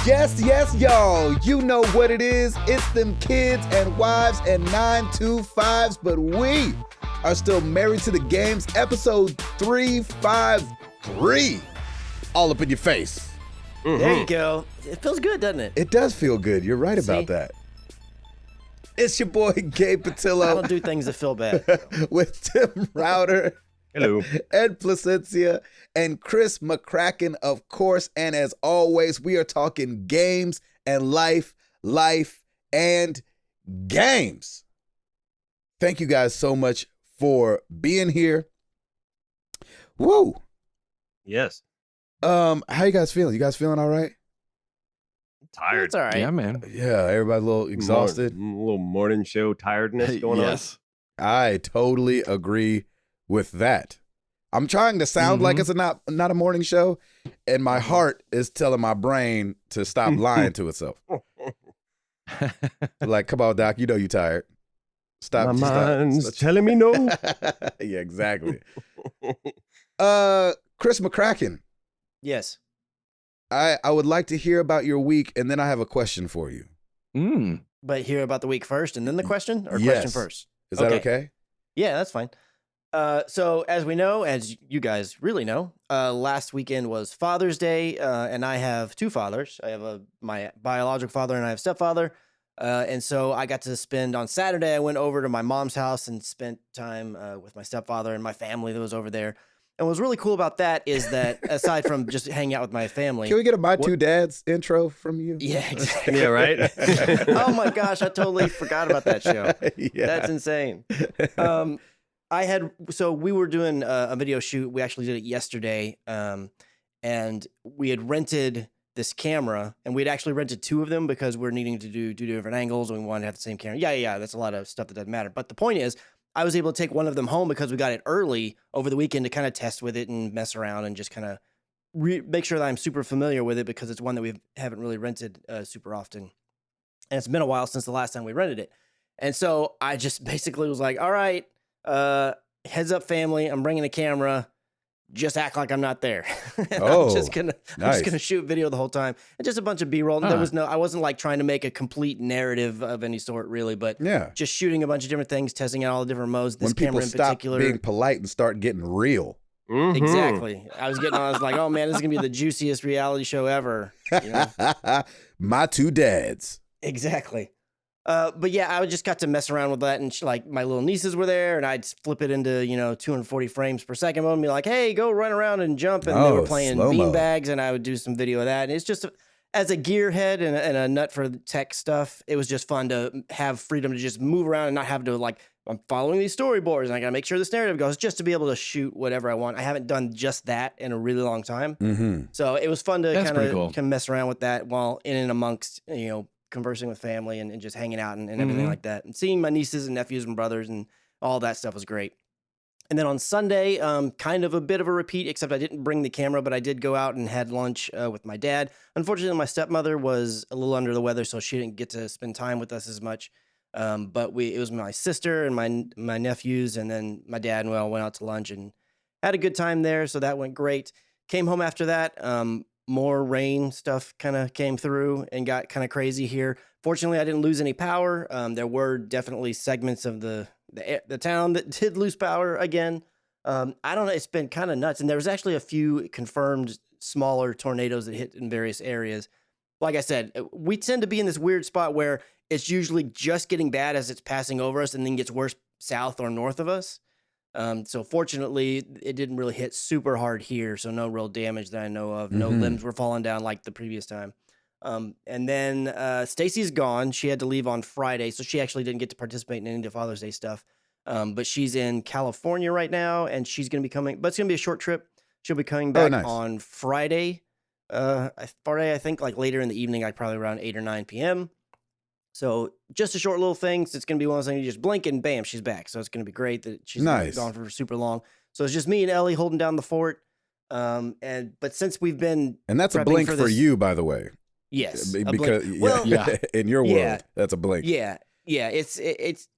Yes, y'all. You know what it is. It's them kids and wives and 925s, but we are still married to the games. Episode 353. All up in your face. Mm-hmm. There you go. It feels good, doesn't it? It does feel good. You're right about that. It's your boy, Gabe Patillo. I don't do things that feel bad. With Tim Router. Hello. Ed Placencia and Chris McCracken, of course. And as always, we are talking games and life and games. Thank you guys so much for being here. Woo. Yes. How you guys feeling? You guys feeling all right? Tired. It's all right. Yeah, man. Yeah, everybody a little exhausted. A little morning show tiredness going Yes. I totally agree with that. I'm trying to sound like it's not a morning show, and my heart is telling my brain to stop lying to itself. Like, come on, Doc, you know you tired. Stop. My mind's telling me no. Yeah, exactly. Chris McCracken, Yes. I would like to hear about your week, and then I have a question for you. But hear about the week first and then the question? Or Yes. question first? Is that okay? Yeah, that's fine. So as we know, as you guys really know, last weekend was Father's Day, and I have two fathers. I have my biological father and I have a stepfather. And so I got to spend on Saturday, I went over to my mom's house and spent time with my stepfather and my family that was over there. And what's really cool about that is that aside from just hanging out with my family. Can we get a My Two Dads intro from you? Yeah, exactly. Yeah, right? Oh my gosh, I totally forgot about that show. Yeah. That's insane. So we were doing a video shoot. We actually did it yesterday. And we had rented this camera, and we'd actually rented two of them because we're needing to do different angles and we wanted to have the same camera. Yeah. That's a lot of stuff that doesn't matter. But the point is, I was able to take one of them home because we got it early over the weekend to kind of test with it and mess around and just kind of make sure that I'm super familiar with it because it's one that we haven't really rented super often. And it's been a while since the last time we rented it. And so I just basically was like, all right, heads up family, I'm bringing a camera. Just act like I'm not there. I'm just gonna shoot video the whole time, and just a bunch of B-roll. There was I wasn't like trying to make a complete narrative of any sort, really, but just shooting a bunch of different things, testing out all the different modes. This when people camera in stop particular, being polite and start getting real. Exactly. I was like, oh man, this is gonna be the juiciest reality show ever. You know? My Two Dads. Exactly. But yeah, I just got to mess around with that, and like my little nieces were there, and I'd flip it into 240 frames per second mode and be like, "Hey, go run around and jump," and they were playing beanbags, and I would do some video of that. And it's just as a gearhead and a nut for tech stuff, it was just fun to have freedom to just move around and not have to like I'm following these storyboards and I gotta make sure this narrative goes, just to be able to shoot whatever I want. I haven't done just that in a really long time, so it was fun to kind of mess around with that while in and amongst conversing with family and just hanging out and everything like that. And seeing my nieces and nephews and brothers and all that stuff was great. And then on Sunday, kind of a bit of a repeat, except I didn't bring the camera, but I did go out and had lunch with my dad. Unfortunately, my stepmother was a little under the weather, so she didn't get to spend time with us as much. But it was my sister and my nephews, and then my dad, and we all went out to lunch and had a good time there. So that went great. Came home after that. More rain stuff kind of came through and got kind of crazy here. Fortunately, I didn't lose any power. There were definitely segments of the town that did lose power again. I don't know. It's been kind of nuts. And there was actually a few confirmed smaller tornadoes that hit in various areas. Like I said, we tend to be in this weird spot where it's usually just getting bad as it's passing over us and then gets worse south or north of us. So fortunately, it didn't really hit super hard here, so no real damage that I know of. No limbs were falling down like the previous time. And then Stacy's gone. She had to leave on Friday, so she actually didn't get to participate in any of the Father's Day stuff. But she's in California right now, and she's going to be coming. But it's going to be a short trip. She'll be coming back on Friday. I think like later in the evening, like probably around 8 or 9 p.m. So just a short little thing. So it's going to be one of those things you just blink and bam, she's back. So it's going to be great that she's gone for super long. So it's just me and Ellie holding down the fort. But since we've been and that's a blink for you, by the way. Yes, because in your world, that's a blink. Yeah. Yeah,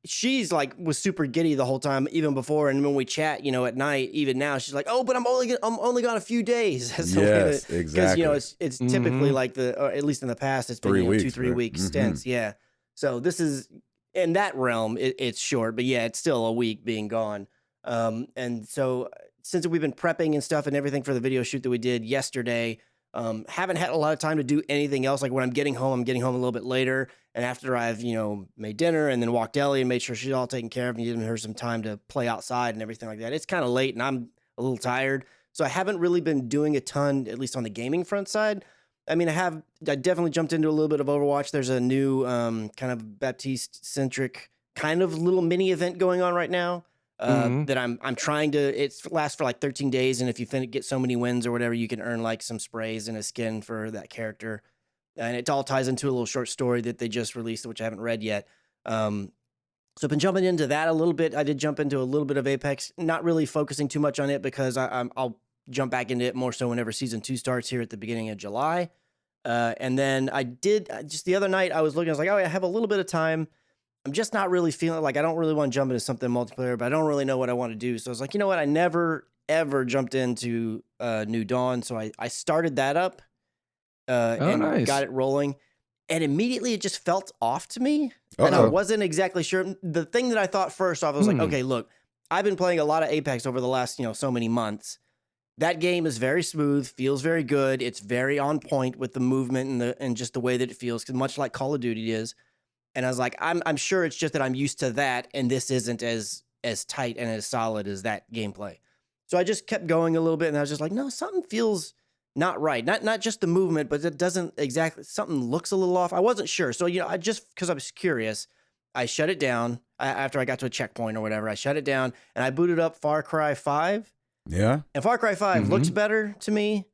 she's like was super giddy the whole time, even before, and when we chat, at night, even now, she's like, "Oh, but I'm only gone a few days." So yes, exactly. Because it's typically like or at least in the past, it's been 3 weeks, 2-3 week stints. Yeah, so this is in that realm, it's short, but yeah, it's still a week being gone. And so since we've been prepping and stuff and everything for the video shoot that we did yesterday. Haven't had a lot of time to do anything else. Like when I'm getting home a little bit later. And after I've, made dinner and then walked Ellie and made sure she's all taken care of and given her some time to play outside and everything like that. It's kind of late and I'm a little tired. So I haven't really been doing a ton, at least on the gaming front side. I mean, I definitely jumped into a little bit of Overwatch. There's a new kind of Baptiste-centric kind of little mini event going on right now. That I'm trying to, it lasts for like 13 days. And if you get so many wins or whatever, you can earn like some sprays and a skin for that character. And it all ties into a little short story that they just released, which I haven't read yet. So I've been jumping into that a little bit. I did jump into a little bit of Apex, not really focusing too much on it because I'll jump back into it more so whenever season 2 starts here at the beginning of July. And then I did just the other night, I was like, oh, I have a little bit of time. I'm just not really feeling like I don't really want to jump into something multiplayer, but I don't really know what I want to do. So I was like, you know what? I never, ever jumped into New Dawn. So I started that up and got it rolling. And immediately it just felt off to me. And I wasn't exactly sure. The thing that I thought first off, I was like, okay, look, I've been playing a lot of Apex over the last, so many months. That game is very smooth, feels very good. It's very on point with the movement and just the way that it feels, because much like Call of Duty is. And I was like, I'm sure it's just that I'm used to that, and this isn't as tight and as solid as that gameplay. So I just kept going a little bit, and I was just like, no, something feels not right. Not just the movement, but it doesn't exactly. Something looks a little off. I wasn't sure, so I just because I was curious, I shut it down after I got to a checkpoint or whatever. I shut it down and I booted up Far Cry 5. Yeah, and Far Cry 5 looks better to me.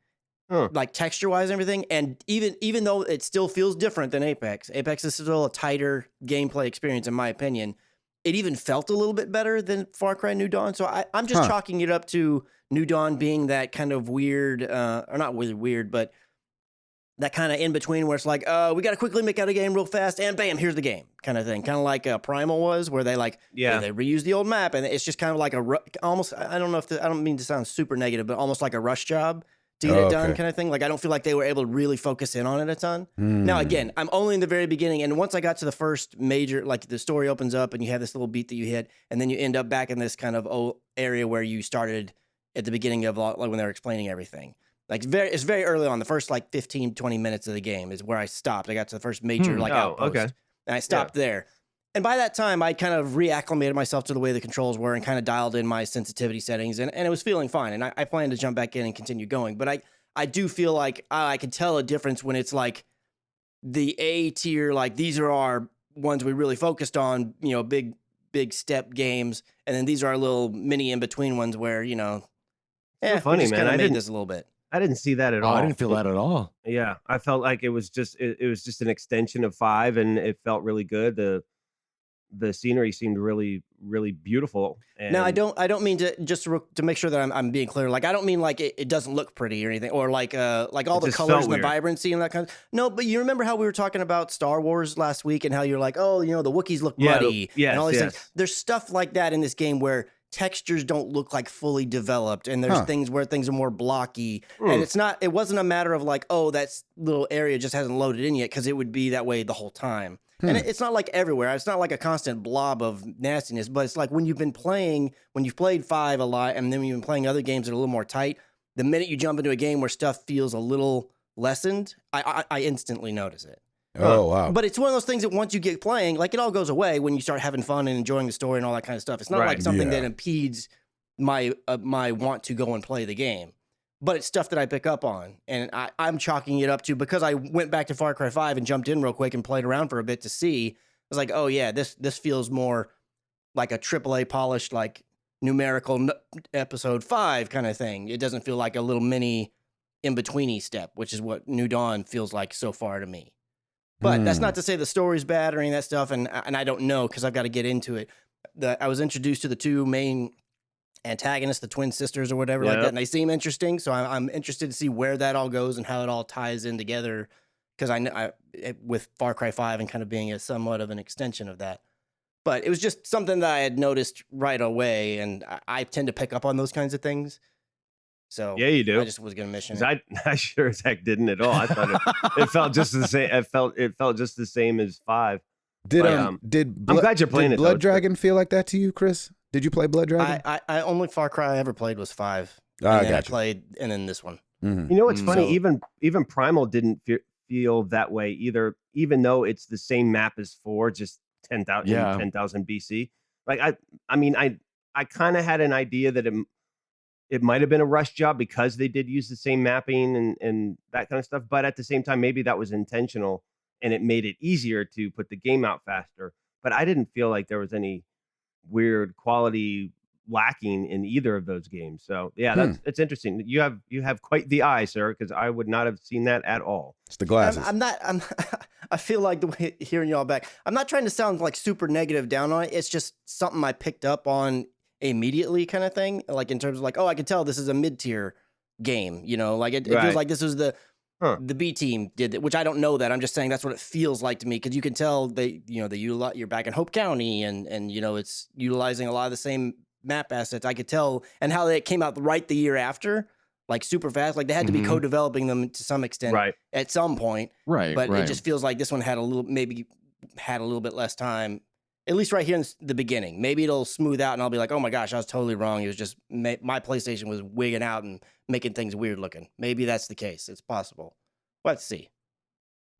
Like texture-wise and everything, and even though it still feels different than Apex is still a tighter gameplay experience in my opinion. It even felt a little bit better than Far Cry New Dawn, so I'm just chalking it up to New Dawn being that kind of weird, or not really weird, but that kind of in-between where it's like, we got to quickly make out a game real fast, and bam, here's the game kind of thing. Kind of like Primal was, where they they reuse the old map, and it's just kind of like almost, I don't know if I don't mean to sound super negative, but almost like a rush job to get it done kind of thing. Like, I don't feel like they were able to really focus in on it a ton. Now, again, I'm only in the very beginning. And once I got to the first major, like the story opens up and you have this little beat that you hit, and then you end up back in this kind of old area where you started at the beginning of like when they were explaining everything. Like it's very early on. The first like 15, 20 minutes of the game is where I stopped. I got to the first major outpost. Okay. And I stopped there. And by that time, I kind of reacclimated myself to the way the controls were and kind of dialed in my sensitivity settings, and it was feeling fine. And I plan to jump back in and continue going. But I do feel like I can tell a difference when it's like the A tier, like these are our ones we really focused on, big step games. And then these are our little mini in-between ones where, so funny, man. I made this a little bit. I didn't see that at all. I didn't feel that at all. Yeah. I felt like it was just an extension of 5, and it felt really good. The scenery seemed really, really beautiful. And now, I don't mean to to make sure that I'm being clear. Like, I don't mean like it doesn't look pretty or anything, or like all the colors and the vibrancy and that kind of. No, but you remember how we were talking about Star Wars last week and how you're like, oh, the Wookiees look muddy and all these things. There's stuff like that in this game where textures don't look like fully developed, and there's things where things are more blocky, and it wasn't a matter of like, oh, that little area just hasn't loaded in yet, because it would be that way the whole time. And it's not like everywhere. It's not like a constant blob of nastiness, but it's like when you've played 5 a lot, and then when you've been playing other games that are a little more tight, the minute you jump into a game where stuff feels a little lessened, I instantly notice it. Oh, wow. But it's one of those things that once you get playing, like, it all goes away when you start having fun and enjoying the story and all that kind of stuff. It's not like something that impedes my want to go and play the game. But it's stuff that I pick up on, and I'm chalking it up to, because I went back to Far Cry 5 and jumped in real quick and played around for a bit to see. I was like, oh yeah, this feels more like a AAA polished, like numerical episode 5 kind of thing. It doesn't feel like a little mini in-betweeny step, which is what New Dawn feels like so far to me. But that's not to say the story's bad or any of that stuff, and I don't know, because I've got to get into it. I was introduced to the 2 main antagonists, the twin sisters or whatever like that, and they seem interesting, so I'm interested to see where that all goes and how it all ties in together, because I with Far Cry 5 and kind of being somewhat of an extension of that. But it was just something that I had noticed right away, and I tend to pick up on those kinds of things. So yeah, you do. I just was going to mention it. I sure as heck didn't at all. I thought it felt just the same. It felt just the same as 5. I'm glad you're playing it. Blood Dragon feel like that to you, Chris? Did you play Blood Dragon? I only Far Cry I ever played was 5. I played, and then this one. Mm-hmm. You know what's funny? So, even Primal didn't feel that way either. Even though it's the same map as 4, just 10,000 BC. Like I mean I kind of had an idea that it might have been a rush job because they did use the same mapping and that kind of stuff. But at the same time, maybe that was intentional and it made it easier to put the game out faster. But I didn't feel like there was any weird quality lacking in either of those games. So yeah, that's interesting. You have quite the eye, sir, because I would not have seen that at all. It's the glasses. I feel like the way hearing y'all back, I'm not trying to sound like super negative down on it. It's just something I picked up on immediately, kind of thing. Like in terms of like, oh, I could tell this is a mid-tier game. You know, like it feels like this was the B team did it, which I don't know that. I'm just saying that's what it feels like to me, because you can tell you're back in Hope County and it's utilizing a lot of the same map assets. I could tell, and how they came out right the year after, like super fast. Like they had to be co-developing them to some extent at some point. But it just feels like this one had a little bit less time, at least right here in the beginning. Maybe it'll smooth out and I'll be like, oh my gosh, I was totally wrong. It was just my PlayStation was wigging out and making things weird looking. Maybe that's the case. It's possible. Let's see.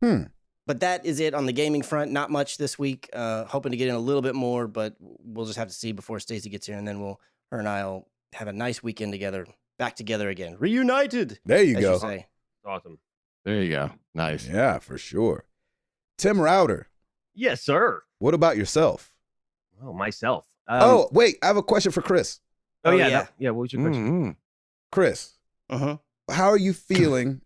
But that is it on the gaming front. Not much this week. Hoping to get in a little bit more, but we'll just have to see before Stacy gets here, and then her and I'll have a nice weekend together, back together again, reunited. There you go. Say. Awesome. There you go. Nice. Yeah, for sure. Tim Router. Yes, sir. What about yourself? Oh, myself. Wait, I have a question for Chris. Oh yeah. What was your question? Mm-hmm. Chris. How are you feeling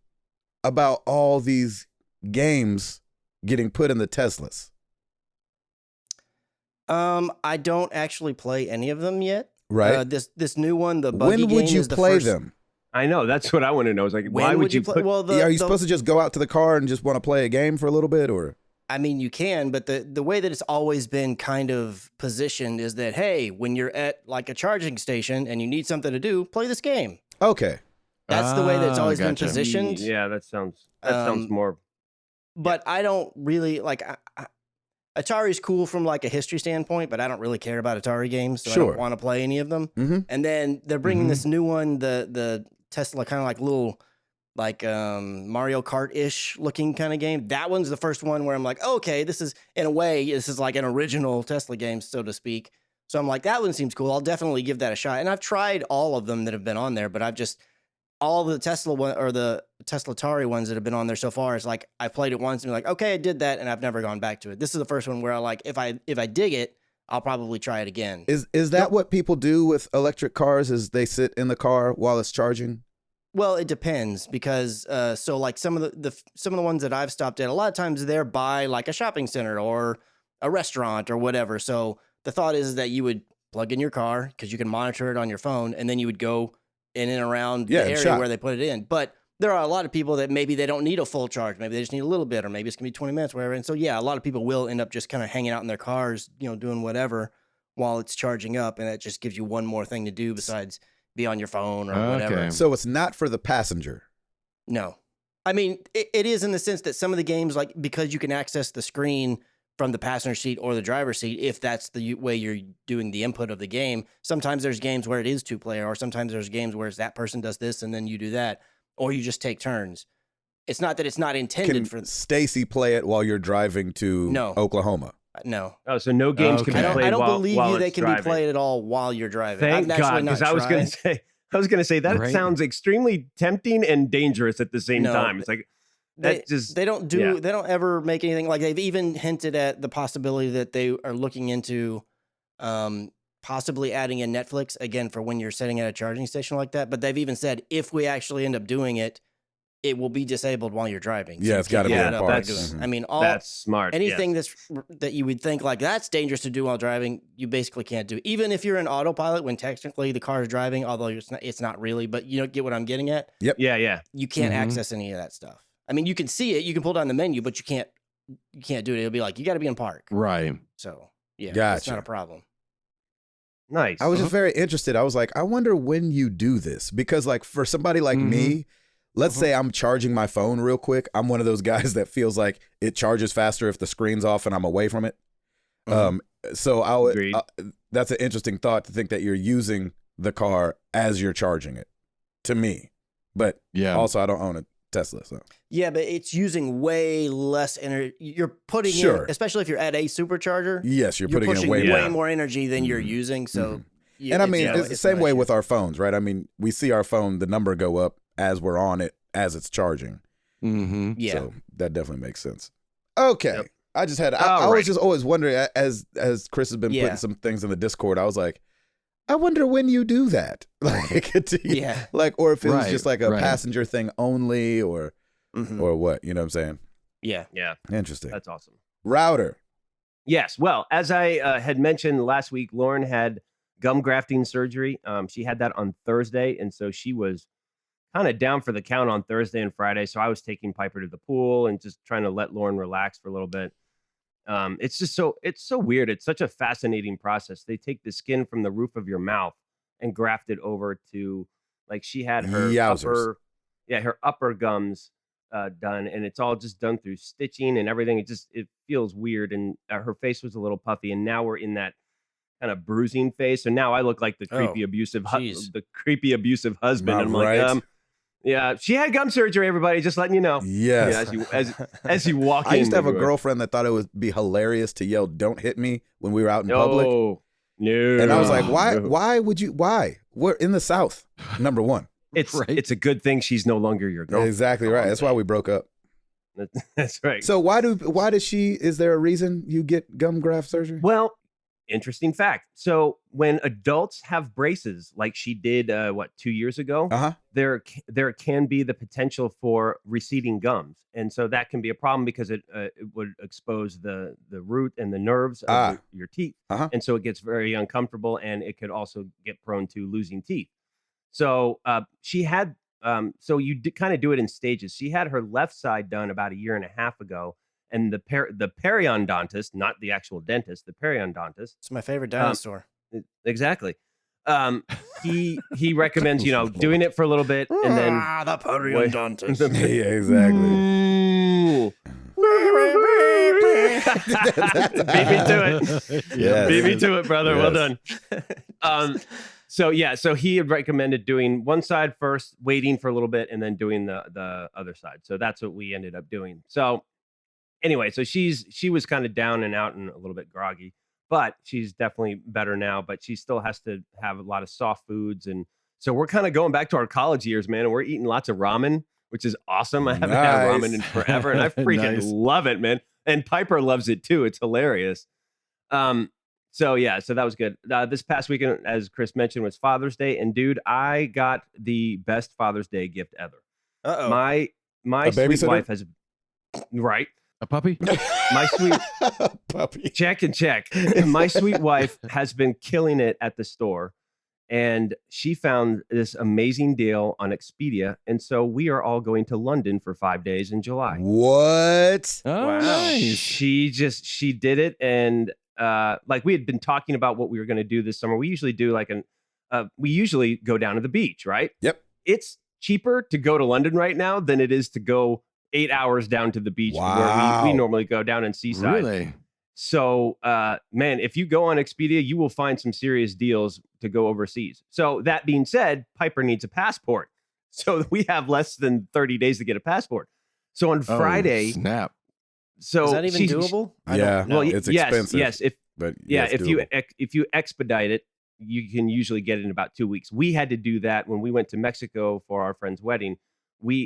about all these games getting put in the Teslas? I don't actually play any of them yet. Right. This new one, the buggy game. When would you play them? I know, that's what I want to know. Is like, why would you play? Well, are you supposed to just go out to the car and just want to play a game for a little bit, or? I mean, you can, but the way that it's always been kind of positioned is that, hey, when you're at like a charging station and you need something to do, play this game. Okay. That's the way that it's always been positioned. Yeah, that sounds more. But I don't really like. Atari's cool from like a history standpoint, but I don't really care about Atari games, so I don't want to play any of them. And then they're bringing this new one, the Tesla, kind of like little, like Mario Kart-ish looking kind of game. That one's the first one where I'm like, okay, this is, in a way, this is like an original Tesla game, so to speak. So I'm like, that one seems cool. I'll definitely give that a shot. And I've tried all of them that have been on there, but I've just, all the Tesla one or the Tesla Atari ones that have been on there so far, is like I played it once and be like, okay, I did that, and I've never gone back to it. This is the first one where I like, if I dig it, I'll probably try it again. Is that what people do with electric cars? Is they sit in the car while it's charging? Well, it depends, because so like some of the ones that I've stopped at, a lot of times they're by like a shopping center or a restaurant or whatever. So the thought is that you would plug in your car, because you can monitor it on your phone, and then you would go in and around the area where they put it in. But there are a lot of people that maybe they don't need a full charge. Maybe they just need a little bit, or maybe it's gonna be 20 minutes, whatever. And so, yeah, a lot of people will end up just kind of hanging out in their cars, doing whatever while it's charging up. And that just gives you one more thing to do besides be on your phone or whatever. So it's not for the passenger. No. I mean, it is in the sense that some of the games, like, because you can access the screen from the passenger seat or the driver's seat, if that's the way you're doing the input of the game. Sometimes there's games where it is 2-player, or sometimes there's games where it's that person does this and then you do that, or you just take turns. It's not that it's not intended for. Stacy play it while you're driving to Oklahoma? No. Oh, so no games can be played. I don't while believe while they can driving. be played at all while you're driving. Thank God, because I was going to say that sounds extremely tempting and dangerous at the same time. It's like. They don't ever make anything. Like, they've even hinted at the possibility that they are looking into possibly adding in Netflix again for when you're sitting at a charging station like that. But they've even said, if we actually end up doing it, it will be disabled while you're driving. So it's got to be a part. I mean, that's smart. Anything that you would think like that's dangerous to do while driving, you basically can't do. Even if you're in autopilot, when technically the car is driving, although it's not really, but you don't get what I'm getting at. Yep. Yeah. You can't access any of that stuff. I mean, you can see it, you can pull down the menu, but you can't do it. It'll be like, you got to be in park. Right. So Yeah, Gotcha. It's not a problem. Nice. I was just very interested. I was like, I wonder when you do this, because like for somebody like me, let's say I'm charging my phone real quick. I'm one of those guys that feels like it charges faster if the screen's off and I'm away from it. So I would. That's an interesting thought to think that you're using the car as you're charging it. To me, but also I don't own a Tesla, so yeah, but it's using way less energy. You're putting in, especially if you're at a supercharger. Yes, you're putting in way more energy than you're using. So, and I mean, it's the same way with our phones, right? I mean, we see our phone, the number go up as we're on it, as it's charging. Yeah, so that definitely makes sense. Okay, I just had I was just always wondering, as Chris has been putting some things in the Discord, I was like, I wonder when you do that, like, like, or if it was just like a passenger thing only, or what, you know what I'm saying? Yeah. Interesting. That's awesome. Router. Yes. Well, as I had mentioned last week, Lauren had gum grafting surgery. She had that on Thursday, and so she was kind of down for the count on Thursday and Friday. So I was taking Piper to the pool and just trying to let Lauren relax for a little bit. It's so weird. It's such a fascinating process. They take the skin from the roof of your mouth and graft it over to, like, she had her upper gums done, and it's all just done through stitching and everything. It feels weird, and her face was a little puffy, and now we're in that kind of bruising phase. So now I look like the creepy abusive husband. I'm like, yeah, she had gum surgery, everybody, just letting you know. Yes. As you walk in. I used to have a girlfriend that thought it would be hilarious to yell, "Don't hit me," when we were out in public. No. And I was like, why would you? Why? We're in the South, number one. It's a good thing she's no longer your girlfriend. Exactly right. That's why we broke up. That's right. So is there a reason you get gum graft surgery? Well, interesting fact. So when adults have braces, like she did, 2 years ago, there can be the potential for receding gums, and so that can be a problem because it would expose the root and the nerves of your teeth, and so it gets very uncomfortable, and it could also get prone to losing teeth. So she had, so you kind of do it in stages. She had her left side done about 1.5 years ago. And the periodontist, not the actual dentist, the periodontist. It's my favorite dinosaur. Exactly. He recommends, doing it for a little bit and then the periodontist. Yeah, exactly. Beat me to it. Yes. Beat me to it, brother. Yes. Well done. So he had recommended doing one side first, waiting for a little bit, and then doing the other side. So that's what we ended up doing. So anyway, so she was kind of down and out and a little bit groggy, but she's definitely better now, but she still has to have a lot of soft foods. And so we're kind of going back to our college years, man, and we're eating lots of ramen, which is awesome. I haven't had ramen in forever, and I freaking love it, man. And Piper loves it too. It's hilarious. So that was good. This past weekend, as Chris mentioned, was Father's Day, and dude, I got the best Father's Day gift ever. My sweet wife has a puppy? My sweet puppy. Check. My sweet wife has been killing it at the store, and she found this amazing deal on Expedia, and so we are all going to London for 5 days in July. What? Oh, wow. Nice. She did it, and like we had been talking about what we were going to do this summer. We usually do we usually go down to the beach, right? Yep. It's cheaper to go to London right now than it is to go 8 hours down to the beach where we normally go down in Seaside. Really? So, man, if you go on Expedia, you will find some serious deals to go overseas. So that being said, Piper needs a passport. So we have less than 30 days to get a passport. So on Friday, snap. So is that even doable? Well, it's expensive. Yes. If you expedite it, you can usually get it in about 2 weeks. We had to do that when we went to Mexico for our friend's wedding.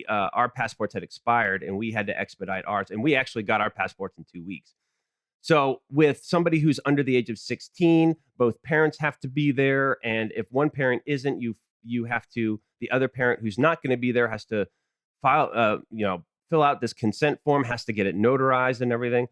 Our passports had expired and we had to expedite ours, and we actually got our passports in 2 weeks. So with somebody who's under the age of 16, both parents have to be there, and if one parent isn't, you have to, the other parent who's not going to be there has to fill out this consent form, has to get it notarized and everything.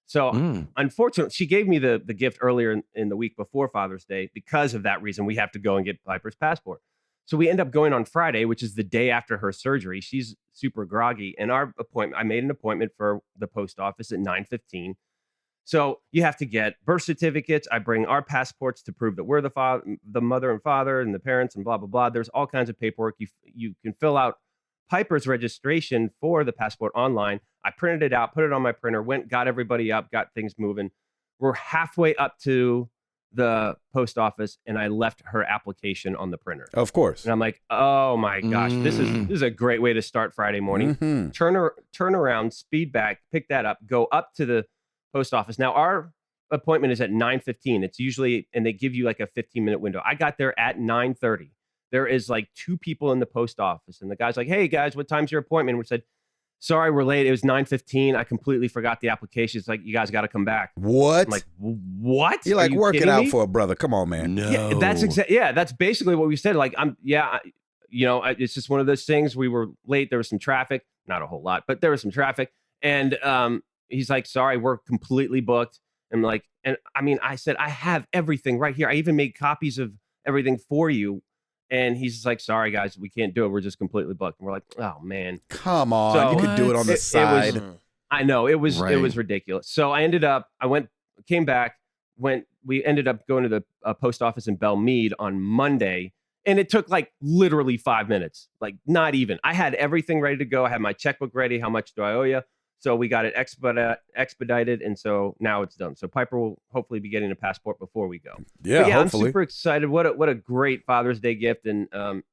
So unfortunately, she gave me the gift earlier in the week before Father's Day. Because of that reason, we have to go and get Piper's passport. So we end up going on Friday, which is the day after her surgery. She's super groggy. And I made an appointment for the post office at 9:15. So you have to get birth certificates. I bring our passports to prove that we're the mother and father and the parents and blah, blah, blah. There's all kinds of paperwork. You can fill out Piper's registration for the passport online. I printed it out, put it on my printer, got everybody up, got things moving. We're halfway up to the post office, and I left her application on the printer. Of course. And I'm like, oh my gosh, this is a great way to start Friday morning. Mm-hmm. Turn around, speed back, pick that up, go up to the post office. Now our appointment is at 9:15. It's usually, and they give you like a 15-minute window. I got there at 9:30. There is like 2 people in the post office, and the guy's like, hey guys, what time's your appointment? We said, sorry, we're late. It was 9:15. I completely forgot the application. It's like, you guys got to come back. What? I'm like, what? You're like, work it out for a brother. Come on, man. No. Yeah, that's basically what we said. Like, it's just one of those things. We were late. There was some traffic, not a whole lot, but there was some traffic. And he's like, sorry, we're completely booked. I'm like, and I mean, I said, I have everything right here. I even made copies of everything for you. And he's just like, sorry, guys, we can't do it. We're just completely booked. And we're like, oh, man. Come on. So, you could do it on the side. I know. It was ridiculous. So I came back, we ended up going to the post office in Belmead on Monday. And it took like literally 5 minutes, like not even. I had everything ready to go. I had my checkbook ready. How much do I owe you? So we got it expedited, and so now it's done. So Piper will hopefully be getting a passport before we go. Yeah, hopefully. I'm super excited. What a great Father's Day gift, and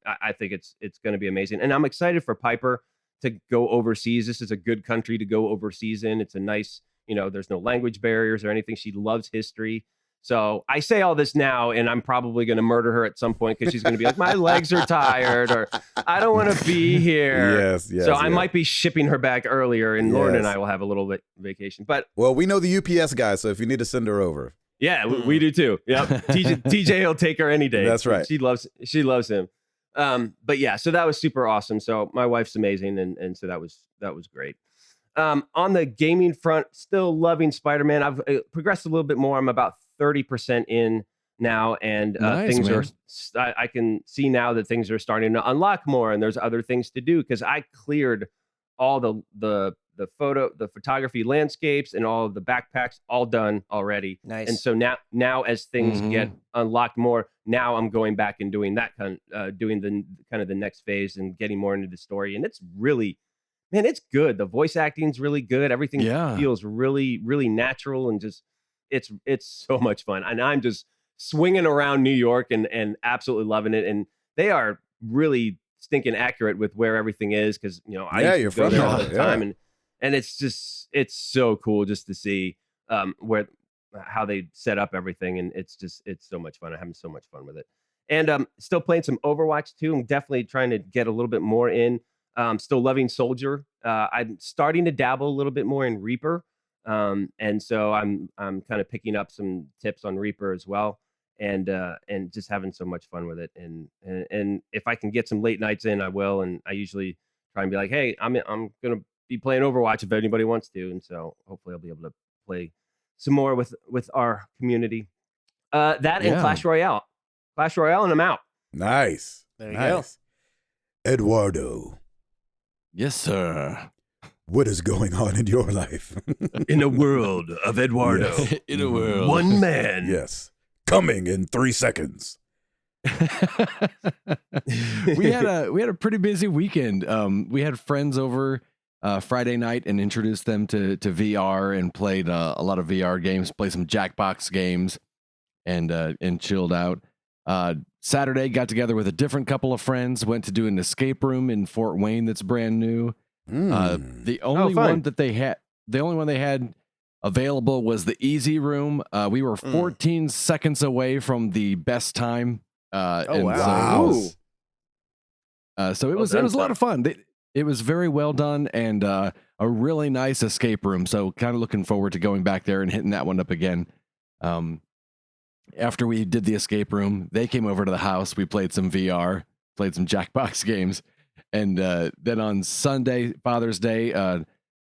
I think it's going to be amazing. And I'm excited for Piper to go overseas. This is a good country to go overseas in. It's a nice, there's no language barriers or anything. She loves history. So I say all this now, and I'm probably going to murder her at some point because she's going to be like, my legs are tired, or I don't want to be here. Yes. So I might be shipping her back earlier, and Lauren and I will have a little bit vacation. But well, we know the UPS guy, so if you need to send her over. Yeah, we do too. Yep. TJ will take her any day. That's right. She loves him. But yeah, so that was super awesome. So my wife's amazing, and so that was great. On the gaming front, still loving Spider-Man. I've progressed a little bit more. I'm about 30% in now, and things are. I can see now that things are starting to unlock more, and there's other things to do because I cleared all the photography landscapes and all of the backpacks, all done already. Nice. And so now as things get unlocked more, now I'm going back and doing that doing the next phase and getting more into the story, and it's really. Man, it's good. The voice acting's really good. Everything feels really, really natural, and just it's so much fun. And I'm just swinging around New York and absolutely loving it. And they are really stinking accurate with where everything is because I used to go there all the time, and it's so cool just to see how they set up everything, and it's so much fun. I'm having so much fun with it, and still playing some Overwatch too. I'm definitely trying to get a little bit more in. Still loving Soldier. I'm starting to dabble a little bit more in Reaper. And so I'm kind of picking up some tips on Reaper as well. And just having so much fun with it. And if I can get some late nights in, I will. And I usually try and be like, hey, I'm going to be playing Overwatch if anybody wants to. And so hopefully I'll be able to play some more with our community. And Clash Royale. And I'm out. Nice. There you go. Eduardo. Yes, sir. What is going on in your life? In a world of Eduardo. Yes. In a world. One man. Yes. Coming in 3 seconds. we had a pretty busy weekend. We had friends over Friday night and introduced them to VR and played a lot of VR games, played some Jackbox games and chilled out. Saturday, got together with a different couple of friends, went to do an escape room in Fort Wayne that's brand new. The only one they had available was the easy room. We were 14 seconds away from the best time. Wow. So it was a lot of fun. It was very well done and a really nice escape room. So kind of looking forward to going back there and hitting that one up again. After we did the escape room, they came over to the house. We played some VR, played some Jackbox games. And then on Sunday, Father's Day,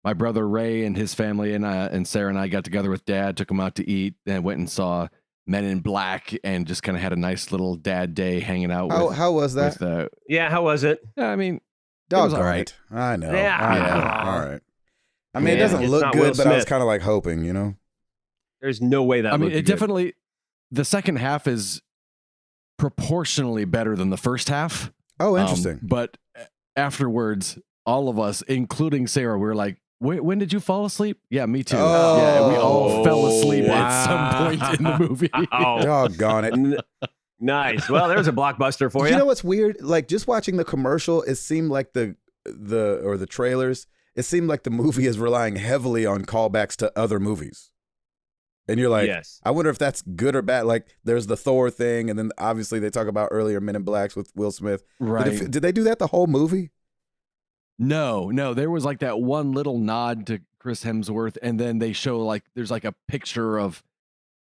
my brother Ray and his family and Sarah and I got together with Dad, took him out to eat, and went and saw Men in Black and just kind of had a nice little dad day hanging out. How was that? How was it? I mean, it was all right. I know. Yeah. All right. I mean, it doesn't look good, but I was kind of like hoping, There's no way that. I mean, it definitely. The second half is proportionally better than the first half. Oh, interesting. But afterwards, all of us, including Sarah, we were like, when did you fall asleep? Yeah, me too. Oh, yeah, we all fell asleep at some point in the movie. Doggone it. Nice. Well, there's a blockbuster for you. You know what's weird? Like, just watching the commercial, it seemed like the trailers, it seemed like the movie is relying heavily on callbacks to other movies. And you're like, yes. I wonder if that's good or bad. Like, there's the Thor thing, and then obviously they talk about earlier Men in Blacks with Will Smith. Right. Did they do that the whole movie? No. There was like that one little nod to Chris Hemsworth, and then they show like there's like a picture of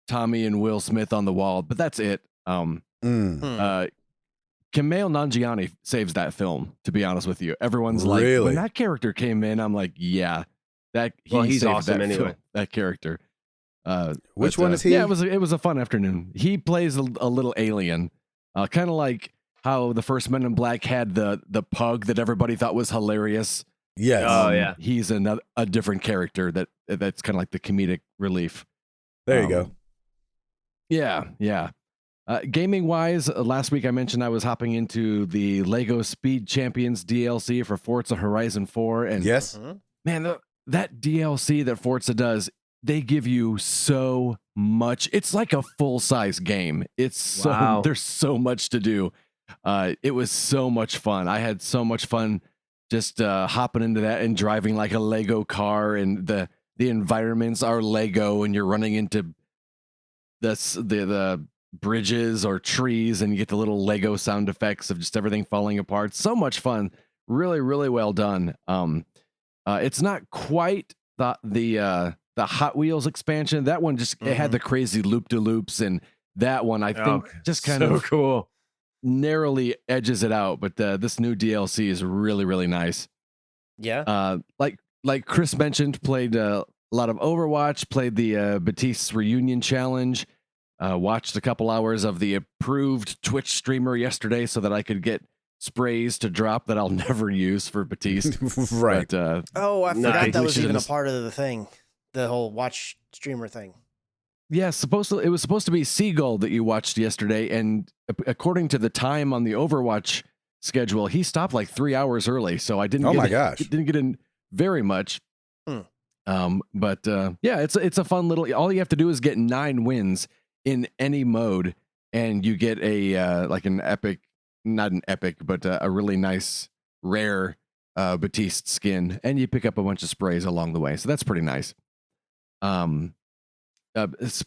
Tommy and Will Smith on the wall, but that's it. Kumail Nanjiani saves that film, to be honest with you. Everyone's like, when that character came in, I'm like, yeah, he's awesome anyway. That character. Which one is he? Yeah, it was a fun afternoon. He plays a little alien, kind of like how the first Men in Black had the pug that everybody thought was hilarious. Yes. Yeah. He's a different character that's kind of like the comedic relief. There you go. Yeah. Gaming wise, last week I mentioned I was hopping into the Lego Speed Champions DLC for Forza Horizon 4, and yes, man, that DLC that Forza does, they give you so much. It's like a full-size game. There's so much to do. It was so much fun. I had so much fun just hopping into that and driving like a Lego car, and the environments are Lego, and you're running into the bridges or trees, and you get the little Lego sound effects of just everything falling apart. So much fun. Really, really well done. It's not quite the Hot Wheels expansion. That one just it had the crazy loop-de-loops, and that one I think just kind of cool. Narrowly edges it out. But this new DLC is really, really nice. Yeah. Like Chris mentioned, played a lot of Overwatch, played the Batiste Reunion Challenge. Watched a couple hours of the approved Twitch streamer yesterday so that I could get sprays to drop that I'll never use for Batiste. Right. But, I forgot that was even a part of the thing, the whole watch streamer thing. Yeah, it was supposed to be Seagull that you watched yesterday, and according to the time on the Overwatch schedule, he stopped like 3 hours early, so I didn't. Didn't get in very much. But it's a fun little. All you have to do is get 9 wins in any mode, and you get a like an epic, not an epic, but a really nice rare Batiste skin, and you pick up a bunch of sprays along the way, so that's pretty nice.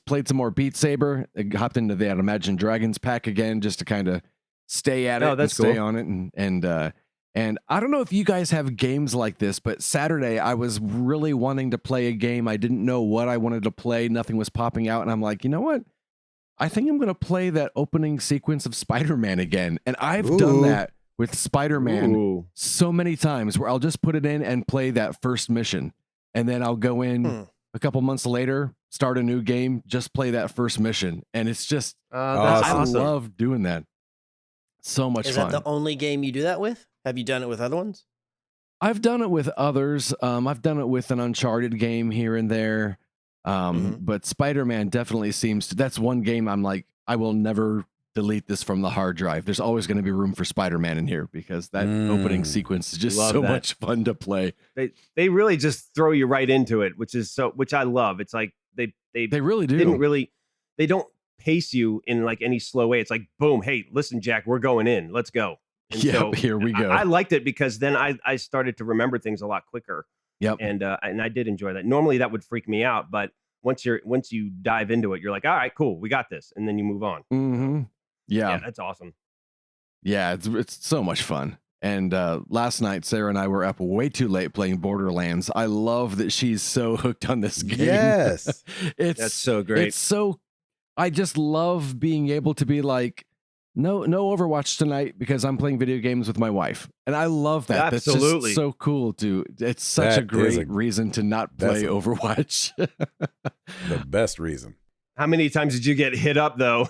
Played some more Beat Saber, hopped into that Imagine Dragons pack again just to kind of stay at it and stay on it, and I don't know if you guys have games like this, but Saturday I was really wanting to play a game. I didn't know what I wanted to play. Nothing was popping out, and I'm like, you know what? I think I'm going to play that opening sequence of Spider-Man again. And I've done that with Spider-Man so many times where I'll just put it in and play that first mission. And then I'll go in a couple months later, start a new game, just play that first mission. And it's just, I love doing that. So much fun. Is that the only game you do that with? Have you done it with other ones? I've done it with others. I've done it with an Uncharted game here and there. But Spider-Man definitely seems to, that's one game I'm like, I will never delete this from the hard drive. There's always going to be room for Spider-Man in here because that opening sequence is just much fun to play. They really just throw you right into it, which I love. It's like they really do. They don't pace you in like any slow way. It's like, boom, hey, listen, Jack, we're going in. Let's go. And so here we go. I liked it because then I started to remember things a lot quicker. Yep. And I did enjoy that. Normally that would freak me out, but once you dive into it, you're like, all right, cool, we got this, and then you move on. Mm-hmm. Yeah, that's awesome. Yeah, it's so much fun. And last night, Sarah and I were up way too late playing Borderlands. I love that she's so hooked on this game. Yes, that's so great. I just love being able to be like, no Overwatch tonight because I'm playing video games with my wife. And I love that. Absolutely. That's just so cool to, it's such a great reason to not play Overwatch. The best reason. How many times did you get hit up though?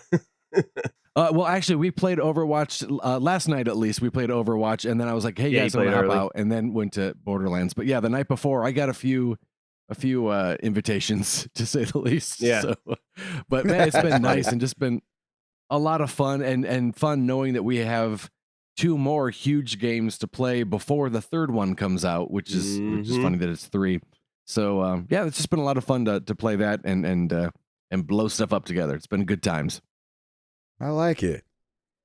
Well, actually we played Overwatch last night, at least we played Overwatch. And then I was like, hey guys, I'm gonna hop out, and then went to Borderlands. But yeah, the night before I got a few invitations to say the least. Yeah. So, but man, it's been nice and just been a lot of fun and fun knowing that we have 2 more huge games to play before the third one comes out, which is funny that it's 3. So yeah, it's just been a lot of fun to play that and blow stuff up together. It's been good times. I like it.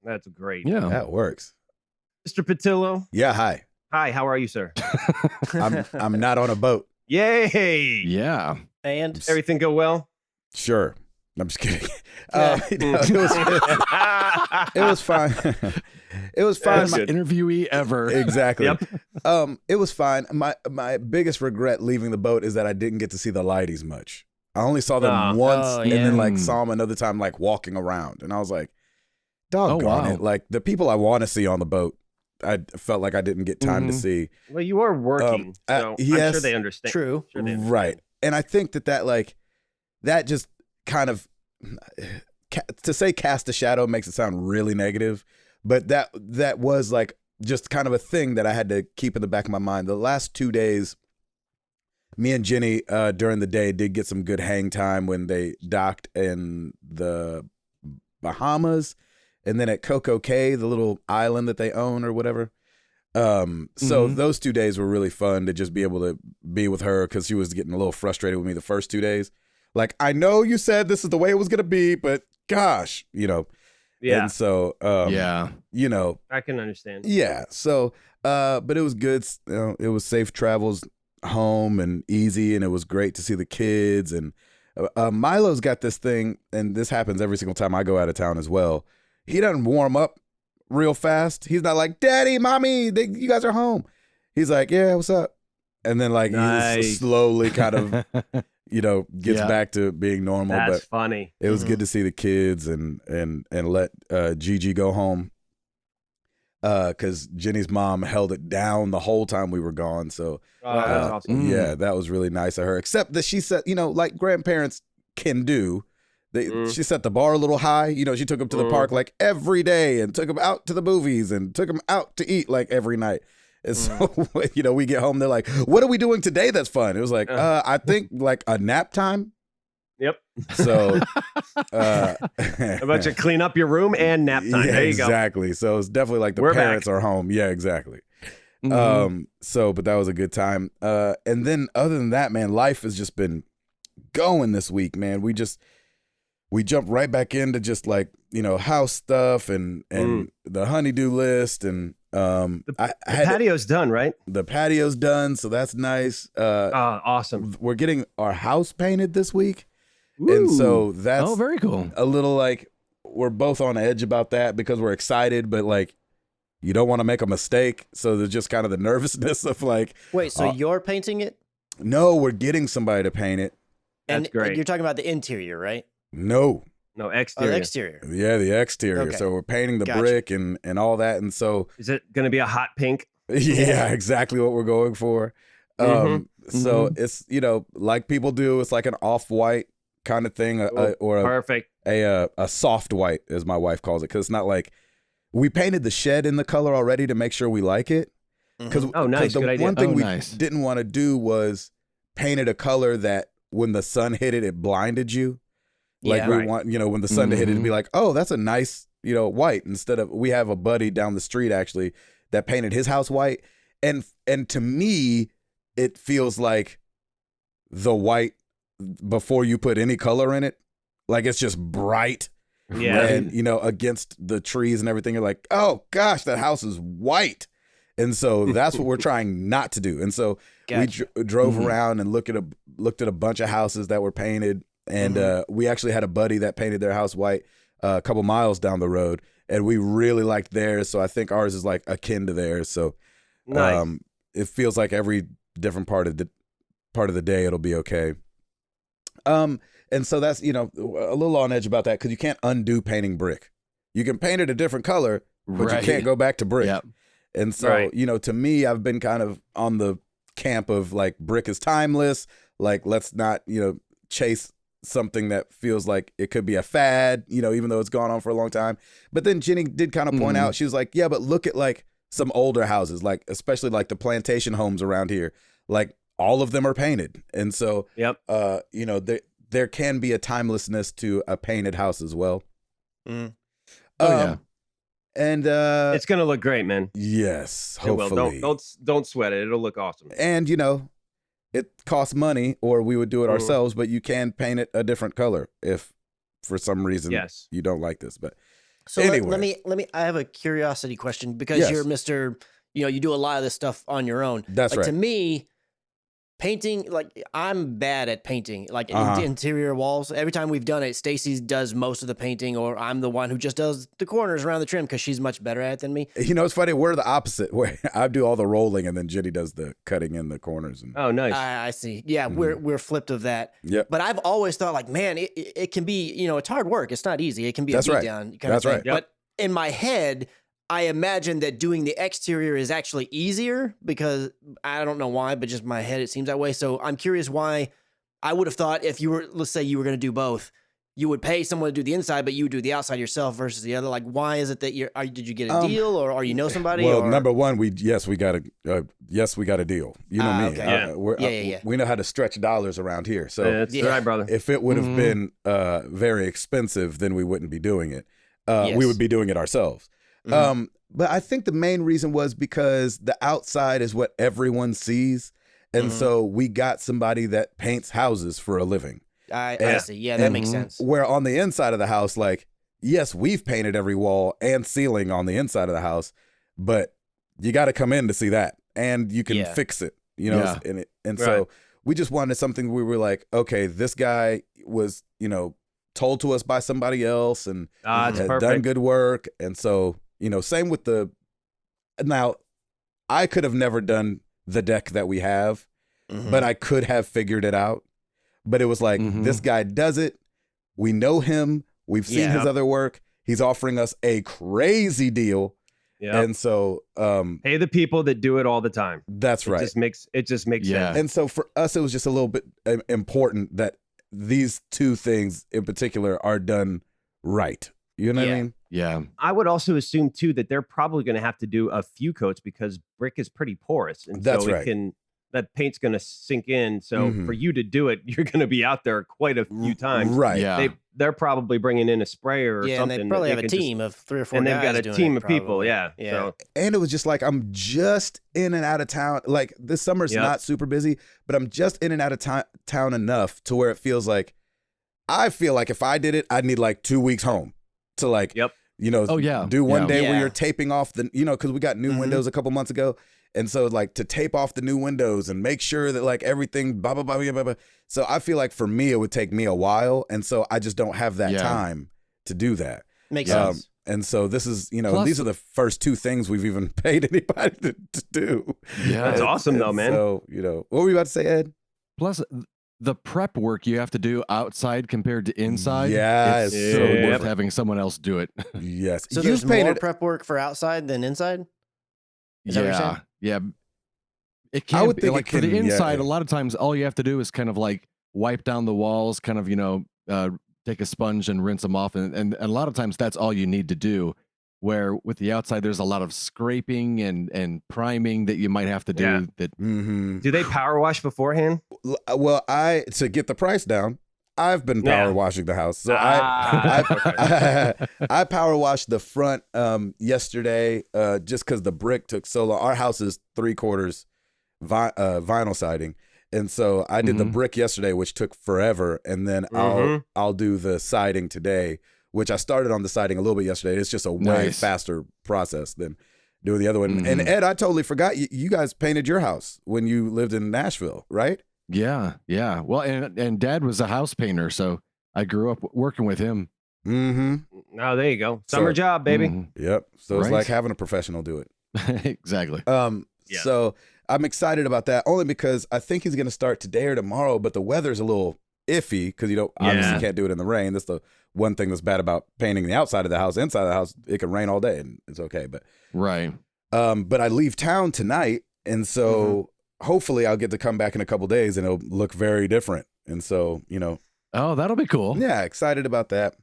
That's great. Yeah, that works. Mr. Patillo. Yeah, hi. Hi, how are you, sir? I'm not on a boat. Yay! Yeah. And everything go well? Sure. I'm just kidding. It was fine. It was fine. Best interviewee ever. Exactly. Yep. It was fine. My biggest regret leaving the boat is that I didn't get to see the lighties much. I only saw them once and then like saw them another time like walking around. And I was like, doggone it. Like the people I want to see on the boat, I felt like I didn't get time to see. Well, you are working, so yes, I'm sure they understand. True. Sure they understand. Right. And I think that just kind of, to say cast a shadow makes it sound really negative, but that was like just kind of a thing that I had to keep in the back of my mind. The last 2 days, me and Jenny during the day did get some good hang time when they docked in the Bahamas and then at Coco Cay, the little island that they own or whatever. So those 2 days were really fun to just be able to be with her because she was getting a little frustrated with me the first 2 days. Like, I know you said this is the way it was going to be, but gosh, Yeah. And so, I can understand. Yeah. So, but it was good. It was safe travels home and easy, and it was great to see the kids. And Milo's got this thing, and this happens every single time I go out of town as well. He doesn't warm up real fast. He's not like, Daddy, Mommy, you guys are home. He's like, yeah, what's up? And then like he slowly kind of, gets back to being normal. That's but funny. It was good to see the kids and let Gigi go home. Because Jenny's mom held it down the whole time we were gone. So that's awesome. Yeah, that was really nice of her. Except that she said, like grandparents can do. She set the bar a little high. She took him to the park like every day and took him out to the movies and took him out to eat like every night. And so, we get home, they're like, what are we doing today that's fun? It was like, I think like a nap time. Yep. So, how about you clean up your room and nap time? Yeah, there you go. Exactly. So it's definitely like the parents are home. Yeah, exactly. But that was a good time. And then other than that, man, life has just been going this week, man. We jumped right back into just like, house stuff and the honeydew list. And the patio's done, right? The patio's done. So that's nice. Awesome. We're getting our house painted this week. Ooh. And so that's very cool. A little like we're both on edge about that because we're excited, but like you don't want to make a mistake. So there's just kind of the nervousness of like. Wait, so you're painting it? No, we're getting somebody to paint it. That's great. You're talking about the interior, right? No, exterior. Exterior. Yeah, the exterior. Okay. So we're painting the brick and all that. And so. Is it going to be a hot pink? Yeah, exactly what we're going for. So it's, like people do, it's like an off-white kind of thing Perfect. A soft white, as my wife calls it, because it's not like we painted the shed in the color already to make sure we like it. Because nice, good idea. One thing we didn't want to do was paint it a color that when the sun hit it, it blinded you. Like we want, when the sun hit it, it'd be like, oh, that's a nice, white. Instead of, we have a buddy down the street actually that painted his house white, and to me, it feels like the white before you put any color in it, like it's just bright, and against the trees and everything. You're like, oh gosh, that house is white, and so that's what we're trying not to do. And so we drove around and looked at a bunch of houses that were painted, and we actually had a buddy that painted their house white a couple miles down the road, and we really liked theirs. So I think ours is like akin to theirs. So nice. It feels like every different part of the day it'll be okay. And so that's, a little on edge about that because you can't undo painting brick. You can paint it a different color, but you can't go back to brick. Yep. And so, to me, I've been kind of on the camp of like brick is timeless. Like, let's not, chase something that feels like it could be a fad, even though it's gone on for a long time. But then Jenny did kind of point out, she was like, yeah, but look at like some older houses, like especially like the plantation homes around here. Like all of them are painted. And so, yep. You know, there can be a timelessness to a painted house as well. Mm. Yeah. And it's gonna look great, man. Yes, hopefully. Don't sweat it. It'll look awesome. And you know, it costs money, or we would do it ourselves. But you can paint it a different color if, for some reason, you don't like this. But so anyway, let me. I have a curiosity question because you're Mr. You know, you do a lot of this stuff on your own. That's right. To me, painting, like I'm bad at painting, like interior walls. Every time we've done it, Stacy does most of the painting, or I'm the one who just does the corners around the trim because she's much better at it than me. You know, it's funny. We're the opposite way. I do all the rolling, and then Jenny does the cutting in the corners. And oh, nice. I see. Yeah, we're flipped of that. Yep. But I've always thought, like, man, it can be, you know, it's hard work. It's not easy. It can be a beat down kind of thing. Right. Yep. But in my head, I imagine that doing the exterior is actually easier because I don't know why, but just my head, it seems that way. So I'm curious why. I would have thought if you were, let's say you were going to do both, you would pay someone to do the inside, but you would do the outside yourself versus the other. Like, why is it that did you get a deal or you know somebody? Well, number one, we got a deal. You know me. Okay. We know how to stretch dollars around here. So that's right, brother. If it would have been very expensive, then we wouldn't be doing it. We would be doing it ourselves. But I think the main reason was because the outside is what everyone sees. And so we got somebody that paints houses for a living. I see. Yeah, that makes sense. Where on the inside of the house, like, yes, we've painted every wall and ceiling on the inside of the house, but you got to come in to see that. And you can fix it, you know? And so we just wanted something we were like, okay, this guy was, you know, told to us by somebody else and had done good work. And so, you know, same with now I could have never done the deck that we have, but I could have figured it out. But it was like, this guy does it. We know him. We've seen his other work. He's offering us a crazy deal. Yeah. And so pay the people that do it all the time. That's right. It just makes sense. And so for us, it was just a little bit important that these two things in particular are done right. You know what I mean? Yeah. I would also assume too that they're probably going to have to do a few coats because brick is pretty porous, and that's so right. That paint's going to sink in. So for you to do it, you're going to be out there quite a few times. Right. Yeah. They're probably bringing in a sprayer or something. And they probably have a team of 3 or 4 guys. And they've got a team of people. Yeah. So. And it was just like, I'm just in and out of town. Like this summer's not super busy, but I'm just in and out of town enough to where it feels like, I feel like if I did it, I'd need like 2 weeks home to like, you know, do one day where you're taping off the, you know, because we got new windows a couple months ago. And so like to tape off the new windows and make sure that like everything, blah, blah, blah, blah, blah, blah. So I feel like for me, it would take me a while. And so I just don't have that time to do that. Makes sense. And so this is, you know, plus, these are the first 2 things we've even paid anybody to do. Yeah. That's awesome though, man. So, you know, what were you about to say, Ed? Plus the prep work you have to do outside compared to inside. Yeah. It's so worth having someone else do it. Yes. So there's more prep work for outside than inside? Is that what you're saying? Yeah. It can. I would think like for the inside, a lot of times all you have to do is kind of like wipe down the walls, kind of, you know, take a sponge and rinse them off. And a lot of times that's all you need to do. Where with the outside, there's a lot of scraping and priming that you might have to do. Yeah. That Do they power wash beforehand? Well, to get the price down, I've been power washing the house. So I power washed the front yesterday just because the brick took so long. Our house is 3/4 vinyl siding. And so I did the brick yesterday, which took forever. And then I'll do the siding today, which I started on the siding a little bit yesterday. It's just a way faster process than doing the other one. And Ed, I totally forgot you guys painted your house when you lived in Nashville, right? Yeah. Well, and Dad was a house painter, so I grew up working with him. Oh, there you go. Summer job, baby. Yep. So it's like having a professional do it. Exactly. So I'm excited about that only because I think he's going to start today or tomorrow, but the weather's a little iffy because you obviously can't do it in the rain. That's the one thing that's bad about painting the outside of the house. Inside of the house, it can rain all day and it's okay. But but I leave town tonight, and so hopefully I'll get to come back in a couple days and it'll look very different. And so, you know. Oh, that'll be cool. Yeah, excited about that.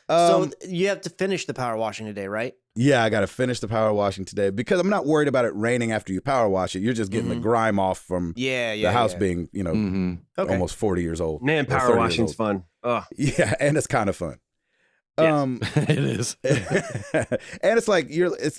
So you have to finish the power washing today, right? Yeah, I got to finish the power washing today because I'm not worried about it raining after you power wash it. You're just getting the grime off from the house being, almost 40 years old. Man, power washing's fun. Oh. Yeah, and it's kind of fun. Yes. It is. And it's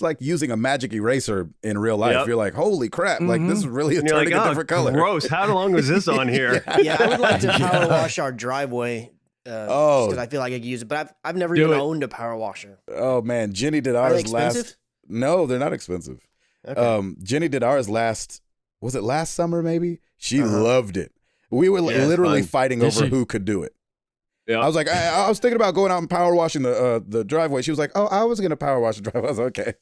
like using a magic eraser in real life. Yep. You're like, holy crap, like this is really turning a different color. Gross. How long was this on here? Yeah, I would like to power wash our driveway. Because I feel like I could use it, but I've never even owned a power washer. Oh man, Jenny did ours last. No, they're not expensive. Okay. Jenny did ours last. Was it last summer? Maybe she loved it. We were literally fighting over who could do it. Yeah. I was like, I was thinking about going out and power washing the driveway. She was like, oh, I was going to power wash the driveway. I was like, okay.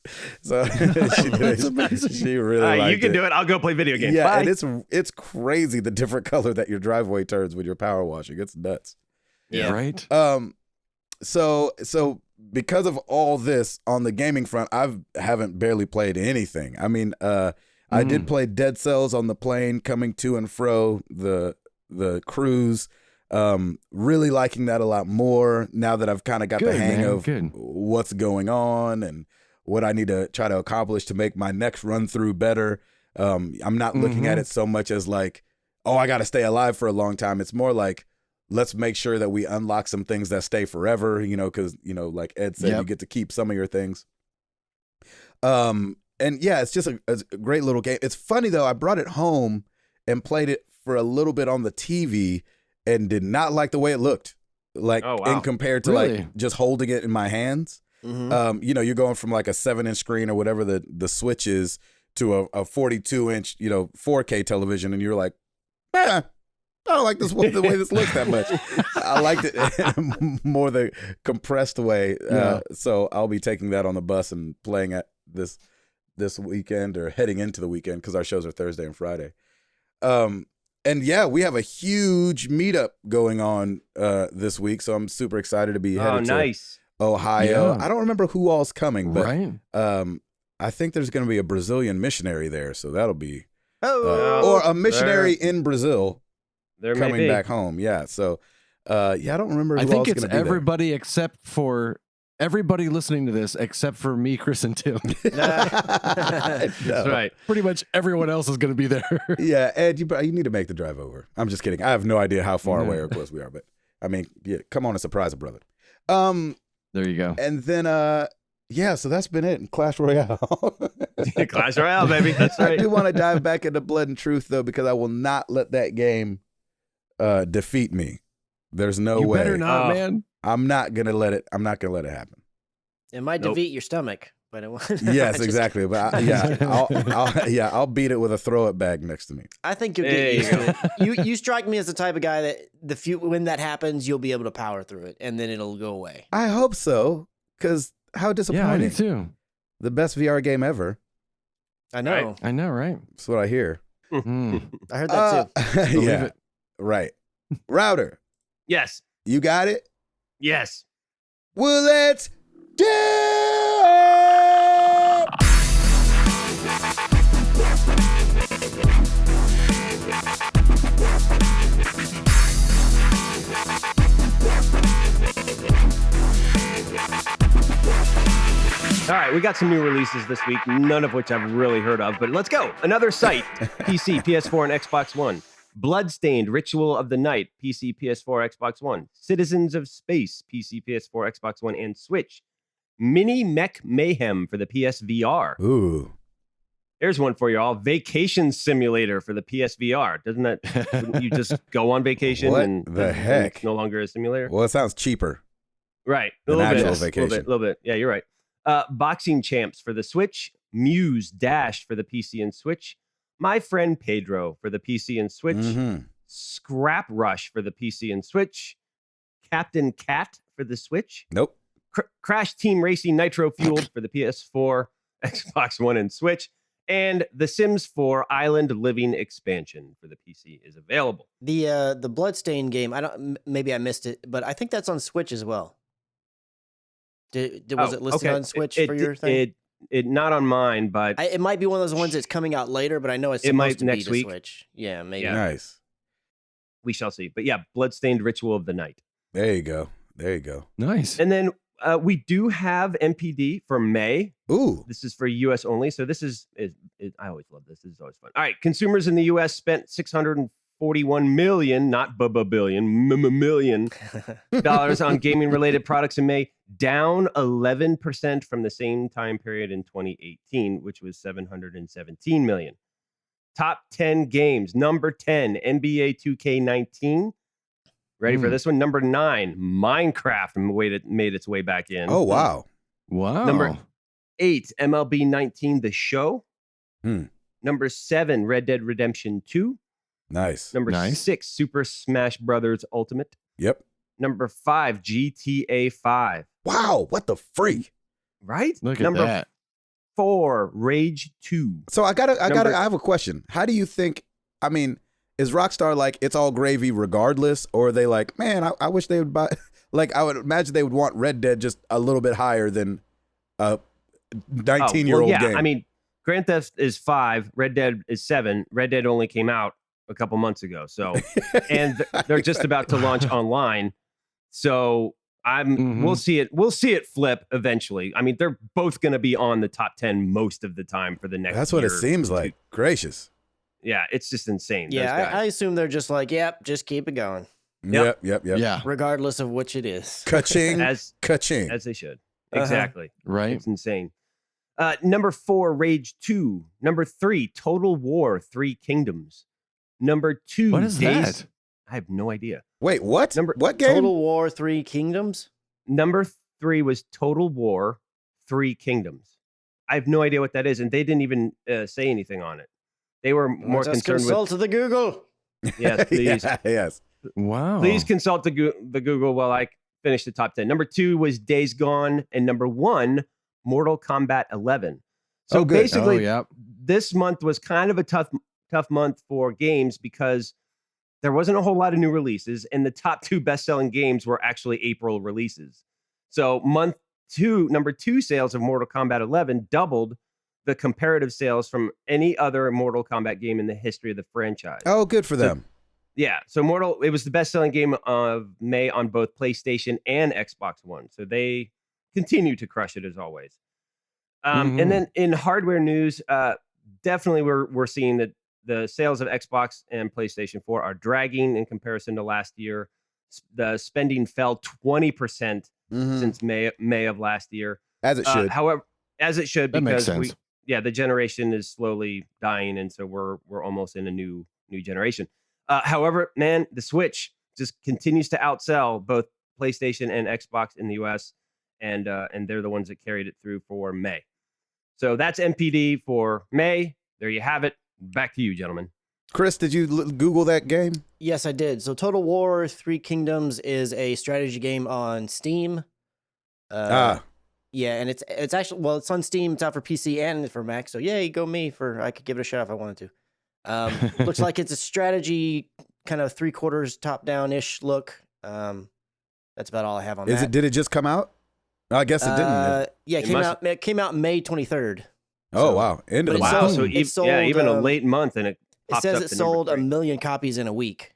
So she did. She really liked you can do it. I'll go play video games. Yeah, Bye. and it's crazy the different color that your driveway turns when you're power washing. It's nuts. Yeah. Right. So because of all this on the gaming front, haven't barely played anything. I mean, I did play Dead Cells on the plane coming to and fro the cruise. Really liking that a lot more now that I've kind of got the hang of what's going on and what I need to try to accomplish to make my next run through better. I'm not looking at it so much as like, oh, I got to stay alive for a long time. It's more like, let's make sure that we unlock some things that stay forever, because, like Ed said, you get to keep some of your things. And yeah, it's just a great little game. It's funny though. I brought it home and played it for a little bit on the TV and did not like the way it looked, like in compared to like just holding it in my hands. You're going from like a 7-inch screen or whatever the Switch is to a 42-inch, 4K television. And you're like, I don't like the way this looks that much. I liked it in more the compressed way. So I'll be taking that on the bus and playing it this weekend or heading into the weekend because our shows are Thursday and Friday. And yeah, we have a huge meetup going on this week, so I'm super excited to be headed to Ohio. Yeah. I don't remember who all's coming, but I think there's going to be a Brazilian missionary there, so that'll be or a missionary in Brazil coming back home. Yeah, so I don't remember. Who I think it's everybody except for. Everybody listening to this, except for me, Chris, and Tim. That's right. Pretty much everyone else is going to be there. Yeah, Ed, you need to make the drive over. I'm just kidding. I have no idea how far away or close we are, but I mean, yeah, come on and surprise a brother. There you go. And then, so that's been it. Clash Royale. Clash Royale, baby. That's right. I do want to dive back into Blood and Truth though, because I will not let that game defeat me. There's no way. You better not, man. I'm not gonna let it happen. It might defeat your stomach, but it won't. Yes, exactly. But I'll beat it with a throw it bag next to me. I think you'll get used to it. You strike me as the type of guy that when that happens, you'll be able to power through it, and then it'll go away. I hope so, because how disappointing! Yeah, I do too. The best VR game ever. I know. Right? I know, right? That's what I hear. I heard that too. Yeah, right. Router. Yes. You got it. Yes. Well, let's do it! All right, we got some new releases this week, none of which I've really heard of, but let's go. Another site, PC, PS4, and Xbox One. Bloodstained, Ritual of the Night, PC, PS4, Xbox One. Citizens of Space, PC, PS4, Xbox One, and Switch. Mini Mech Mayhem for the PSVR. Ooh. There's one for you all. Vacation Simulator for the PSVR. Wouldn't you just go on vacation and the heck? It's no longer a simulator? Well, it sounds cheaper. Right. An actual vacation. A little bit. Yeah, you're right. Boxing Champs for the Switch. Muse Dash for the PC and Switch. My Friend Pedro for the PC and Switch. Scrap Rush for the PC and Switch. Captain Cat for the Switch. Nope. Crash Team Racing Nitro Fueled for the PS4, Xbox One, and Switch. And The Sims 4 Island Living Expansion for the PC is available. The Bloodstained game, maybe I missed it, but I think that's on Switch as well. Was it listed on Switch for your thing? It not on mine, but it might be one of those ones that's coming out later. But I know it's supposed to be next week. Switch. Yeah, maybe. Yeah. Nice. We shall see. But yeah, Bloodstained Ritual of the Night. There you go. Nice. And then we do have MPD for May. Ooh. This is for US only. So this is I always love this. This is always fun. All right. Consumers in the US spent $641 million, not billion, million dollars on gaming related products in May, down 11% from the same time period in 2018, which was $717 million. Top 10 games. Number 10, NBA 2K19. Ready for this one? Number 9, Minecraft made its way back in. Oh, wow. Wow. Number 8, MLB 19, The Show. Number 7, Red Dead Redemption 2. Nice. Number 6, Super Smash Brothers Ultimate. Yep. Number 5, GTA 5. Wow, what the freak? Right? Look Number at that. 4, Rage 2. So I have a question. How do you think, I mean, is Rockstar like, it's all gravy regardless? Or are they like, man, I wish they would buy, like, I would imagine they would want Red Dead just a little bit higher than a 19-year-old game. I mean, Grand Theft is 5, Red Dead is 7. Red Dead only came out a couple months ago. So, and they're just about to launch online. So we'll see it flip eventually. I mean, they're both going to be on the top 10 most of the time for the next That's what year. it seems like. Gracious. Yeah, it's just insane. Yeah, I assume they're just like, yep, just keep it going. Yep. Yeah. Regardless of which it is. Ka-ching. Ka-ching. As they should. Exactly. Right. It's insane. Number 4, Rage 2. Number 3, Total War 3 Kingdoms. Number 2, what is that? I have no idea. Wait, what? What game? Total War 3 Kingdoms? Number 3 was Total War 3 Kingdoms. I have no idea what that is, and they didn't even say anything on it. They were more concerned with... Consult the Google. Yes, please. Yes. Wow. Please consult the Google while I finish the top 10. Number 2 was Days Gone, and number 1, Mortal Kombat 11. So basically, this month was kind of a tough month for games because there wasn't a whole lot of new releases, and the top 2 best-selling games were actually April releases. So number 2 sales of Mortal Kombat 11 doubled the comparative sales from any other Mortal Kombat game in the history of the franchise. Oh, good for them. So it was the best-selling game of May on both PlayStation and Xbox One. So they continue to crush it as always. And then in hardware news, definitely we're seeing that the sales of Xbox and PlayStation 4 are dragging in comparison to last year. The spending fell 20% since May of last year. As it should. However, as it should, that because makes sense. the generation is slowly dying, and so we're almost in a new generation. However, man, the Switch just continues to outsell both PlayStation and Xbox in the US, and they're the ones that carried it through for May. So that's MPD for May. There you have it. Back to you, gentlemen. Chris, did you Google that game? Yes, I did. So Total War 3 Kingdoms is a strategy game on Steam. Yeah, and it's actually, well, it's on Steam. It's out for PC and for Mac. So yay, go me I could give it a shot if I wanted to. Looks like it's a strategy, kind of 3/4 top-down-ish look. That's about all I have on that. Did it just come out? I guess it didn't. Yeah, it came out May 23rd. Oh, wow. End of the Wow. month. So even a late month, and it says it sold 1 million copies in a week.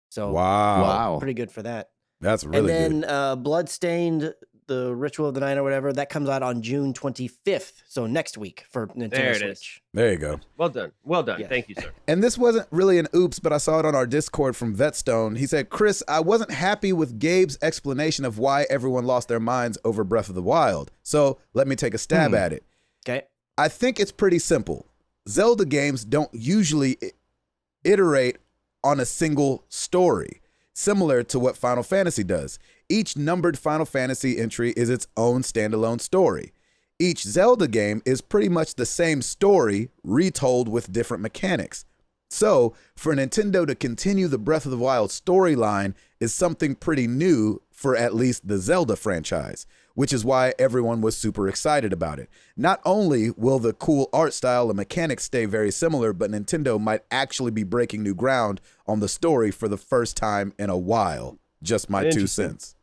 So wow. Pretty good for that. That's really good. And then Bloodstained, the Ritual of the Night or whatever, that comes out on June 25th. So next week for Nintendo Switch. There you go. Well done. Yeah. Thank you, sir. And this wasn't really an oops, but I saw it on our Discord from Vetstone. He said, Chris, I wasn't happy with Gabe's explanation of why everyone lost their minds over Breath of the Wild. So let me take a stab at it. Okay. I think it's pretty simple. Zelda games don't usually iterate on a single story, similar to what Final Fantasy does. Each numbered Final Fantasy entry is its own standalone story. Each Zelda game is pretty much the same story, retold with different mechanics. So, for Nintendo to continue the Breath of the Wild storyline is something pretty new for at least the Zelda franchise, which is why everyone was super excited about it. Not only will the cool art style and mechanics stay very similar, but Nintendo might actually be breaking new ground on the story for the first time in a while. Just my 2 cents.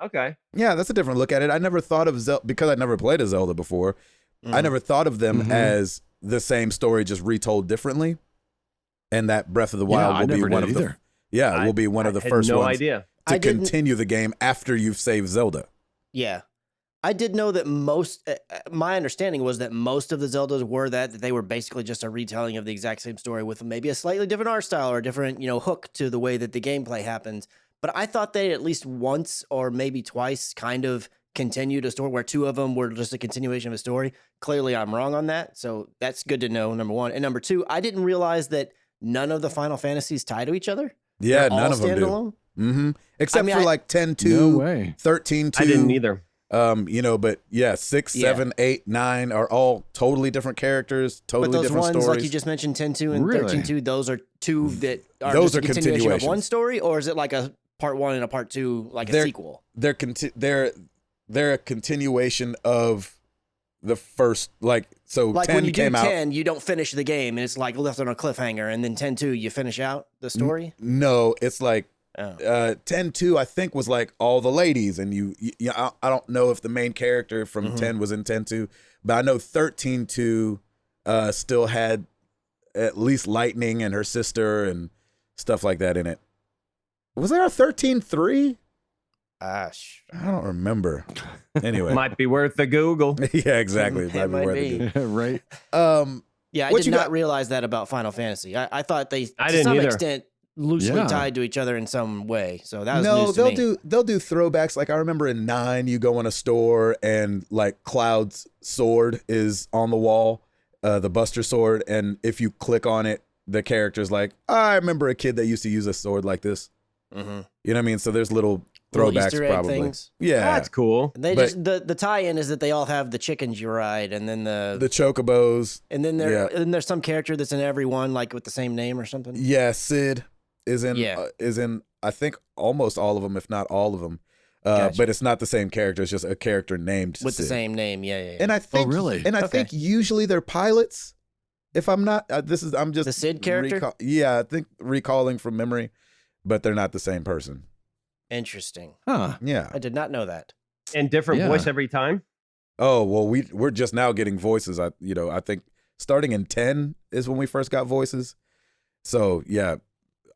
Okay. Yeah, that's a different look at it. I never thought of Zelda, because I never played a Zelda before, I never thought of them as the same story just retold differently. And that Breath of the Wild will be one of the will be one of the first ones idea. to continue the game after you've saved Zelda. Yeah. I did know that my understanding was that most of the Zeldas were that they were basically just a retelling of the exact same story with maybe a slightly different art style or a different, hook to the way that the gameplay happens. But I thought they at least once or maybe twice kind of continued a story where two of them were just a continuation of a story. Clearly, I'm wrong on that. So that's good to know, number one. And number two, I didn't realize that none of the Final Fantasies tie to each other. Yeah, none of them do. Mm-hmm. Except for like 10-2, 13-2. I didn't either. But yeah, 6, 7, 8, 9 are all totally different characters, totally different stories. But those ones, like you just mentioned, 10-2 and 13-2, those are two that are those just a continuation of one story, or is it like a part 1 and a part 2, like a sequel? They're a continuation of the first, like 10 when you came do out. 10, you don't finish the game, and it's like left on a cliffhanger, and then 10-2, you finish out the story? No, it's like 10-2, I think, was like all the ladies, and I don't know if the main character from 10 was in 10-2, but I know 13-2 still had at least Lightning and her sister and stuff like that in it. Was there a 13-3? I don't remember. Anyway, might be worth the Google. Yeah, exactly. It might be. Right. Yeah, I did not realize that about Final Fantasy. I thought they, to some extent, loosely tied to each other in some way. So that was news to me. They'll do throwbacks. Like I remember in 9, you go in a store and like Cloud's sword is on the wall, the Buster sword, and if you click on it, the character's like, I remember a kid that used to use a sword like this. Mm-hmm. You know what I mean? So there's little throwbacks, Easter egg probably. Things. Yeah, that's cool. They the tie-in is that they all have the chickens you ride, and then the chocobos, and then there's some character that's in every one, like with the same name or something. Yeah, Sid is in I think almost all of them, if not all of them. Gotcha. But it's not the same character. It's just a character named with Sid. the same name. Yeah. And I think, really? And I think usually they're pilots. If I'm not, I'm just the Sid character. I think recalling from memory, but they're not the same person. Interesting. Huh. Yeah. I did not know that. And different voice every time? Oh, well, we're just now getting voices. I think starting in 10 is when we first got voices. So, yeah,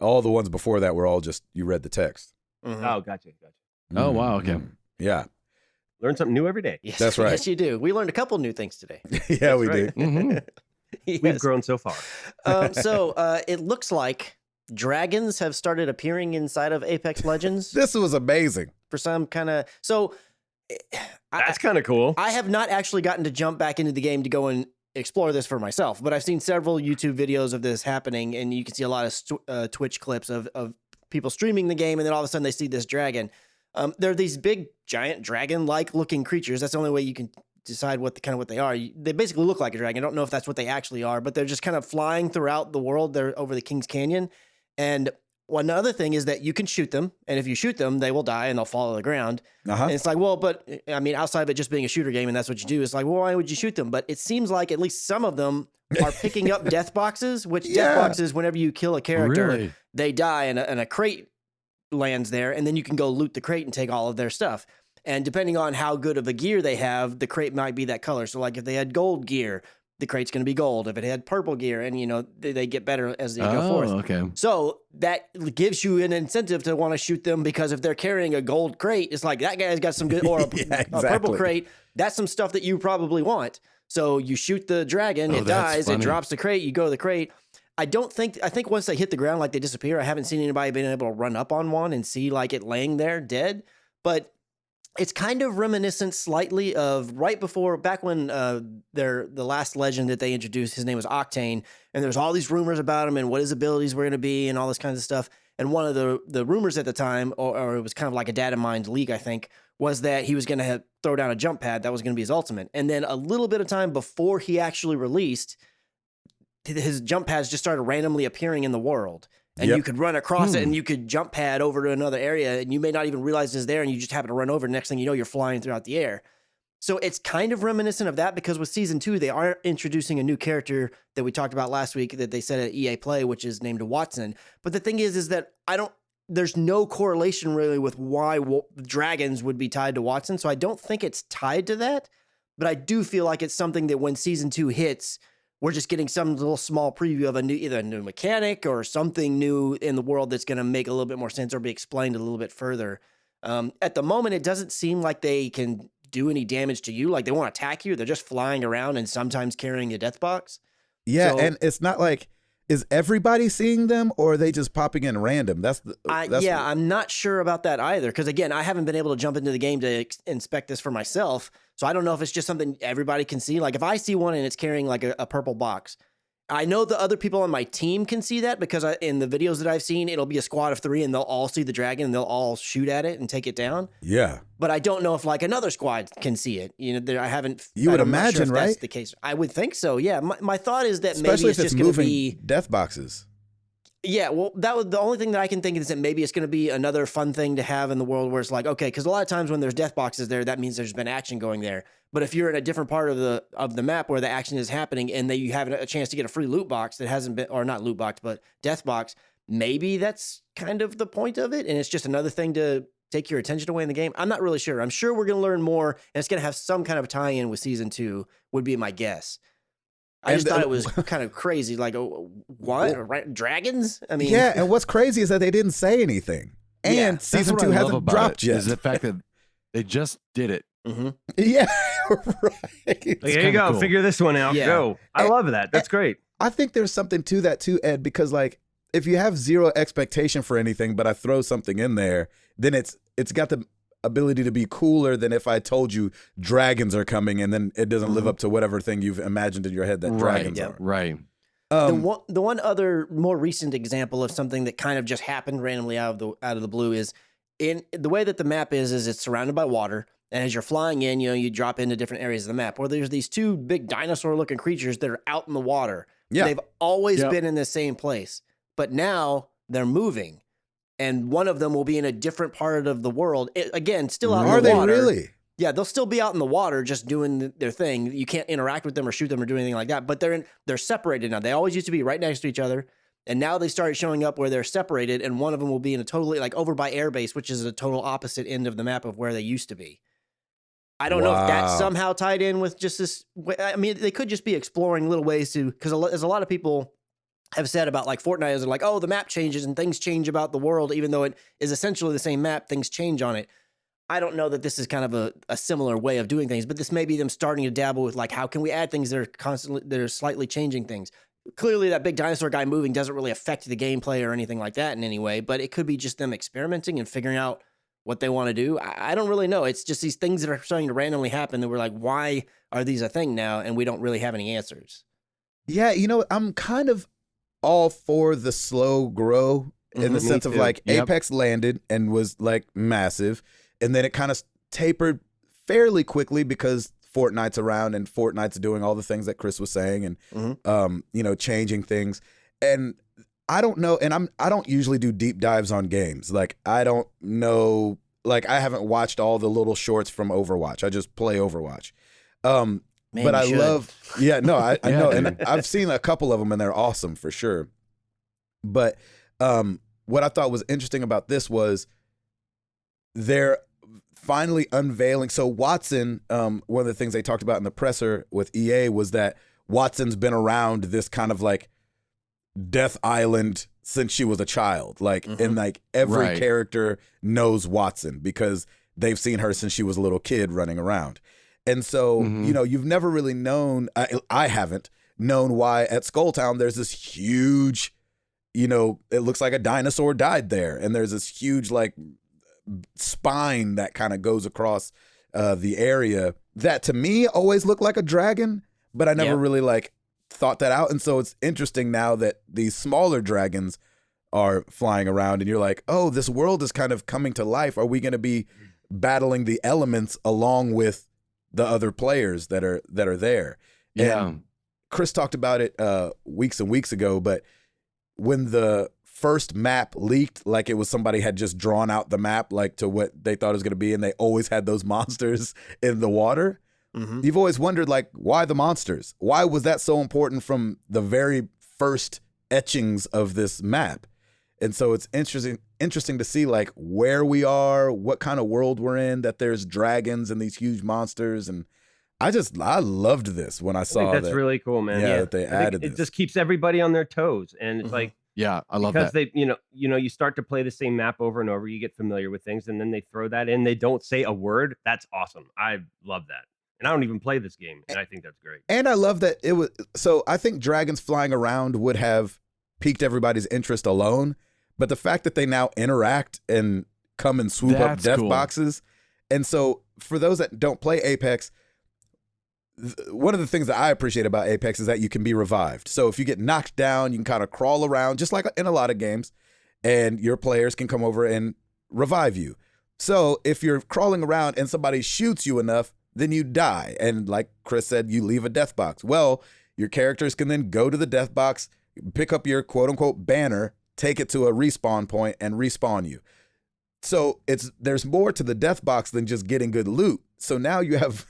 all the ones before that were all just you read the text. Mm-hmm. Oh, gotcha. Oh, wow, okay. Yeah. Learn something new every day. Yes, that's right. Yes, you do. We learned a couple new things today. Yeah, we did. Mm-hmm. Yes. We've grown so far. So it looks like dragons have started appearing inside of Apex Legends. This was amazing. For some kind of... So... That's kind of cool. I have not actually gotten to jump back into the game to go and explore this for myself, but I've seen several YouTube videos of this happening, and you can see a lot of Twitch clips of people streaming the game, and then all of a sudden they see this dragon. They're these big, giant dragon-like looking creatures. That's the only way you can decide what they are. They basically look like a dragon. I don't know if that's what they actually are, but they're just kind of flying throughout the world. They're over the King's Canyon. And one other thing is that you can shoot them, and if you shoot them, they will die and they'll fall to the ground. And it's like, well, but I mean, outside of it just being a shooter game and that's what you do, it's like, well, why would you shoot them? But it seems like at least some of them are picking up death boxes, which death boxes, whenever you kill a character, they die and a crate lands there, and then you can go loot the crate and take all of their stuff. And depending on how good of a gear they have, the crate might be that color. So like if they had gold gear, the crate's going to be gold. If it had purple gear, and they get better as they go forth. Okay. So that gives you an incentive to want to shoot them, because if they're carrying a gold crate, it's like that guy's got some good, or a purple crate. That's some stuff that you probably want. So you shoot the dragon, it dies, it drops the crate, you go to the crate. I think once they hit the ground, like they disappear. I haven't seen anybody being able to run up on one and see like it laying there dead, but it's kind of reminiscent slightly of back when the last legend that they introduced, his name was Octane, and there's all these rumors about him and what his abilities were going to be and all this kinds of stuff. And one of the rumors at the time, or it was kind of like a data mined leak, I think, was that he was going to throw down a jump pad. That was going to be his ultimate. And then a little bit of time before he actually released, his jump pads just started randomly appearing in the world. And you could run across it, and you could jump pad over to another area, and you may not even realize it's there, and you just happen to run over. Next thing you know, you're flying throughout the air. So it's kind of reminiscent of that, because with Season 2, they are introducing a new character that we talked about last week that they said at EA Play, which is named Watson. But the thing is that there's no correlation really with why dragons would be tied to Watson, so I don't think it's tied to that. But I do feel like it's something that when Season 2 hits, we're just getting some little small preview of either a new mechanic or something new in the world that's going to make a little bit more sense or be explained a little bit further. At the moment, it doesn't seem like they can do any damage to you. Like they won't attack you. They're just flying around and sometimes carrying a death box. Yeah, so, and it's not like, is everybody seeing them or are they just popping in random? I'm not sure about that either. Because again, I haven't been able to jump into the game to inspect this for myself. So I don't know if it's just something everybody can see. Like if I see one and it's carrying like a purple box, I know the other people on my team can see that because in the videos that I've seen, it'll be a squad of 3 and they'll all see the dragon and they'll all shoot at it and take it down. Yeah. But I don't know if like another squad can see it. You know, I haven't. You would imagine, right? That's the case. I would think so. Yeah. My thought is that especially maybe if it's just going to be death boxes. Yeah, well, that was the only thing that I can think is that maybe it's going to be another fun thing to have in the world where it's like, okay, because a lot of times when there's death boxes there, that means there's been action going there. But if you're in a different part of the map where the action is happening and you have a chance to get a free loot box that hasn't been, or not loot box, but death box, maybe that's kind of the point of it. And it's just another thing to take your attention away in the game. I'm not really sure. I'm sure we're going to learn more and it's going to have some kind of tie-in with season 2 would be my guess. I just thought it was kind of crazy. Like, what? Dragons? I mean, yeah. And what's crazy is that they didn't say anything. And season 2 hasn't dropped yet. Is the fact that they just did it. Mm-hmm. Yeah, right. Like, there you go. Cool. Figure this one out. Yeah. Go. I love that. That's great. I think there's something to that too, Ed, because like if you have zero expectation for anything, but I throw something in there, then it's got the ability to be cooler than if I told you dragons are coming and then it doesn't live up to whatever thing you've imagined in your head that dragons are. Right. The one other more recent example of something that kind of just happened randomly out of the blue is in the way that the map is it's surrounded by water. And as you're flying in, you drop into different areas of the map where there's these 2 big dinosaur looking creatures that are out in the water. Yeah. They've always been in the same place, but now they're moving. And one of them will be in a different part of the world. Again, still out in the water. Are they really? Yeah, they'll still be out in the water just doing their thing. You can't interact with them or shoot them or do anything like that. But they're separated now. They always used to be right next to each other. And now they started showing up where they're separated. And one of them will be in a totally, like over by airbase, which is a total opposite end of the map of where they used to be. I don't know if that's somehow tied in with just this. I mean, they could just be exploring little ways to, because as a lot of people have said about like Fortnite is like, oh, the map changes and things change about the world, even though it is essentially the same map, things change on it. I don't know that this is kind of a similar way of doing things, but this may be them starting to dabble with like, how can we add things that are slightly changing things? Clearly that big dinosaur guy moving doesn't really affect the gameplay or anything like that in any way, but it could be just them experimenting and figuring out what they want to do. I don't really know. It's just these things that are starting to randomly happen that we're like, why are these a thing now? And we don't really have any answers. Yeah. I'm kind of all for the slow grow in the sense of like Apex landed and was like massive. And then it kind of tapered fairly quickly because Fortnite's around and Fortnite's doing all the things that Chris was saying and, changing things. And I don't know. And I don't usually do deep dives on games. Like, I don't know, like I haven't watched all the little shorts from Overwatch. I just play Overwatch. Man, but I should. I know. And I've seen a couple of them and they're awesome for sure. But what I thought was interesting about this was they're finally unveiling. So Watson, one of the things they talked about in the presser with EA was that Watson's been around this kind of like Death Island since she was a child. Like, and like every character knows Watson because they've seen her since she was a little kid running around. And so, you've never really known, I haven't known why at Skulltown there's this huge, it looks like a dinosaur died there. And there's this huge like spine that kind of goes across the area that to me always looked like a dragon, but I never really like thought that out. And so it's interesting now that these smaller dragons are flying around and you're like, oh, this world is kind of coming to life. Are we going to be battling the elements along with the other players that are there? Yeah. And Chris talked about it weeks and weeks ago, but when the first map leaked, like it was somebody had just drawn out the map like to what they thought it was going to be, and they always had those monsters in the water. You've always wondered, like, why the monsters? Why was that so important from the very first etchings of this map? And so it's interesting to see like where we are, what kind of world we're in, that there's dragons and these huge monsters. And I loved this when I saw that's really cool, man. Yeah, that they added this. It just keeps everybody on their toes. And it's like, Yeah, I love because that. they, you start to play the same map over and over. You get familiar with things, and then they throw that in. They don't say a word. That's awesome. I love that. And I don't even play this game, and I think that's great. And I love that it was. So I think dragons flying around would have piqued everybody's interest alone, but the fact that they now interact and come and swoop up death boxes, and so for those that don't play Apex, one of the things that I appreciate about Apex is that you can be revived. So if you get knocked down, you can kind of crawl around, just like in a lot of games, and your players can come over and revive you. So if you're crawling around and somebody shoots you enough, then you die. And like Chris said, you leave a death box. Well, your characters can then go to the death box, pick up your quote unquote banner, take it to a respawn point and respawn you. So there's more to the death box than just getting good loot. So now you have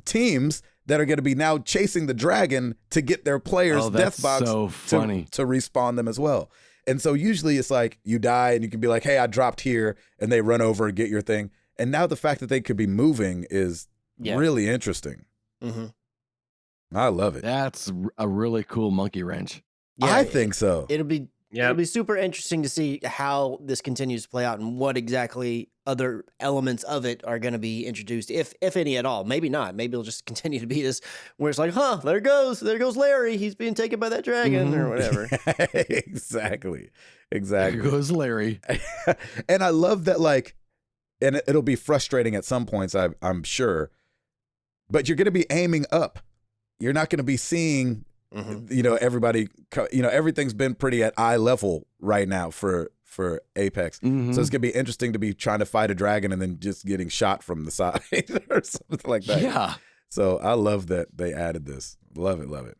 teams that are going to be now chasing the dragon to get their players' death box to respawn them as well. And so usually it's like you die and you can be like, hey, I dropped here, and they run over and get your thing. And now the fact that they could be moving is really interesting. Mm-hmm. I love it. That's a really cool monkey wrench. Yeah, I think so. It'll be super interesting to see how this continues to play out and what exactly other elements of it are going to be introduced, if any at all. Maybe not. Maybe it'll just continue to be this where it's like, there goes Larry. He's being taken by that dragon or whatever. Exactly. There goes Larry. And I love that, like, and it'll be frustrating at some points, I'm sure, but you're going to be aiming up. You're not going to be seeing, everybody, everything's been pretty at eye level right now for Apex. Mm-hmm. So it's going to be interesting to be trying to fight a dragon and then just getting shot from the side or something like that. Yeah. So I love that they added this. Love it.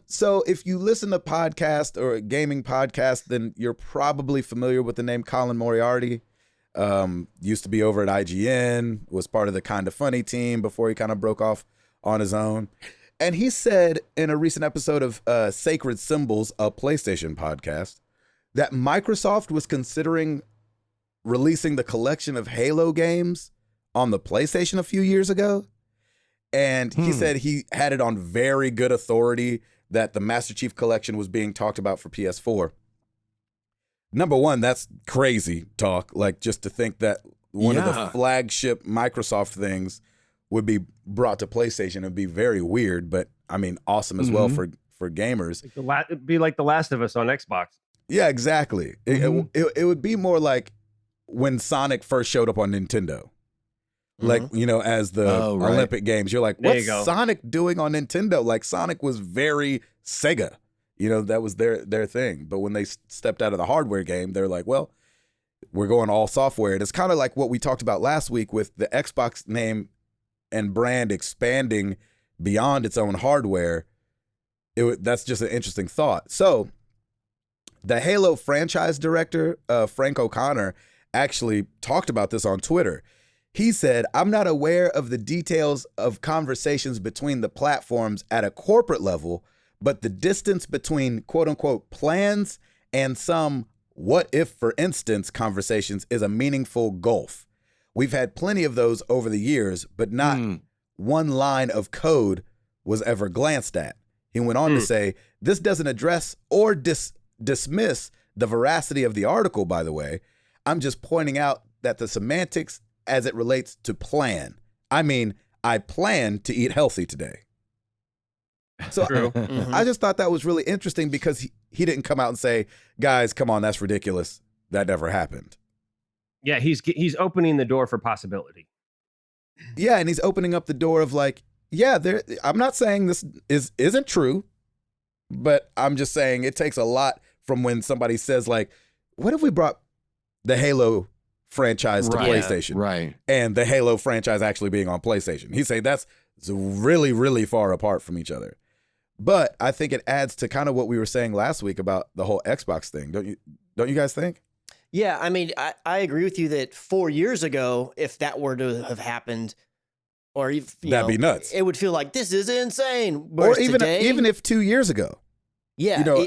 So if you listen to podcast or a gaming podcast, then you're probably familiar with the name Colin Moriarty. Used to be over at IGN, was part of the Kinda Funny team before he kind of broke off on his own. And he said in a recent episode of Sacred Symbols, a PlayStation podcast, that Microsoft was considering releasing the collection of Halo games on the PlayStation a few years ago. And he said he had it on very good authority that the Master Chief Collection was being talked about for PS4. Number one, that's crazy talk. Like, just to think that one of the flagship Microsoft things would be brought to PlayStation would be very weird, but I mean, awesome as well for gamers. It'd be like The Last of Us on Xbox. Yeah, exactly. It would be more like when Sonic first showed up on Nintendo. Like, as the Olympic Games, you're like, what's Sonic doing on Nintendo? Like, Sonic was very Sega. That was their thing. But when they stepped out of the hardware game, they're like, well, we're going all software. And it's kind of like what we talked about last week with the Xbox name and brand expanding beyond its own hardware. That's just an interesting thought. So the Halo franchise director, Frank O'Connor, actually talked about this on Twitter. He said, I'm not aware of the details of conversations between the platforms at a corporate level, but the distance between quote unquote plans and some what if, for instance, conversations is a meaningful gulf. We've had plenty of those over the years, but not one line of code was ever glanced at. He went on to say, this doesn't address or dismiss the veracity of the article, by the way. I'm just pointing out that the semantics as it relates to plan. I mean, I plan to eat healthy today. So I just thought that was really interesting because he didn't come out and say, guys, come on, that's ridiculous. That never happened. Yeah, he's opening the door for possibility. Yeah, and he's opening up the door of like, I'm not saying this isn't true, but I'm just saying it takes a lot from when somebody says like, what if we brought the Halo franchise to PlayStation? Right. And the Halo franchise actually being on PlayStation. He'd say that's really, really far apart from each other. But I think it adds to kind of what we were saying last week about the whole Xbox thing. Don't you guys think? Yeah, I mean, I agree with you that 4 years ago, if that were to have happened, or that'd be nuts. It would feel like this is insane. Whereas or even if 2 years ago. Yeah,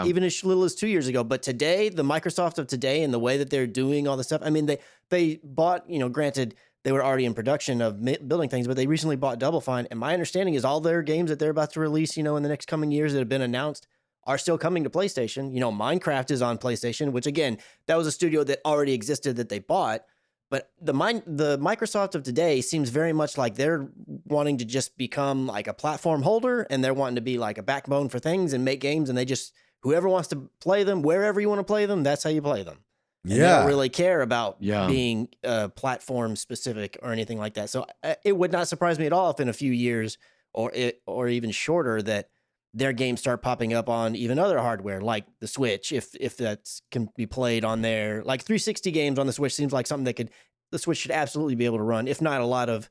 even as little as 2 years ago. But today, the Microsoft of today and the way that they're doing all this stuff, I mean, they bought, granted, they were already in production of building things, but they recently bought Double Fine. And my understanding is all their games that they're about to release, in the next coming years that have been announced, are still coming to PlayStation. You know, Minecraft is on PlayStation, which again, that was a studio that already existed that they bought. But the Microsoft of today seems very much like they're wanting to just become like a platform holder, and they're wanting to be like a backbone for things and make games, and they just, whoever wants to play them, wherever you want to play them, that's how you play them. And they don't really care about being platform specific or anything like that. So it would not surprise me at all if in a few years or even shorter that their games start popping up on even other hardware like the Switch, if that can be played on there. Like 360 games on the Switch seems like something that the Switch should absolutely be able to run, if not a lot of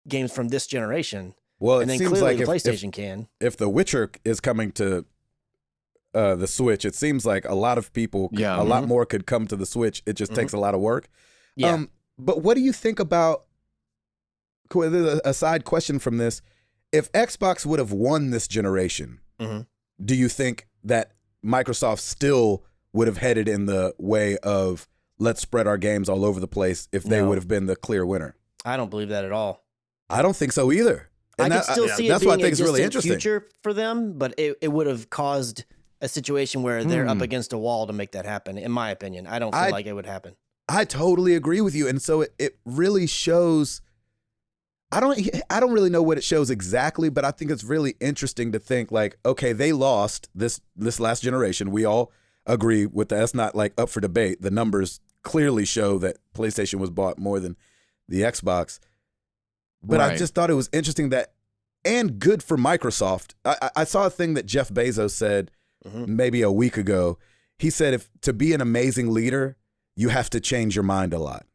games from this generation. Well, and it then seems clearly like the PlayStation can. If The Witcher is coming to the Switch, it seems like a lot of people, a lot more could come to the Switch. It just takes a lot of work. Yeah. But what do you think about, a side question from this, if Xbox would have won this generation, do you think that Microsoft still would have headed in the way of let's spread our games all over the place if they would have been the clear winner? I don't believe that at all. I don't think so either. And I can still see it that's being what I think is really a interesting. future for them, but it would have caused a situation where they're up against a wall to make that happen, in my opinion. I don't feel like it would happen. I totally agree with you. And so it really shows, I don't really know what it shows exactly, but I think it's really interesting to think like, okay, they lost this last generation. We all agree with that. That's not like up for debate. The numbers clearly show that PlayStation was bought more than the Xbox. But I just thought it was interesting that, and good for Microsoft. I saw a thing that Jeff Bezos said maybe a week ago. He said, to be an amazing leader, you have to change your mind a lot.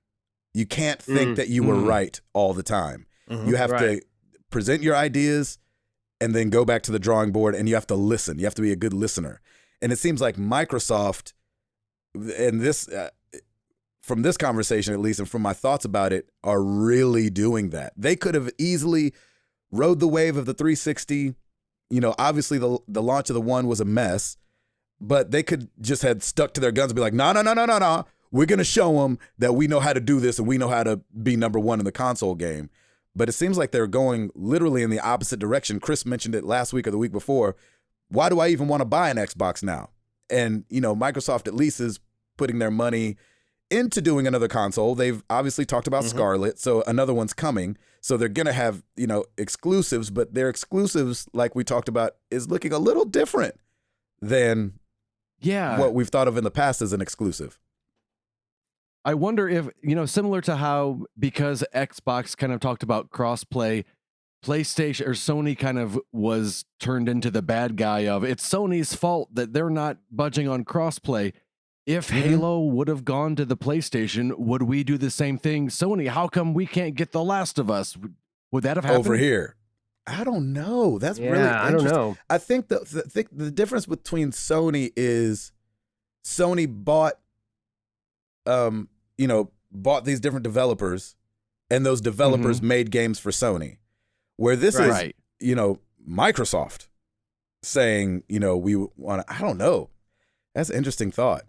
You can't think that you were right all the time. You have to present your ideas and then go back to the drawing board, and you have to listen. You have to be a good listener. And it seems like Microsoft, and this, from this conversation at least, and from my thoughts about it, are really doing that. They could have easily rode the wave of the 360. You know, obviously the launch of the One was a mess, but they could just had stuck to their guns and be like, no. We're going to show them that we know how to do this and we know how to be number one in the console game. But it seems like they're going literally in the opposite direction. Chris mentioned it last week or the week before. Why do I even want to buy an Xbox now? And, you know, Microsoft at least is putting their money into doing another console. They've obviously talked about Scarlet, so another one's coming. So they're going to have, you know, exclusives, but their exclusives, like we talked about, is looking a little different than what we've thought of in the past as an exclusive. I wonder if, you know, similar to how, because Xbox kind of talked about crossplay, PlayStation or Sony kind of was turned into the bad guy of it's Sony's fault that they're not budging on crossplay. If Halo would have gone to the PlayStation, would we do the same thing? Sony, how come we can't get The Last of Us? Would that have happened? Over here? I don't know. That's really interesting. I don't know. I think the difference between Sony is Sony bought these different developers, and those developers made games for Sony. Where this is, you know, Microsoft saying, you know, we want to, I don't know. That's an interesting thought.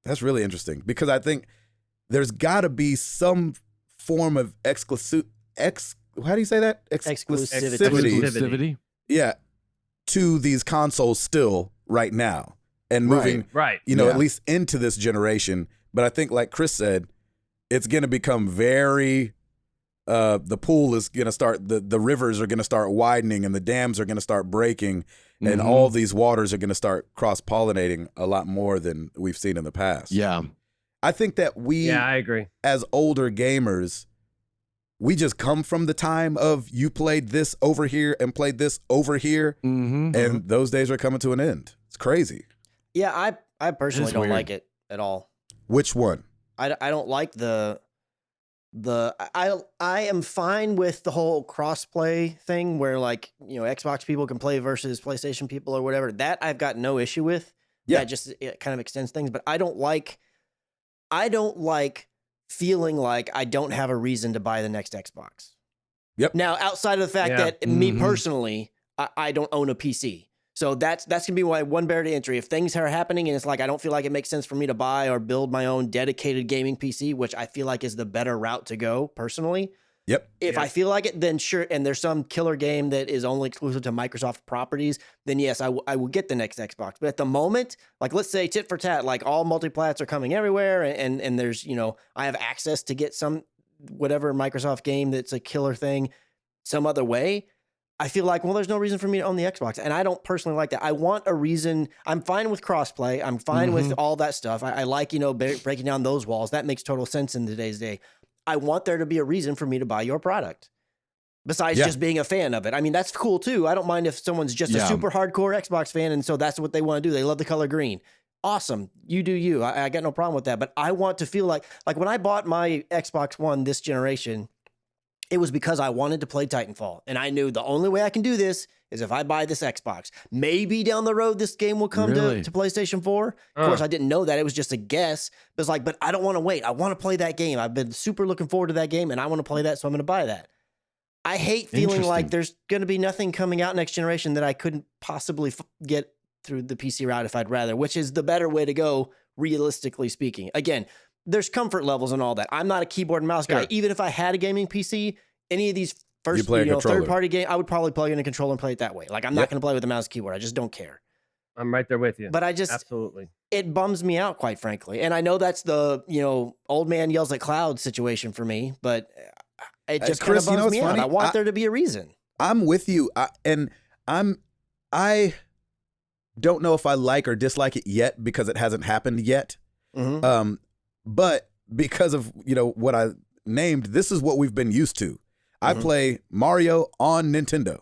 That's really interesting because I think there's got to be some form of how do you say that? Exclusivity. Yeah. To these consoles still right now and moving, at least into this generation. But I think, like Chris said, it's going to become very, the pool is going to start, the rivers are going to start widening and the dams are going to start breaking and all these waters are going to start cross-pollinating a lot more than we've seen in the past. Yeah. I think that I agree. As older gamers, we just come from the time of you played this over here and played this over here, and those days are coming to an end. It's crazy. Yeah, I personally don't like it at all. Which one? I don't like I am fine with the whole crossplay thing where, like, you know, Xbox people can play versus PlayStation people or whatever. That I've got no issue with. Yeah, it kind of extends things, but I don't like feeling like I don't have a reason to buy the next Xbox. Yep. Now, outside of the fact that me personally, I don't own a PC. So that's gonna be my one barrier to entry. If things are happening and it's like I don't feel like it makes sense for me to buy or build my own dedicated gaming PC, which I feel like is the better route to go personally, Yep. If I feel like it, then sure. And there's some killer game that is only exclusive to Microsoft properties, then yes, I will get the next Xbox. But at the moment, like let's say tit for tat, like all multiplats are coming everywhere, and there's, you know, I have access to get some whatever Microsoft game that's a killer thing some other way. I feel like, well, there's no reason for me to own the Xbox. And I don't personally like that. I want a reason. I'm fine with crossplay. I'm fine with all that stuff. I like, you know, breaking down those walls. That makes total sense in today's day. I want there to be a reason for me to buy your product besides just being a fan of it. I mean, that's cool too. I don't mind if someone's just a super hardcore Xbox fan, and so that's what they want to do. They love the color green. Awesome. You do you. I got no problem with that. But I want to feel like when I bought my Xbox One this generation, it was because I wanted to play Titanfall. And I knew the only way I can do this is if I buy this Xbox. Maybe down the road, this game will come to PlayStation 4. Of course, I didn't know that. It was just a guess. But it's like, but I don't want to wait. I want to play that game. I've been super looking forward to that game, and I want to play that, so I'm going to buy that. I hate feeling like there's going to be nothing coming out next generation that I couldn't possibly get through the PC route if I'd rather, which is the better way to go, realistically speaking. Again, there's comfort levels and all that. I'm not a keyboard and mouse guy. Even if I had a gaming PC, any of these first, third-party game, I would probably plug in a controller and play it that way. Like, I'm not going to play with a mouse and keyboard. I just don't care. I'm right there with you. But absolutely, it bums me out, quite frankly. And I know that's the, you know, old man yells at cloud situation for me, but it just kind of bums me out. I want there to be a reason. I'm with you. I don't know if I like or dislike it yet because it hasn't happened yet. But because of, you know, what I named, this is what we've been used to. I play Mario on Nintendo.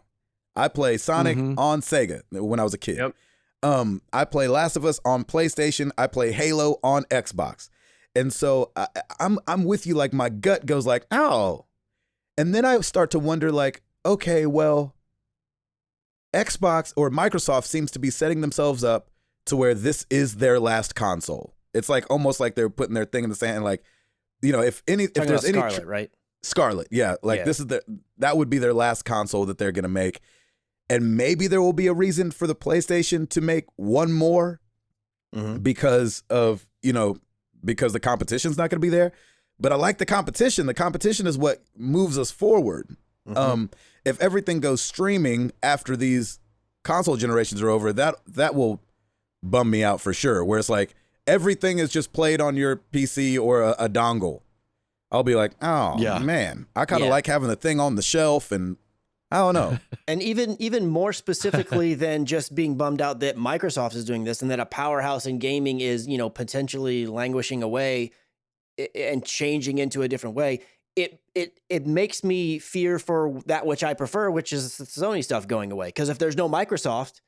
I play Sonic on Sega when I was a kid. I play Last of Us on PlayStation. I play Halo on Xbox. And so I'm with you. Like, my gut goes like, oh. And then I start to wonder, like, okay, well, Xbox or Microsoft seems to be setting themselves up to where this is their last console. It's like almost like they're putting their thing in the sand. Like, you know, if there's any Scarlet, right? Scarlet, yeah. Like, this is that would be their last console that they're gonna make, and maybe there will be a reason for the PlayStation to make one more because of, you know, because the competition's not gonna be there. But I like the competition. The competition is what moves us forward. If everything goes streaming after these console generations are over, that will bum me out for sure. Where it's like everything is just played on your PC or a dongle. I'll be like, oh man, I kind of like having the thing on the shelf, and I don't know. And even more specifically than just being bummed out that Microsoft is doing this and that a powerhouse in gaming is, you know, potentially languishing away and changing into a different way. It makes me fear for that which I prefer, which is the Sony stuff going away. Because if there's no Microsoft,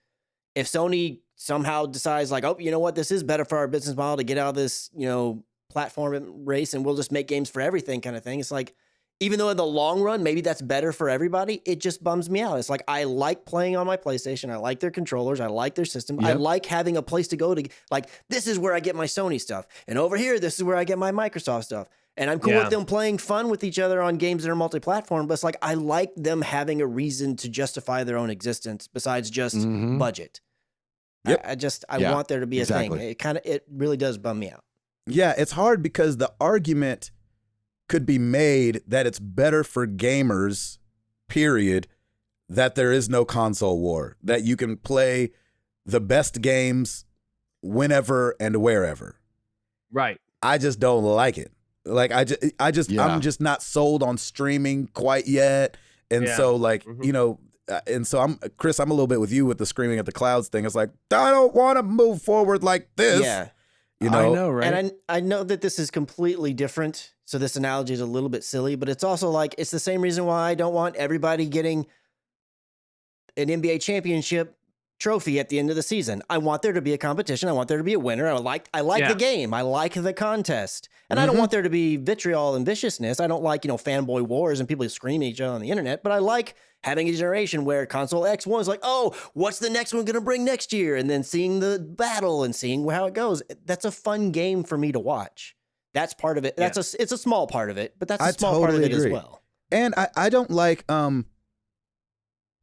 if Sony somehow decides like, oh, you know what, this is better for our business model to get out of this, you know, platform race, and we'll just make games for everything kind of thing. It's like, even though in the long run, maybe that's better for everybody, it just bums me out. It's like, I like playing on my PlayStation. I like their controllers. I like their system. I like having a place to go to, like, this is where I get my Sony stuff. And over here, this is where I get my Microsoft stuff. And I'm cool with them playing fun with each other on games that are multi-platform, but it's like, I like them having a reason to justify their own existence besides just budget. I want there to be a thing. It really does bum me out. Yeah, it's hard because the argument could be made that it's better for gamers, period, that there is no console war, that you can play the best games whenever and wherever. Right. I just don't like it. Like, I'm just not sold on streaming quite yet. And so, like, you know, and so I'm a little bit with you with the screaming at the clouds thing. It's like, I don't want to move forward like this. Yeah. You know? I know, right? And I know that this is completely different, so this analogy is a little bit silly, but it's also like, it's the same reason why I don't want everybody getting an NBA championship trophy at the end of the season. I want there to be a competition. I want there to be a winner. I like the game. I like the contest. And I don't want there to be vitriol and viciousness. I don't like, you know, fanboy wars and people screaming at each other on the internet, but I like having a generation where console X1 is like, oh, what's the next one going to bring next year? And then seeing the battle and seeing how it goes. That's a fun game for me to watch. That's part of it. It's a small part of it, but that's a small part of it as well. And I don't like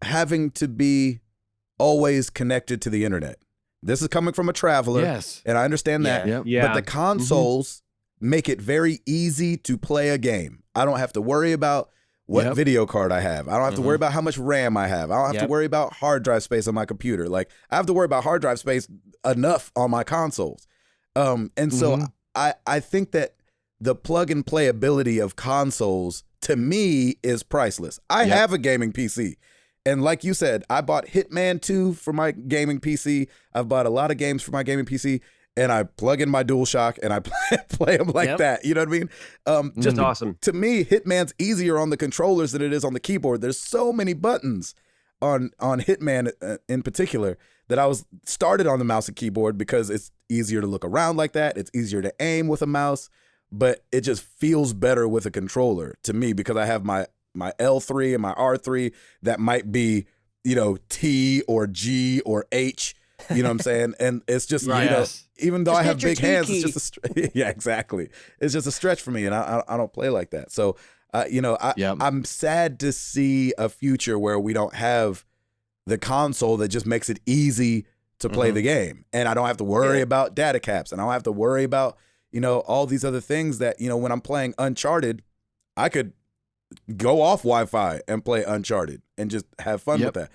having to be always connected to the internet. This is coming from a traveler. Yes. And I understand that. But the consoles make it very easy to play a game. I don't have to worry about what video card I have. I don't have to worry about how much RAM I have. I don't have to worry about hard drive space on my computer. Like, I have to worry about hard drive space enough on my consoles. And so I think that the plug and play ability of consoles, to me, is priceless. I have a gaming PC. And like you said, I bought Hitman 2 for my gaming PC. I've bought a lot of games for my gaming PC. And I plug in my DualShock and I play them like that. You know what I mean? Just awesome. To me, Hitman's easier on the controllers than it is on the keyboard. There's so many buttons on Hitman in particular that I was started on the mouse and keyboard because it's easier to look around like that. It's easier to aim with a mouse, but it just feels better with a controller to me because I have my L3 and my R3 that might be, T or G or H. You know what I'm saying? And it's just, even though I have big hands, it's just exactly. It's just a stretch for me, and I don't play like that. So, I'm sad to see a future where we don't have the console that just makes it easy to play the game, and I don't have to worry about data caps, and I don't have to worry about all these other things that when I'm playing Uncharted, I could go off Wi-Fi and play Uncharted and just have fun with that.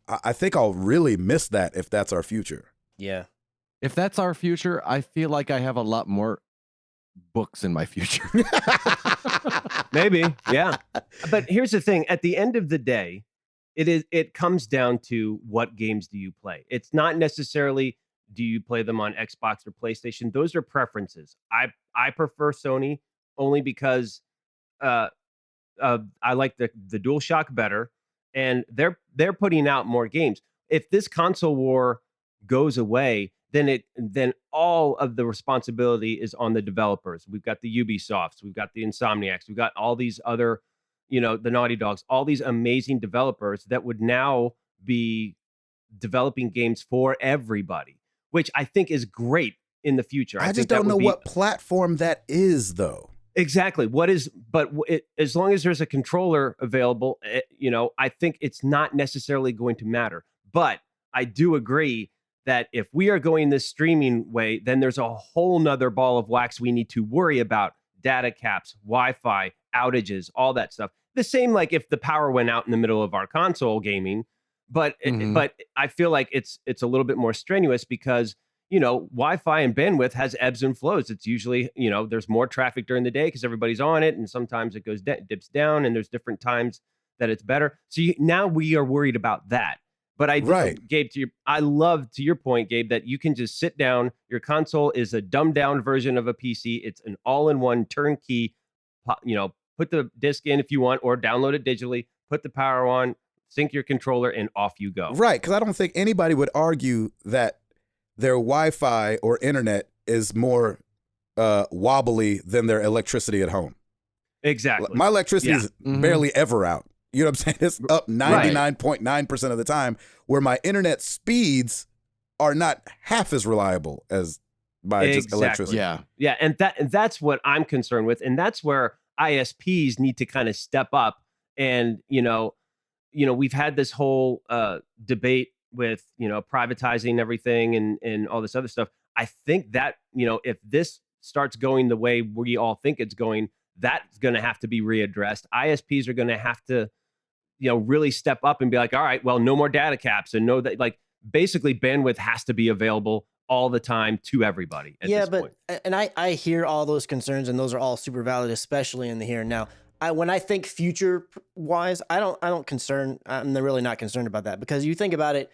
I think I'll really miss that if that's our future. Yeah. If that's our future, I feel like I have a lot more books in my future. Maybe, yeah. But here's the thing. At the end of the day, it comes down to what games do you play. It's not necessarily do you play them on Xbox or PlayStation. Those are preferences. I prefer Sony only because I like the DualShock better. And they're putting out more games. If this console war goes away, then all of the responsibility is on the developers. We've got the Ubisofts, we've got the Insomniacs, we've got all these other, the Naughty Dogs, all these amazing developers that would now be developing games for everybody, which I think is great in the future. I just don't know what platform that is, though. Exactly. As long as there's a controller available, I think it's not necessarily going to matter. But I do agree that if we are going this streaming way, then there's a whole nother ball of wax we need to worry about: data caps, Wi-Fi, outages, all that stuff. The same like if the power went out in the middle of our console gaming, but I feel like it's a little bit more strenuous because Wi-Fi and bandwidth has ebbs and flows. It's usually, there's more traffic during the day because everybody's on it. And sometimes it goes dips down and there's different times that it's better. So now we are worried about that. But Gabe, I love to your point, Gabe, that you can just sit down. Your console is a dumbed down version of a PC. It's an all-in-one turnkey, put the disc in if you want, or download it digitally, put the power on, sync your controller, and off you go. Right. Because I don't think anybody would argue that their Wi-Fi or internet is more wobbly than their electricity at home. Exactly. My electricity is barely ever out. You know what I'm saying? It's up 99.9% of the time, where my internet speeds are not half as reliable as by just electricity. Yeah. And that's what I'm concerned with. And that's where ISPs need to kind of step up. And, we've had this whole debate with, privatizing everything and all this other stuff. I think that, if this starts going the way we all think it's going, that's going to have to be readdressed. ISPs are going to have to, really step up and be like, all right, well, no more data caps, and know that basically bandwidth has to be available all the time to everybody at this point. And I hear all those concerns, and those are all super valid, especially in the here and now. When I think future wise, I'm really not concerned about that, because you think about it,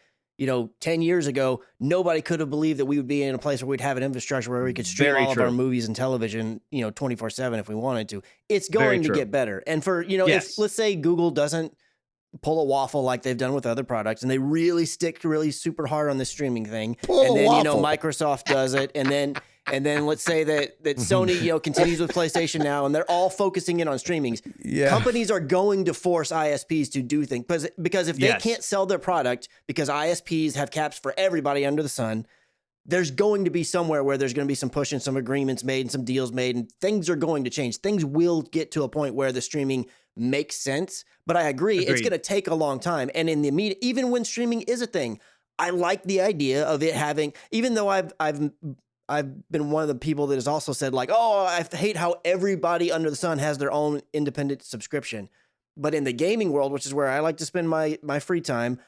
10 years ago, nobody could have believed that we would be in a place where we'd have an infrastructure where we could stream all of our movies and television, 24/7 if we wanted to. It's going to get better. And for, if let's say Google doesn't pull a waffle like they've done with other products, and they really stick really super hard on the streaming thing, and then Microsoft does it, and then let's say that Sony continues with PlayStation Now, and they're all focusing in on streamings. Yeah. Companies are going to force ISPs to do things because if they can't sell their product because ISPs have caps for everybody under the sun, there's going to be somewhere where there's going to be some push and some agreements made and some deals made, and things are going to change. Things will get to a point where the streaming makes sense, but I agree. It's going to take a long time. And in the immediate, even when streaming is a thing, I like the idea of it having, even though I've been one of the people that has also said I hate how everybody under the sun has their own independent subscription. But in the gaming world, which is where I like to spend my free time,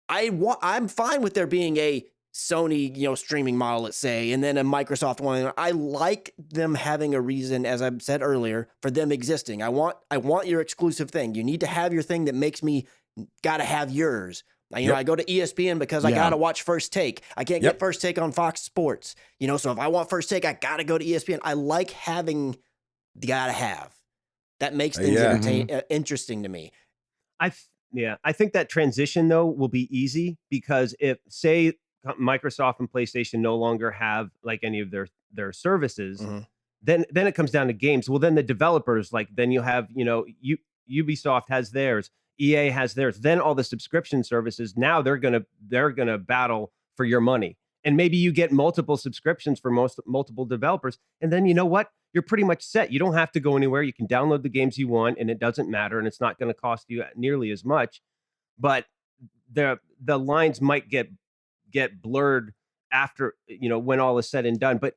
I'm fine with there being a Sony, streaming model, let's say, and then a Microsoft one. I like them having a reason, as I said earlier, for them existing. I want your exclusive thing. You need to have your thing that makes me gotta have yours. I go to ESPN because I gotta watch First Take. I can't get First Take on Fox Sports. So if I want First Take, I gotta go to ESPN. I like having the gotta have. That makes things interesting to me. I think that transition though will be easy because if say Microsoft and PlayStation no longer have like any of their services, then it comes down to games. Well, then the developers, like then you have, Ubisoft has theirs, EA has theirs, then all the subscription services, now they're gonna battle for your money. And maybe you get multiple subscriptions for multiple developers. And then you know what? You're pretty much set. You don't have to go anywhere. You can download the games you want and it doesn't matter. And it's not going to cost you nearly as much. But the lines might get blurred after, when all is said and done. But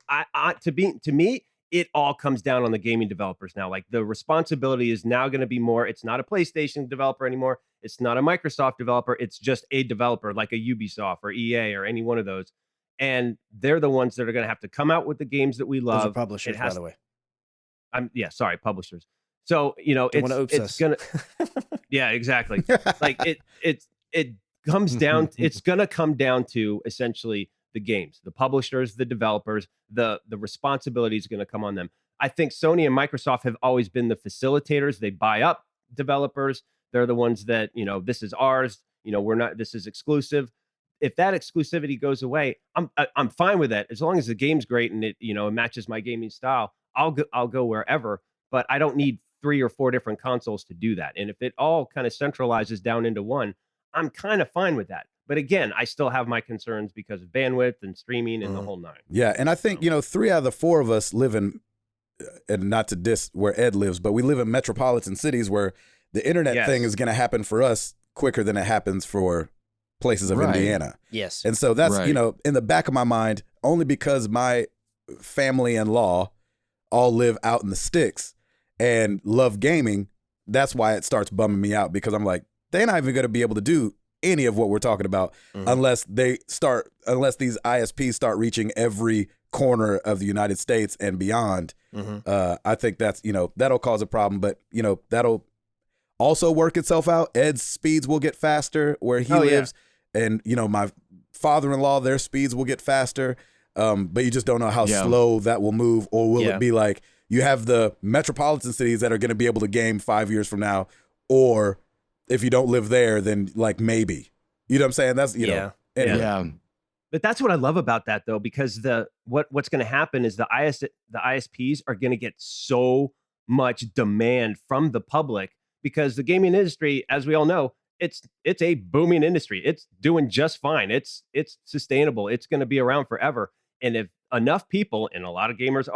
to me, it all comes down on the gaming developers now. Like the responsibility is now going to be more. It's not a PlayStation developer anymore. It's not a Microsoft developer. It's just a developer like a Ubisoft or EA or any one of those. And they're the ones that are going to have to come out with the games that we love. Those are publishers, by the way. Publishers. So, it's going to, yeah, exactly. Like it comes down, it's going to come down to essentially the games, the publishers, the developers, the responsibility is going to come on them. I think Sony and Microsoft have always been the facilitators. They buy up developers. They're the ones that, this is ours. This is exclusive. If that exclusivity goes away, I'm fine with that as long as the game's great and it it matches my gaming style. I'll go wherever, but I don't need 3 or 4 different consoles to do that. And if it all kind of centralizes down into one, I'm kind of fine with that. But again, I still have my concerns because of bandwidth and streaming and the whole nine. Yeah, and I think 3 out of the 4 of us live in, and not to diss where Ed lives, but we live in metropolitan cities where the internet thing is going to happen for us quicker than it happens for places of Indiana. Yes. And so that's, in the back of my mind, only because my family and law all live out in the sticks and love gaming, that's why it starts bumming me out because I'm like, they're not even going to be able to do any of what we're talking about unless these ISPs start reaching every corner of the United States and beyond. I think that's, that'll cause a problem, but, that'll also work itself out. Ed's speeds will get faster where he lives. And, my father-in-law, their speeds will get faster. But you just don't know how slow that will move. Or will it be like you have the metropolitan cities that are going to be able to game 5 years from now? Or if you don't live there, then like maybe. You know what I'm saying? That's, anyway. But that's what I love about that, though, because what's going to happen is the ISPs are going to get so much demand from the public because the gaming industry, as we all know, it's a booming industry. It's doing just fine. It's sustainable. It's going to be around forever. And if enough people, and a lot of gamers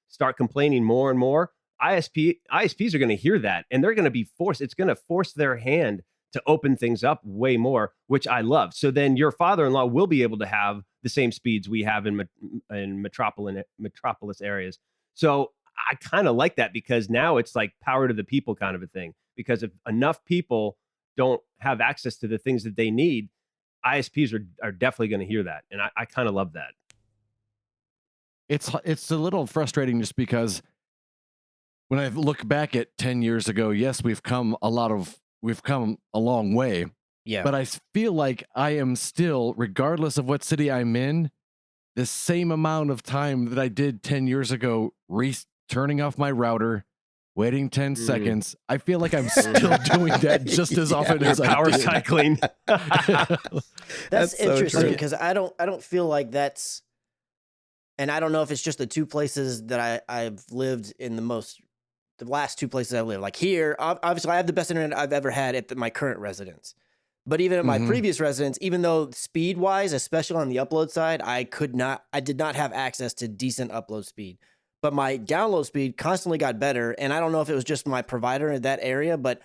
start complaining more and more, ISPs are going to hear that and they're going to be forced. It's going to force their hand to open things up way more, which I love. So then your father-in-law will be able to have the same speeds we have in metropolis areas. So I kind of like that because now it's like power to the people kind of a thing. Because if enough people don't have access to the things that they need, ISPs are definitely going to hear that. And I kind of love that. It's a little frustrating just because when I look back at 10 years ago, yes, we've come a long way. Yeah. But I feel like I am still, regardless of what city I'm in, the same amount of time that I did 10 years ago, turning off my router, waiting 10 seconds. I feel like I'm still doing that just as often as power cycling. That's interesting because I don't feel like that's, and I don't know if it's just the 2 places that I've lived in the last 2 places I've lived. Like here, obviously I have the best internet I've ever had at my current residence. But even at my previous residence, even though speed wise, especially on the upload side, I did not have access to decent upload speed. But my download speed constantly got better. And I don't know if it was just my provider in that area, but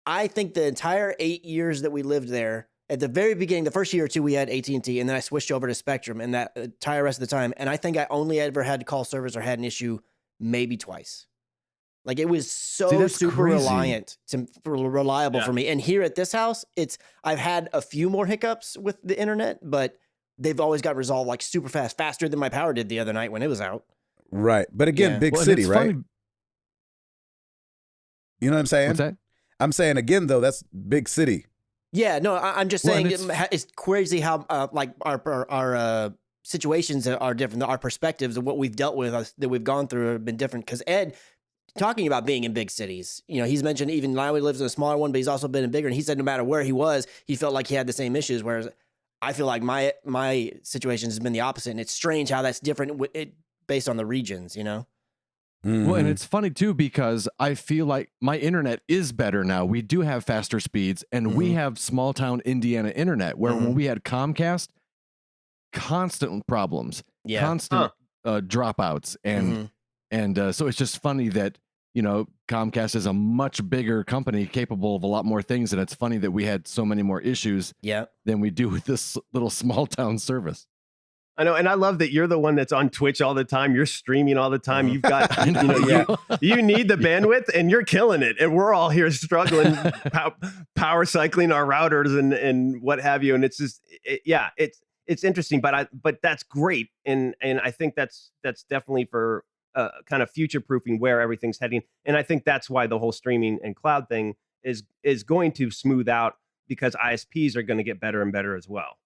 I think the entire 8 years that we lived there, at the very beginning, the first year or 2, we had AT&T, and then I switched over to Spectrum, and that entire rest of the time. And I think I only ever had to call service or had an issue maybe twice. Like it was so super reliable for me. And here at this house, I've had a few more hiccups with the internet, but they've always got resolved like super fast, faster than my power did the other night when it was out. Right. But again, big city, right? Funny. You know what I'm saying? What's that? I'm saying again, though, that's big city. Yeah, no, I'm just saying it's crazy how like our situations are different. Our perspectives of what we've dealt with that we've gone through have been different. Because Ed, talking about being in big cities, he's mentioned even now he lives in a smaller one, but he's also been in bigger. And he said no matter where he was, he felt like he had the same issues. Whereas I feel like my situation has been the opposite, and it's strange how that's different based on the regions. Well, and it's funny too, because I feel like my internet is better now. We do have faster speeds, and we have small town Indiana internet where when we had Comcast, constant problems, constant dropouts. And so it's just funny that, Comcast is a much bigger company capable of a lot more things. And it's funny that we had so many more issues than we do with this little small town service. I know, and I love that you're the one that's on Twitch all the time. You're streaming all the time. You've got, you need the bandwidth, and you're killing it. And we're all here struggling, power cycling our routers and what have you. And it's just, it's interesting. But that's great, and I think that's definitely for kind of future proofing where everything's heading. And I think that's why the whole streaming and cloud thing is going to smooth out, because ISPs are going to get better and better as well.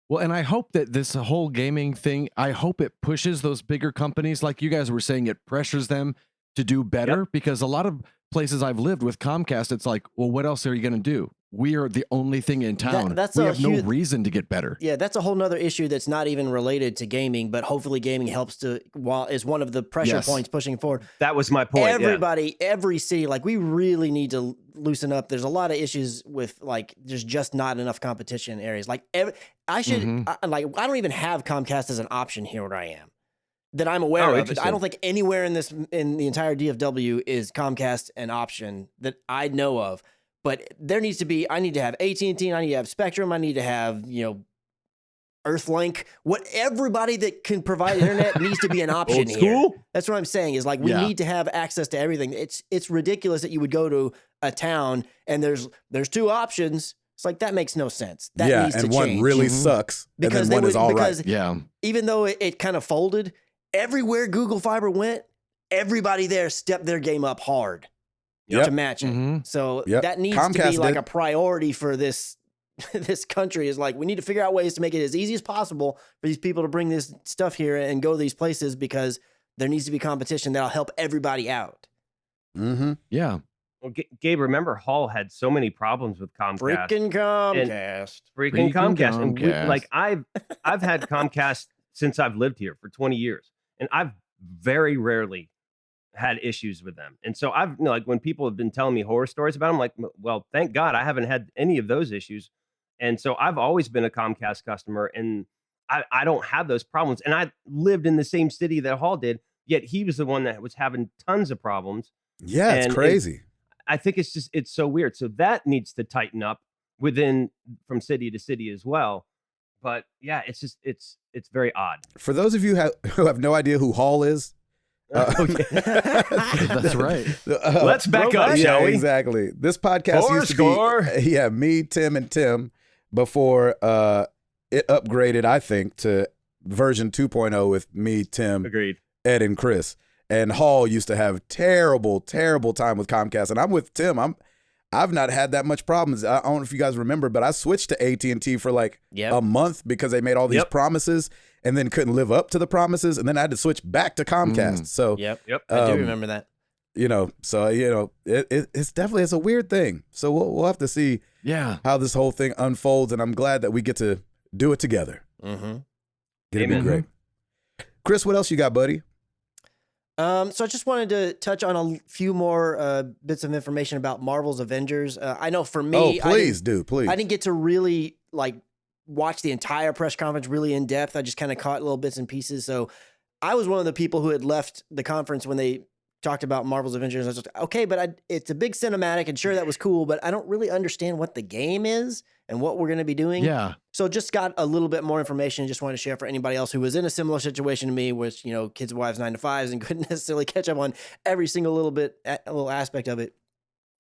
Well, and I hope that this whole gaming thing, I hope it pushes those bigger companies, like you guys were saying, it pressures them to do better, because a lot of places I've lived with Comcast, it's like, well, what else are you going to do? We are the only thing in town. We have no reason to get better. Yeah, that's a whole nother issue that's not even related to gaming, but hopefully gaming helps is one of the pressure points pushing forward. That was my point. Everybody, every city, like we really need to loosen up. There's a lot of issues with like there's just not enough competition in areas. Like I don't even have Comcast as an option here where I am that I'm aware of. I don't think anywhere in the entire DFW is Comcast an option that I know of. But there needs to be, I need to have AT&T, I need to have Spectrum, I need to have, Earthlink. Everybody that can provide internet needs to be an option here. That's what I'm saying is like, we need to have access to everything. It's ridiculous that you would go to a town and there's two options. It's like, that makes no sense. That needs to change. One really sucks, because one is all right. Yeah. Even though it kind of folded, everywhere Google Fiber went, everybody there stepped their game up hard. To match it. So that needs to be like a priority for this country, is like, we need to figure out ways to make it as easy as possible for these people to bring this stuff here and go to these places, because there needs to be competition that'll help everybody out. Yeah. Well, Gabe, remember Hall had so many problems with Comcast. Freaking Comcast. Freaking Comcast. And I've had Comcast since I've lived here for 20 years, and I've very rarely had issues with them. And so I've like, when people have been telling me horror stories about them, like, well, thank God I haven't had any of those issues. And so I've always been a Comcast customer, and I don't have those problems. And I lived in the same city that Hall did, yet he was the one that was having tons of problems. Yeah, it's crazy. I think it's so weird. So that needs to tighten up from city to city as well. But yeah, it's very odd. For those of you who have no idea who Hall is, that's right. Let's back up, shall we? Exactly. This podcast used to be me, Tim, and Tim before it upgraded, I think, to version 2.0 with me, Tim, agreed, Ed, and Chris. And Hall used to have terrible time with Comcast. And I'm with Tim. I've not had that much problems. I don't know if you guys remember, but I switched to AT&T for like a month because they made all these promises and then couldn't live up to the promises. And then I had to switch back to Comcast. So I do remember that. It's definitely, it's a weird thing. So we'll have to see how this whole thing unfolds. And I'm glad that we get to do it together. It'll be great. Chris, what else you got, buddy? So I just wanted to touch on a few more bits of information about Marvel's Avengers. I know for me, please. I didn't get to really watch the entire press conference really in depth. I just kind of caught little bits and pieces. So I was one of the people who had left the conference when they talked about Marvel's Avengers. I was just, okay, but it's a big cinematic, and sure, that was cool, but I don't really understand what the game is and what we're going to be doing. Yeah. So just got a little bit more information. Just wanted to share for anybody else who was in a similar situation to me, with kids, wives, 9 to 5s, and couldn't necessarily catch up on every single little aspect of it.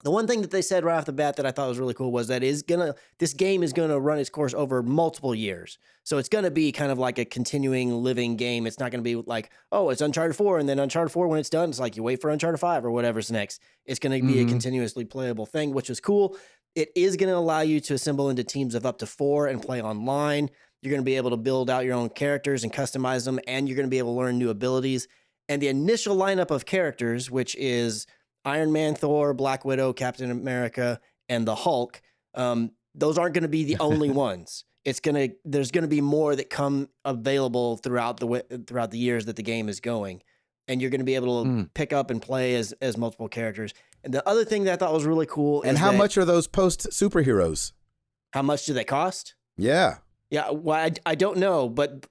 The one thing that they said right off the bat that I thought was really cool was that this game is gonna run its course over multiple years. So it's gonna be kind of like a continuing living game. It's not gonna be like, oh, it's Uncharted 4, and then Uncharted 4, when it's done, it's like you wait for Uncharted 5 or whatever's next. It's gonna be a continuously playable thing, which is cool. It is gonna allow you to assemble into teams of up to 4 and play online. You're gonna be able to build out your own characters and customize them, and you're gonna be able to learn new abilities. And the initial lineup of characters, which is Iron Man, Thor, Black Widow, Captain America, and the Hulk, those aren't going to be the only ones. There's going to be more that come available throughout the years that the game is going, and you're going to be able to pick up and play as multiple characters. And the other thing that I thought was really cool is how much are those post superheroes? How much do they cost? Yeah. Yeah, well, I don't know, but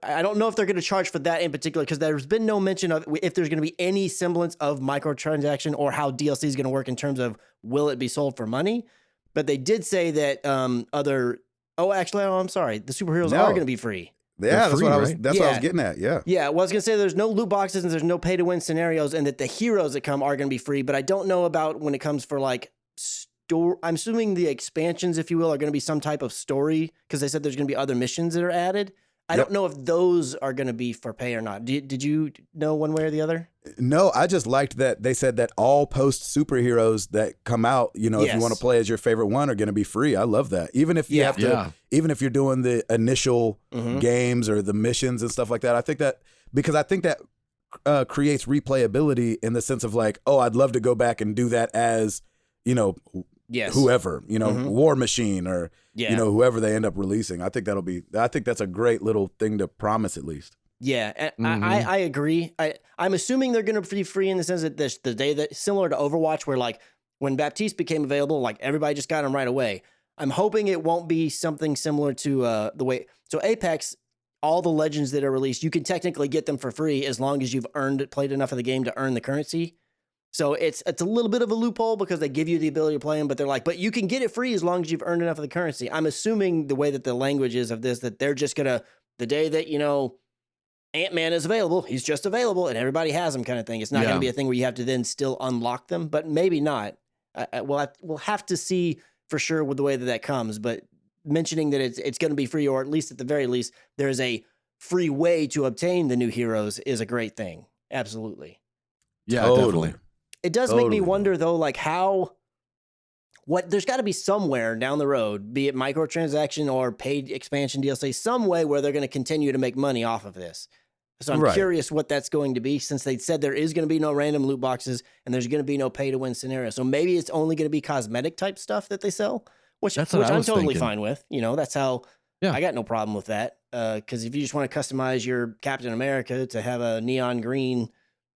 I don't know if they're going to charge for that in particular, because there's been no mention of if there's going to be any semblance of microtransaction or how DLC is going to work in terms of will it be sold for money. But they did say that I'm sorry, the superheroes are going to be free. Yeah, that's what I was getting at. Yeah. Yeah, well, I was going to say there's no loot boxes and there's no pay to win scenarios, and that the heroes that come are going to be free. But I don't know about when it comes for like I'm assuming the expansions, if you will, are going to be some type of story, because they said there's going to be other missions that are added. I don't know if those are going to be for pay or not. Did you know one way or the other? No, I just liked that they said that all post superheroes that come out, if you want to play as your favorite one, are going to be free. I love that. Even if you have to, even if you're doing the initial games or the missions and stuff like that, I think that creates replayability in the sense of like, oh, I'd love to go back and do that as, whoever, War Machine or, whoever they end up releasing. I think that's a great little thing to promise, at least. Yeah, and I agree. I'm assuming they're going to be free in the sense that the day that, similar to Overwatch, where like when Baptiste became available, like everybody just got him right away. I'm hoping it won't be something similar to the way. So Apex, all the legends that are released, you can technically get them for free as long as you've played enough of the game to earn the currency. So it's a little bit of a loophole, because they give you the ability to play them, but they're like, but you can get it free as long as you've earned enough of the currency. I'm assuming the way that the language is of this, that they're just gonna, the day that Ant-Man is available, he's just available, and everybody has him, kind of thing. It's not gonna be a thing where you have to then still unlock them, but maybe not. We'll have to see for sure with the way that comes. But mentioning that it's going to be free, or at least at the very least, there's a free way to obtain the new heroes, is a great thing. Absolutely. Yeah, definitely. It does make me wonder, though, like there's got to be somewhere down the road, be it microtransaction or paid expansion DLC, some way where they're going to continue to make money off of this. So I'm curious what that's going to be, since they said there is going to be no random loot boxes and there's going to be no pay to win scenario. So maybe it's only going to be cosmetic type stuff that they sell, which I'm totally fine with. That's how I got no problem with that. Because if you just want to customize your Captain America to have a neon green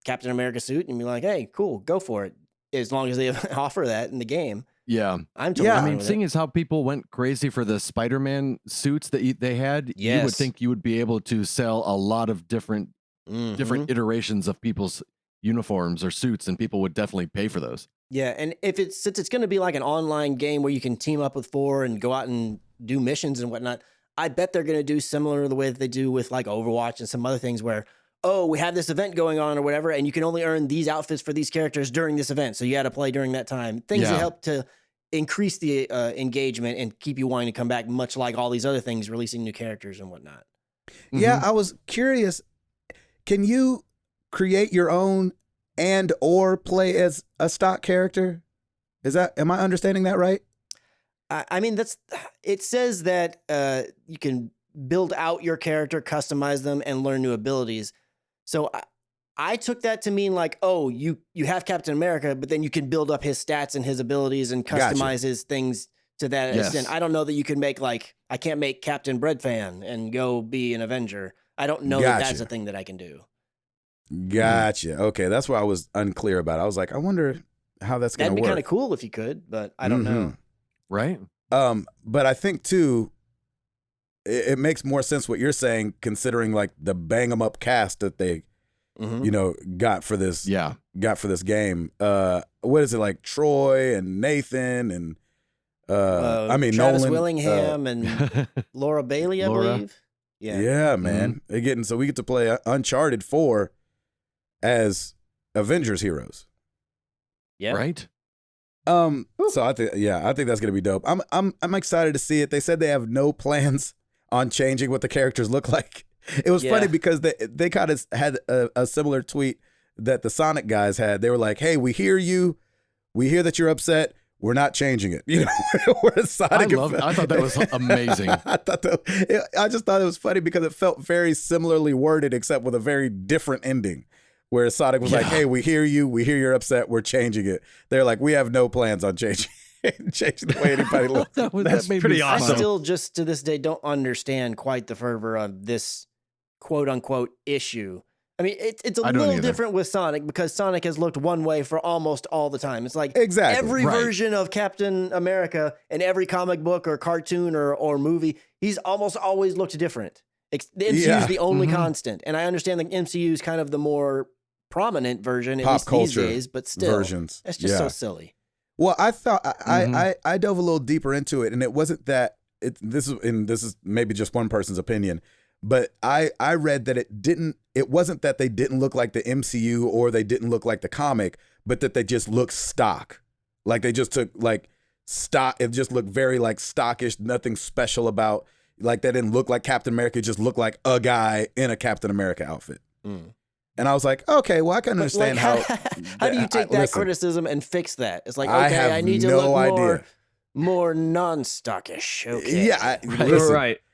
Captain America suit and be like, hey, cool, go for it, as long as they offer that in the game. Yeah, I'm totally fine with seeing as how people went crazy for the Spider-Man suits that they had, you would think you would be able to sell a lot of different iterations of people's uniforms or suits, and people would definitely pay for those. Yeah, and since it's going to be like an online game where you can team up with 4 and go out and do missions and whatnot, I bet they're going to do similar to the way that they do with like Overwatch and some other things where, oh, we have this event going on or whatever, and you can only earn these outfits for these characters during this event, so you got to play during that time. Things that help to increase the engagement and keep you wanting to come back, much like all these other things, releasing new characters and whatnot. Yeah, I was curious. Can you create your own and or play as a stock character? Am I understanding that right? I mean, it says that you can build out your character, customize them, and learn new abilities. So I took that to mean like, oh, you have Captain America, but then you can build up his stats and his abilities and customize his things to that extent. I don't know that you can make I can't make Captain Breadfan and go be an Avenger. I don't know that that's a thing that I can do. Gotcha. Okay, that's what I was unclear about. I was like, I wonder how that's going to work. That'd be kind of cool if you could, but I don't know. Right? But I think too, it makes more sense what you're saying, considering like the bang 'em up cast that they you know, got for this game. What is it, like Troy and Nathan and Travis Nolan Willingham and Laura Bailey, I believe. Yeah, man. So we get to play Uncharted 4 as Avengers heroes. Yeah. Right. So I think that's gonna be dope. I'm excited to see it. They said they have no plans on changing what the characters look like. It was funny because they kind of had a similar tweet that the Sonic guys had. They were like, "Hey, we hear you. We hear that you're upset. We're not changing it." You know, whereas Sonic. I thought that was amazing. I just thought it was funny because it felt very similarly worded, except with a very different ending. Where Sonic was like, "Hey, we hear you. We hear you're upset. We're changing it." They're like, "We have no plans on changing the way anybody looks." That's pretty awesome. I still, just to this day, don't understand quite the fervor of this quote unquote issue. I mean, it's a little different with Sonic because Sonic has looked one way for almost all the time. It's like every version of Captain America in every comic book or cartoon or movie, he's almost always looked different. The MCU is the only constant, and I understand the MCU is kind of the more prominent version, at least these days, but still, versions. That's just so silly. Well, I thought I dove a little deeper into it, and it wasn't that this is maybe just one person's opinion, but I read that it wasn't that they didn't look like the MCU or they didn't look like the comic, but that they just looked stock, like they just took like stock. It just looked very like stockish, nothing special about. Like they didn't look like Captain America, it just looked like a guy in a Captain America outfit. And I was like, okay, well, I can understand how do you take that criticism and fix that? It's like, okay, I need to look more non-stockish. Okay. Yeah,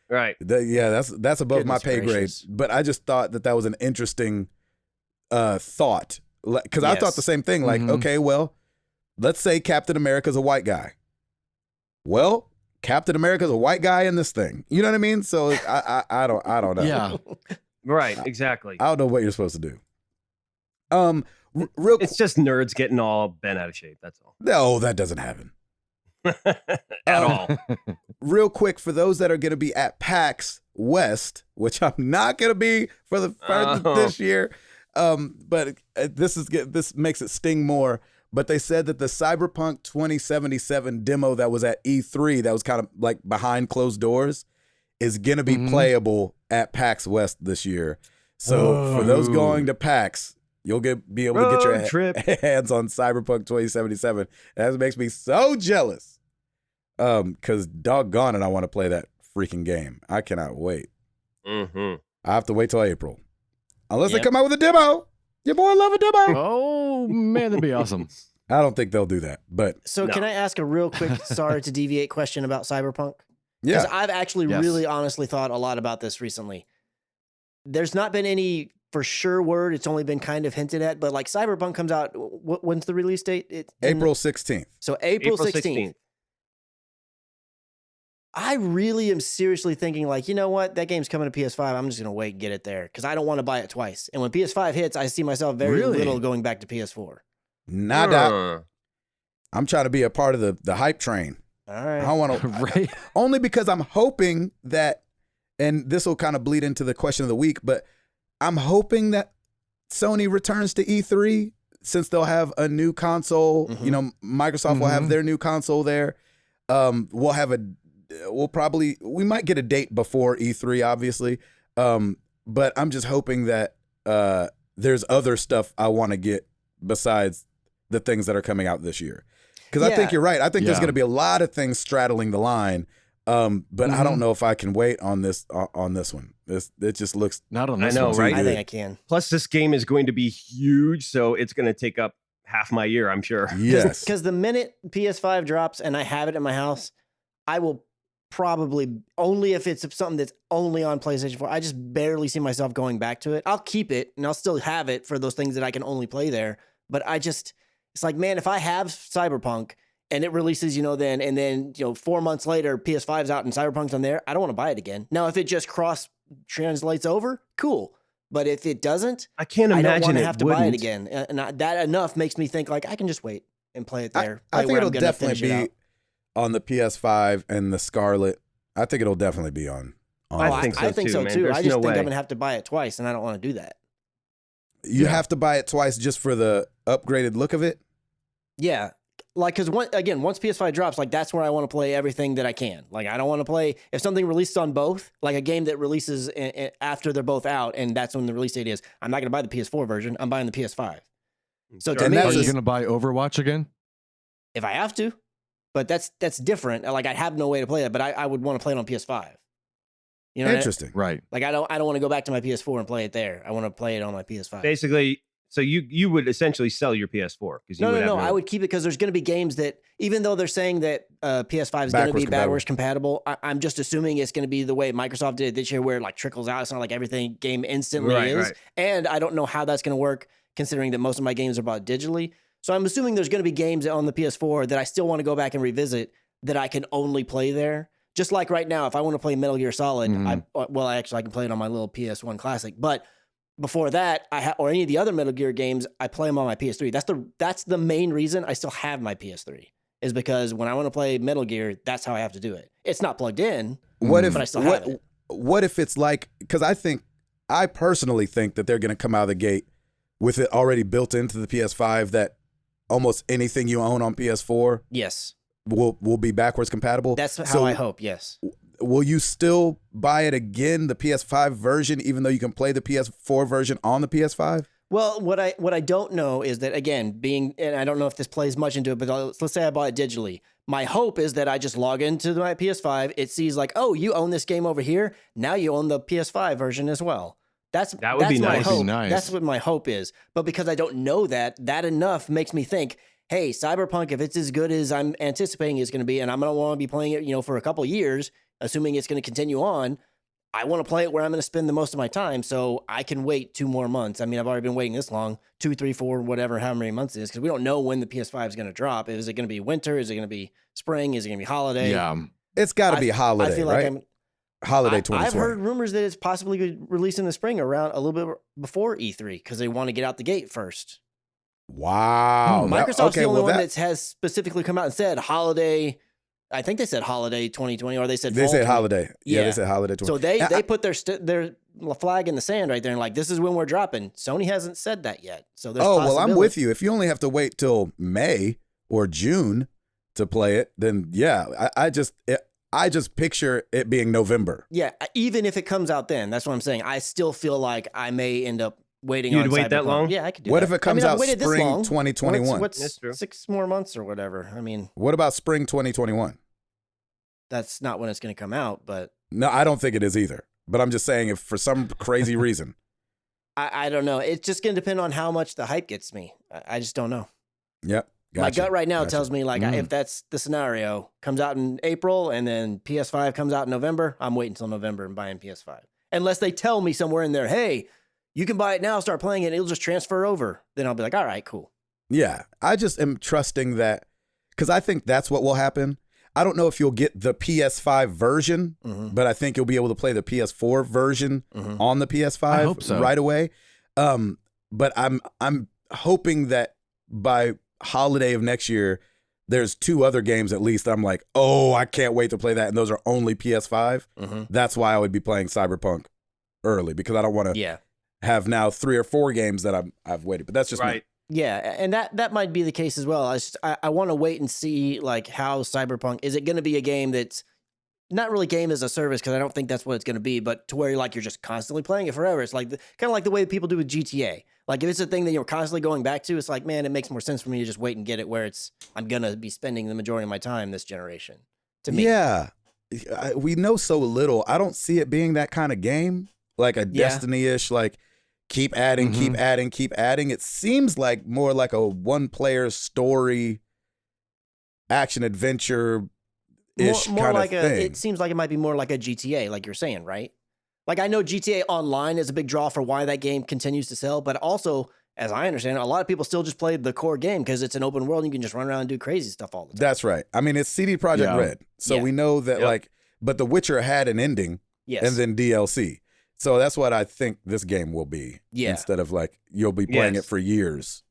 right. That's above my pay grade. But I just thought that was an interesting thought, because I thought the same thing. Like, okay, well, let's say Captain America's a white guy. Well, Captain America's a white guy in this thing. You know what I mean? So I don't know. Yeah. Right, exactly. I don't know what you're supposed to do. It's just nerds getting all bent out of shape. That's all. No, that doesn't happen at all. Real quick, for those that are going to be at PAX West, which I'm not going to be for this year, but this makes it sting more. But they said that the Cyberpunk 2077 demo that was at E3, that was kind of like behind closed doors, is going to be playable at PAX West this year. So for those going to PAX, you'll be able to get your hands on Cyberpunk 2077. That makes me so jealous. Because doggone it, I want to play that freaking game. I cannot wait. I have to wait till April. Unless they come out with a demo. Your boy love a demo. Oh, man, that'd be awesome. I don't think they'll do that. But can I ask a real quick, sorry to deviate, question about Cyberpunk? Yeah. Because I've actually really honestly thought a lot about this recently. There's not been any for sure word. It's only been kind of hinted at, but like Cyberpunk comes out. When's the release date? It's April 16th. So April 16th. I really am seriously thinking like, you know what? That game's coming to PS5. I'm just going to wait and get it there because I don't want to buy it twice. And when PS5 hits, I see myself very little going back to PS4. Nada. I'm trying to be a part of the hype train. All right. I want to only because I'm hoping that, and this will kind of bleed into the question of the week, but I'm hoping that Sony returns to E3 since they'll have a new console. You know, Microsoft will have their new console there. We might get a date before E3, obviously. But I'm just hoping that there's other stuff I want to get besides the things that are coming out this year. Because I think you're right. I think there's going to be a lot of things straddling the line, but I don't know if I can wait on this one. It just looks not on this one. I know, right? I think I can. Plus, this game is going to be huge, so it's going to take up half my year, I'm sure. Yes. Because the minute PS5 drops and I have it in my house, I will probably, only if it's something that's only on PlayStation 4, I just barely see myself going back to it. I'll keep it and I'll still have it for those things that I can only play there. But it's like, man, if I have Cyberpunk and it releases, then, and then, 4 months later, PS5's out and Cyberpunk's on there, I don't want to buy it again. Now, if it just translates over, cool. But if it doesn't, I can't imagine I don't want to have to buy it again. And that enough makes me think like I can just wait and play it there. I think it'll definitely be on the PS5 and the Scarlet. I think it'll definitely be on. I think so too. I just think I'm gonna have to buy it twice, and I don't want to do that. You have to buy it twice just for the upgraded look of it? Yeah. Like, because once PS5 drops, like, that's where I want to play everything that I can. Like, I don't want to play, if something releases on both, like a game that releases after they're both out, and that's when the release date is, I'm not going to buy the PS4 version. I'm buying the PS5. So to me, are you going to buy Overwatch again? If I have to, but that's different. Like, I have no way to play that, but I would want to play it on PS5. You know, interesting, right? Like, I don't want to go back to my PS4 and play it there. I want to play it on my PS5. Basically, so you would essentially sell your PS4 because no. I would keep it because there's going to be games that, even though they're saying that PS5 is going to be backwards compatible, I'm just assuming it's going to be the way Microsoft did it this year, where it like trickles out. It's not like everything game instantly is, right. And I don't know how that's going to work, considering that most of my games are bought digitally. So I'm assuming there's going to be games on the PS4 that I still want to go back and revisit that I can only play there. Just like right now, if I want to play Metal Gear Solid, I can play it on my little PS1 Classic. But before that, or any of the other Metal Gear games, I play them on my PS3. That's the main reason I still have my PS3, is because when I want to play Metal Gear, that's how I have to do it. It's not plugged in, but I still have it. What if it's like, because I personally think that they're going to come out of the gate with it already built into the PS5, that almost anything you own on PS4 yes, will be backwards compatible. That's how I hope, yes. Will you still buy it again, the PS5 version, even though you can play the PS4 version on the PS5? Well, what I don't know is that, again, and I don't know if this plays much into it, but let's say I bought it digitally. My hope is that I just log into my PS5. It sees like, oh, you own this game over here. Now you own the PS5 version as well. That would be nice. Hope. Nice. That's what my hope is. But because I don't know that enough makes me think, hey, Cyberpunk, if it's as good as I'm anticipating it's going to be, and I'm going to want to be playing it, for a couple of years, assuming it's going to continue on, I want to play it where I'm going to spend the most of my time, so I can wait 2 more months. I mean, I've already been waiting this long, 2, 3, 4, whatever, how many months it is, because we don't know when the PS5 is going to drop. Is it going to be winter? Is it going to be spring? Is it going to be holiday? Yeah. It's got to be holiday, I feel like right? Holiday 2020. I've heard rumors that it's possibly released in the spring, around a little bit before E3, because they want to get out the gate first. Wow. Microsoft's the only one that has specifically come out and said holiday. I think they said holiday 2020, or they said fall. They said holiday. Yeah, they said holiday 2020. So they put their flag in the sand right there and like, this is when we're dropping. Sony hasn't said that yet. So there's well, I'm with you. If you only have to wait till May or June to play it, then yeah, I just picture it being November. Yeah, even if it comes out then, that's what I'm saying. I still feel like I may end up waiting. You'd wait that long? Yeah, I could do what that. What if it comes out spring 2021? What's 6 more months or whatever? I mean, what about spring 2021? That's not when it's going to come out, but no, I don't think it is either. But I'm just saying, if for some crazy reason, I don't know. It's just going to depend on how much the hype gets me. I just don't know. Yep. Gotcha. My gut right now tells me like if that's the scenario, comes out in April and then PS5 comes out in November, I'm waiting until November and buying PS5. Unless they tell me somewhere in there, hey, you can buy it now, start playing it, and it'll just transfer over. Then I'll be like, all right, cool. Yeah, I just am trusting that, because I think that's what will happen. I don't know if you'll get the PS5 version, but I think you'll be able to play the PS4 version on the PS5 right away. But I'm hoping that by holiday of next year, there's 2 other games at least that I'm like, oh, I can't wait to play that, and those are only PS5. That's why I would be playing Cyberpunk early, because I don't want to have now 3 or 4 games that I've waited. But that's just right. Me. Yeah, and that might be the case as well. I want to wait and see like how Cyberpunk, is it going to be a game that's not really game as a service, because I don't think that's what it's going to be, but to where like you're just constantly playing it forever. It's like kind of like the way people do with GTA. Like if it's a thing that you're constantly going back to, it's like, man, it makes more sense for me to just wait and get it where I'm going to be spending the majority of my time this generation. To me. Yeah. We know so little. I don't see it being that kind of game, like a Destiny-ish, like keep adding, keep adding, keep adding. It seems like more like a one-player story, action adventure-ish kind of thing. It seems like it might be more like a GTA, like you're saying, right? Like I know GTA Online is a big draw for why that game continues to sell, but also, as I understand it, a lot of people still just play the core game because it's an open world and you can just run around and do crazy stuff all the time. That's right. I mean, it's CD Projekt Red, so we know that but The Witcher had an ending and then DLC. So that's what I think this game will be. Yeah. Instead of like, you'll be playing it for years.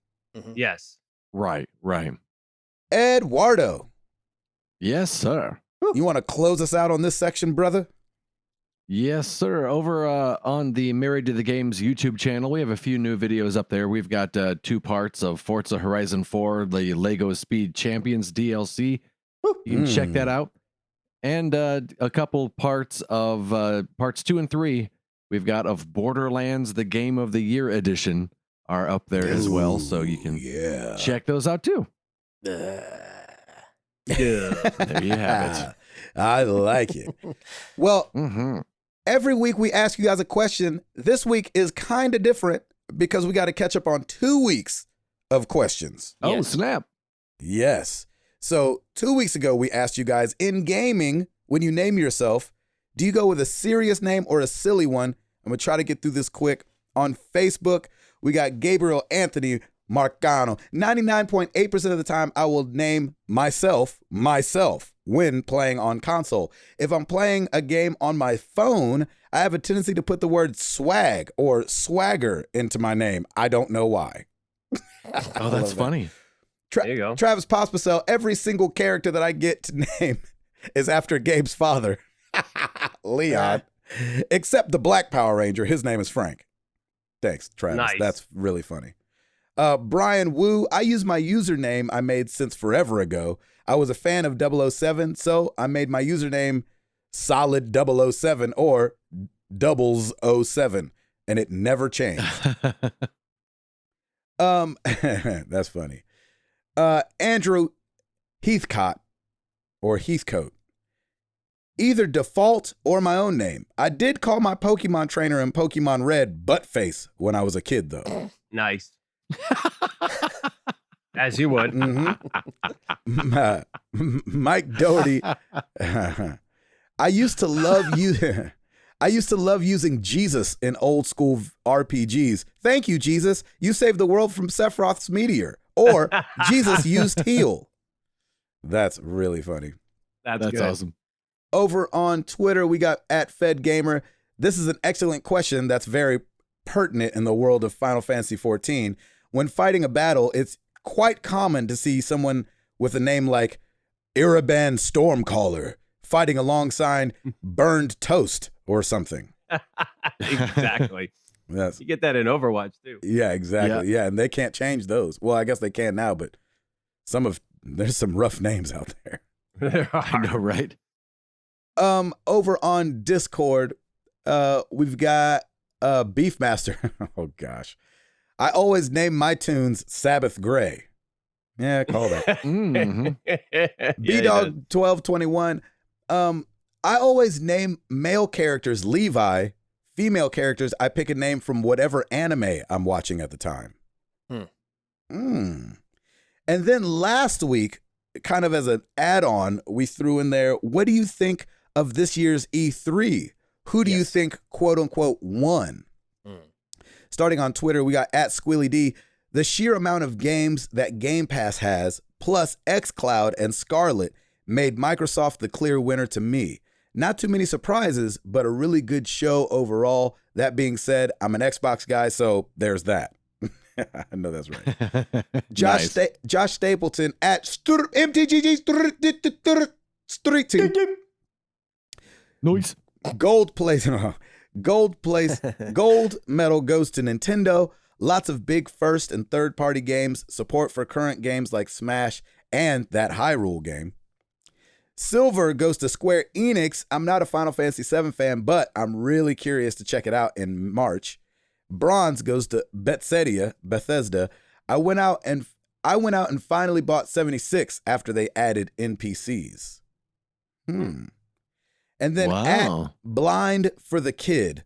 Yes. Right. Eduardo. Yes, sir. You want to close us out on this section, brother? Yes, sir. Over on the Married to the Games YouTube channel, we have a few new videos up there. We've got 2 parts of Forza Horizon 4, the Lego Speed Champions DLC. You can check that out. And a couple parts of parts 2 and 3 we've got of Borderlands, the Game of the Year edition are up there as well. So you can check those out too. There you have it. I like it. Well, every week we ask you guys a question. This week is kind of different because we got to catch up on 2 weeks of questions. Oh, snap. Yes. So 2 weeks ago, we asked you guys, in gaming, when you name yourself, do you go with a serious name or a silly one? I'm going to try to get through this quick. On Facebook, we got Gabriel Anthony Marcano. 99.8% of the time, I will name myself when playing on console. If I'm playing a game on my phone, I have a tendency to put the word swag or swagger into my name. I don't know why. Oh, that's funny. There you go. Travis Pospisil, every single character that I get to name is after Gabe's father, Leon, except the Black Power Ranger. His name is Frank. Thanks, Travis. Nice. That's really funny. Brian Wu, I use my username I made since forever ago. I was a fan of 007, so I made my username Solid 007 or Doubles 07, and it never changed. That's funny. Andrew Heathcote or Heathcote. Either default or my own name. I did call my Pokemon trainer in Pokemon Red Buttface when I was a kid, though. Nice. As you would. Mike Doherty. I used to love you. I used to love using Jesus in old school RPGs. Thank you, Jesus. You saved the world from Sephiroth's meteor. Or Jesus used heal. That's really funny. That's good. Awesome. Over on Twitter, we got @FedGamer. This is an excellent question that's very pertinent in the world of Final Fantasy XIV. When fighting a battle, it's quite common to see someone with a name like Iraban Stormcaller fighting alongside Burned Toast or something. Exactly. Yes. You get that in Overwatch too. Yeah, exactly. Yeah, and they can't change those. Well, I guess they can now, but there's some rough names out there. I know, right? Over on Discord, we've got Beefmaster. Oh gosh. I always name my tunes Sabbath Gray. Yeah, call that. B-Dog 1221. I always name male characters Levi. Female characters, I pick a name from whatever anime I'm watching at the time. And then last week, kind of as an add-on, we threw in there, what do you think of this year's E3? Who do you think, quote unquote, won? Starting on Twitter, we got @SquillyD. The sheer amount of games that Game Pass has, plus xCloud and Scarlet, made Microsoft the clear winner to me. Not too many surprises, but a really good show overall. That being said, I'm an Xbox guy, so there's that. I know that's right. Josh Stapleton @MTGG Street Team. Noise. Gold medal goes to Nintendo. Lots of big first and third party games. Support for current games like Smash and that Hyrule game. Silver goes to Square Enix. I'm not a Final Fantasy VII fan, but I'm really curious to check it out in March. Bronze goes to Bethesda. I went out and finally bought 76 after they added NPCs. And then Blind for the Kid.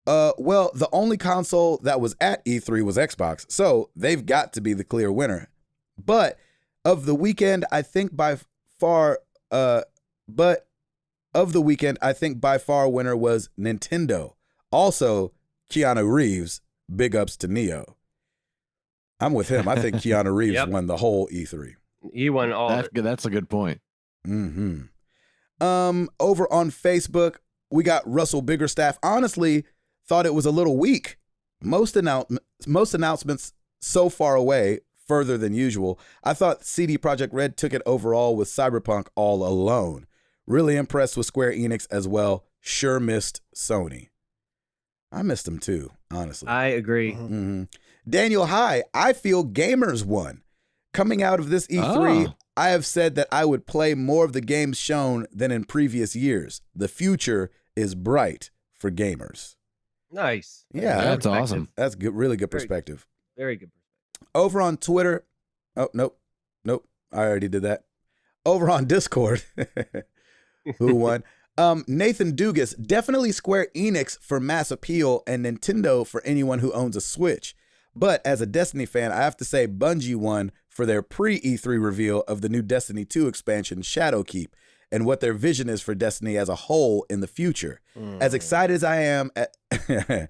Well, the only console that was at E3 was Xbox, so they've got to be the clear winner. But of the weekend, I think by far winner was Nintendo. Also, Keanu Reeves, big ups to Neo. I'm with him. I think Keanu Reeves won the whole E3. He won all. That's a good point. Over on Facebook, we got Russell Biggerstaff. Honestly, thought it was a little weak. Most announcements so far away, further than usual. I thought CD Projekt Red took it overall with Cyberpunk all alone. Really impressed with Square Enix as well. Sure missed Sony. I missed them too, honestly. I agree. Mm-hmm. Daniel, hi. I feel gamers won. Coming out of this E3, I have said that I would play more of the games shown than in previous years. The future is bright for gamers. Nice. Yeah, that's awesome. That's good. Really good perspective. Very good. Over on Twitter. Oh, nope. I already did that. Over on Discord. Who won? Nathan Dugas, definitely Square Enix for mass appeal and Nintendo for anyone who owns a Switch. But as a Destiny fan, I have to say Bungie won for their pre-E3 reveal of the new Destiny 2 expansion, Shadowkeep, and what their vision is for Destiny as a whole in the future. As excited as I am, as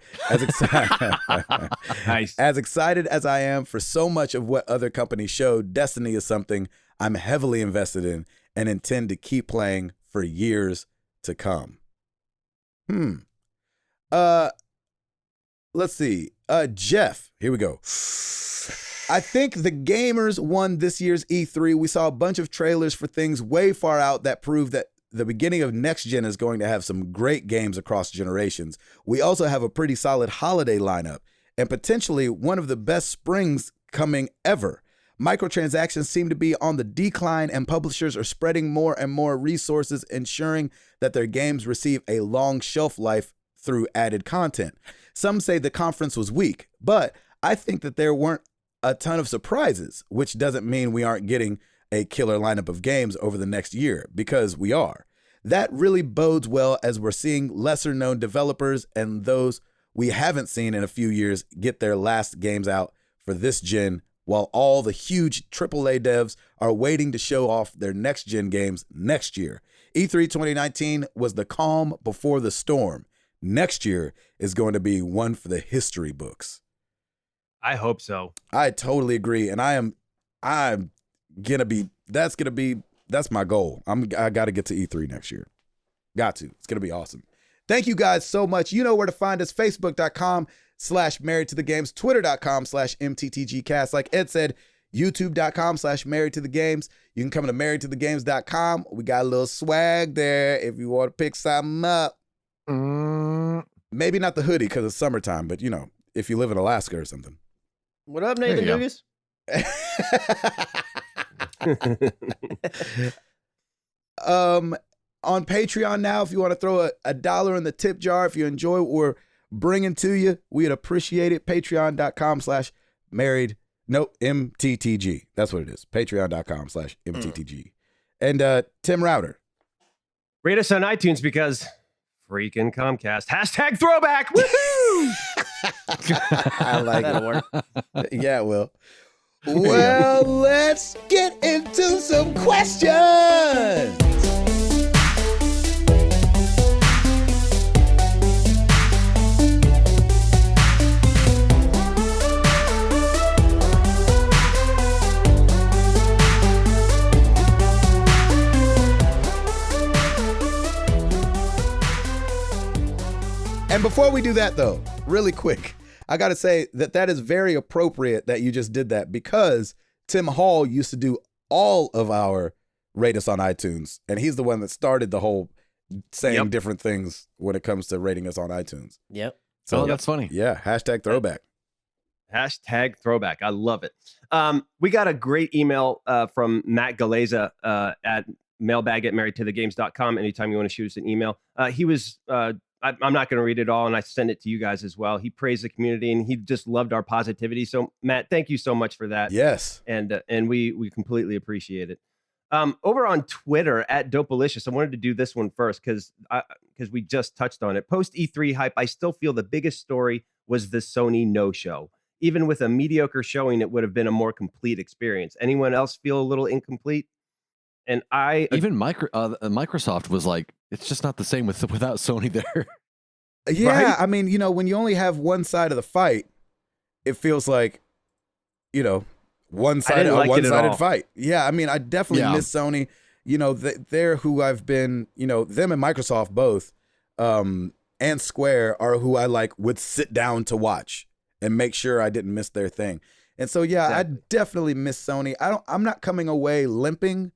excited as I am for so much of what other companies showed, Destiny is something I'm heavily invested in and intend to keep playing for years to come. Let's see. Jeff, here we go. I think the gamers won this year's E3. We saw a bunch of trailers for things way far out that prove that the beginning of next gen is going to have some great games across generations. We also have a pretty solid holiday lineup and potentially one of the best springs coming ever. Microtransactions seem to be on the decline and publishers are spreading more and more resources, ensuring that their games receive a long shelf life through added content. Some say the conference was weak, but I think that there weren't a ton of surprises, which doesn't mean we aren't getting a killer lineup of games over the next year, because we are. That really bodes well as we're seeing lesser known developers and those we haven't seen in a few years get their last games out for this gen, while all the huge AAA devs are waiting to show off their next gen games next year. E3 2019 was the calm before the storm. Next year is going to be one for the history books. I hope so. I totally agree. And I'm that's my goal. I got to get to E3 next year. Got to. It's going to be awesome. Thank you guys so much. You know where to find us. Facebook.com/married to the games, Twitter.com/MTTGcast. Like Ed said, YouTube.com/married to the games. You can come to marriedtothegames.com. We got a little swag there if you want to pick something up. Maybe not the hoodie because it's summertime, but if you live in Alaska or something. What up, Nathan Dugas? On Patreon now, if you want to throw a $1 in the tip jar, if you enjoy what we're bringing to you, we'd appreciate it. Patreon.com/married. Nope, MTTG. That's what it is. Patreon.com/MTTG. And Tim Router. Rate us on iTunes because freaking Comcast. #throwback. Woohoo! I like That'll work. Yeah, it will. Well, let's get into some questions. And before we do that, though, really quick, I got to say that is very appropriate that you just did that, because Tim Hall used to do all of our rate us on iTunes, and he's the one that started the whole saying different things when it comes to rating us on iTunes. Yep. So that's funny. Yeah. #throwback. #throwback. I love it. We got a great email from Matt Galeza at mailbag@marriedtothegames.com. Anytime you want to shoot us an email. He was I'm not going to read it all, and I send it to you guys as well. He praised the community, and he just loved our positivity. So, Matt, thank you so much for that. Yes. And we completely appreciate it. Over on Twitter @Dopalicious, I wanted to do this one first because we just touched on it. Post E3 hype, I still feel the biggest story was the Sony no-show. Even with a mediocre showing, it would have been a more complete experience. Anyone else feel a little incomplete? And Microsoft was like, it's just not the same without Sony there. Yeah, Right? I mean, when you only have one side of the fight, it feels like, one-sided fight. Yeah, I mean, I definitely miss Sony. They're who I've been, them and Microsoft both, and Square are who I would sit down to watch and make sure I didn't miss their thing. And so, yeah, exactly. I definitely miss Sony. I'm not coming away limping,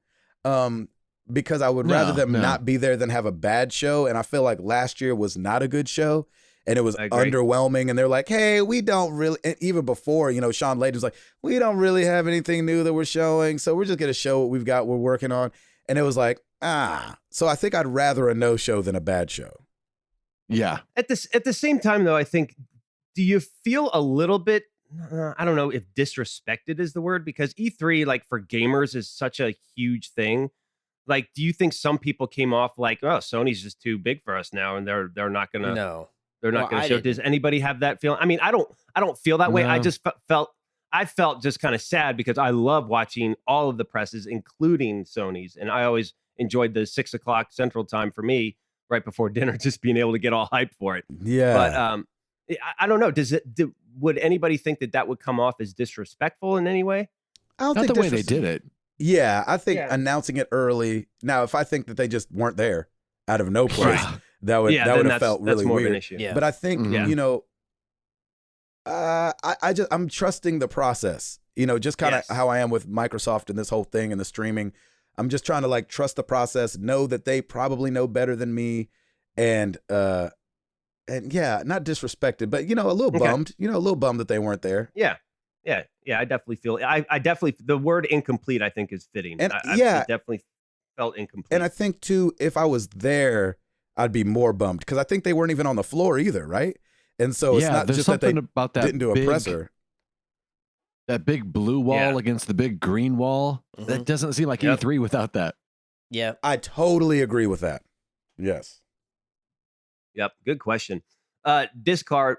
because I would rather them not be there than have a bad show. And I feel like last year was not a good show. And it was underwhelming. And they're like, hey, we don't really, and even before, you know, Sean Layden was like, we don't really have anything new that we're showing. So we're just going to show what we've got, we're working on. And it was like, so I think I'd rather a no show than a bad show. Yeah. At the same time, though, I think, do you feel a little bit, I don't know if disrespected is the word, because E3, like for gamers, is such a huge thing. Like, do you think some people came off like, oh, Sony's just too big for us now, and they're not going to. No. They're not going to show. Does anybody have that feeling? I mean, I don't feel that way. I just felt just kind of sad because I love watching all of the presses, including Sony's, and I always enjoyed the 6 o'clock Central Time for me right before dinner, just being able to get all hyped for it. Yeah. But I don't know. Would anybody think that would come off as disrespectful in any way? I don't Not think the way they did it. Yeah, I think announcing it early. Now, if I think that they just weren't there out of no place. That would have felt really weird. Yeah. But I think you know, I'm trusting the process. You know, just kind of how I am with Microsoft and this whole thing and the streaming. I'm just trying to like trust the process, know that they probably know better than me, and yeah, not disrespected, but you know, a little bummed. You know, a little bummed that they weren't there. Yeah. I definitely feel. I definitely the word incomplete I think is fitting. And I definitely felt incomplete. And I think too, if I was there, I'd be more bummed because I think they weren't even on the floor either, right? And so it's not just that they about that didn't do a presser. That big blue wall against the big green wall. Mm-hmm. That doesn't seem like E3 without that. Yeah. I totally agree with that. Yes. Yep. Good question. Discard.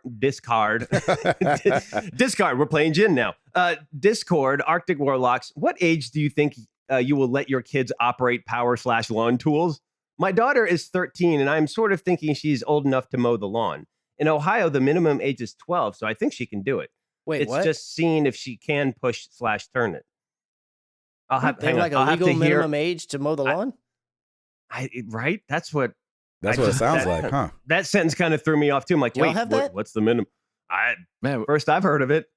Discard. We're playing Jin now. Discord, Arctic Warlocks. What age do you think you will let your kids operate power/lawn tools? My daughter is 13, and I'm sort of thinking she's old enough to mow the lawn. In Ohio, the minimum age is 12, so I think she can do it. Wait, it's what? just seeing if she can push/turn it. I'll have like a legal minimum age to mow the lawn. Right? That's what it sounds like, huh? That sentence kind of threw me off too. I'm like, wait, what's the minimum? First I've heard of it.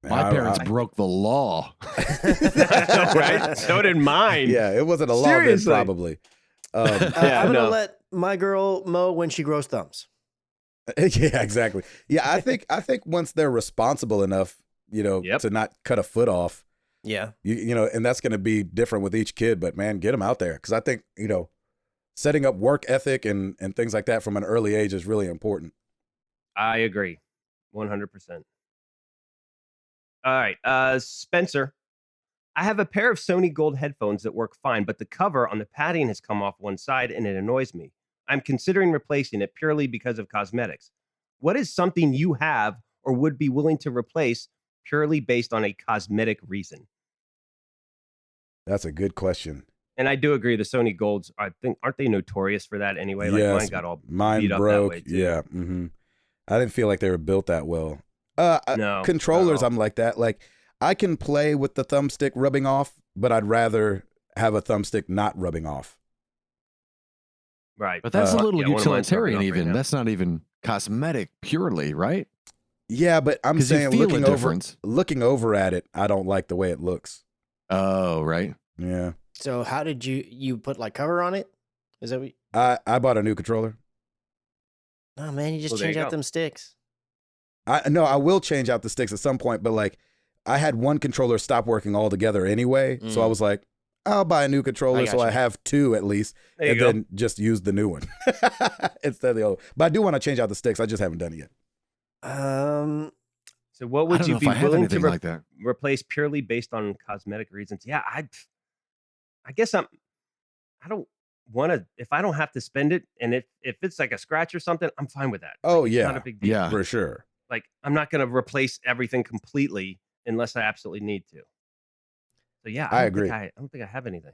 My parents broke the law. Right? So did mine. Yeah, it wasn't a law then, probably. I'm going to let my girl mow when she grows thumbs. Yeah, exactly. Yeah, I think once they're responsible enough, you know, to not cut a foot off. Yeah. You know, and that's going to be different with each kid, but man, get them out there. Because I think, you know, setting up work ethic and things like that from an early age is really important. I agree. 100%. All right. Spencer, I have a pair of Sony Gold headphones that work fine, but the cover on the padding has come off one side and it annoys me. I'm considering replacing it purely because of cosmetics. What is something you have or would be willing to replace purely based on a cosmetic reason? That's a good question. And I do agree. The Sony Golds, I think, aren't they notorious for that anyway? Like yes, mine got all mine beat broke. Up that way too. Yeah. Mm-hmm. I didn't feel like they were built that well. No, controllers, I'm like that. Like I can play with the thumbstick rubbing off, but I'd rather have a thumbstick not rubbing off. Right. But that's a little utilitarian even. Right, that's not even cosmetic purely, right? Yeah, but I'm saying looking over at it, I don't like the way it looks. Oh, right. Yeah. So how did you put like cover on it? Is that what I bought a new controller. Oh man, you just change out them sticks. I will change out the sticks at some point, but like I had one controller stop working altogether anyway. So I was like, I'll buy a new controller so I have two at least, and then just use the new one instead of the old. But I do want to change out the sticks. I just haven't done it yet. So what would you be willing to replace purely based on cosmetic reasons? Yeah, I guess I don't want to, if I don't have to spend it, and if it's like a scratch or something, I'm fine with that. Oh, like, yeah. It's not a big deal. Yeah, for sure. Like, I'm not going to replace everything completely unless I absolutely need to. So yeah, I agree. I don't think I have anything.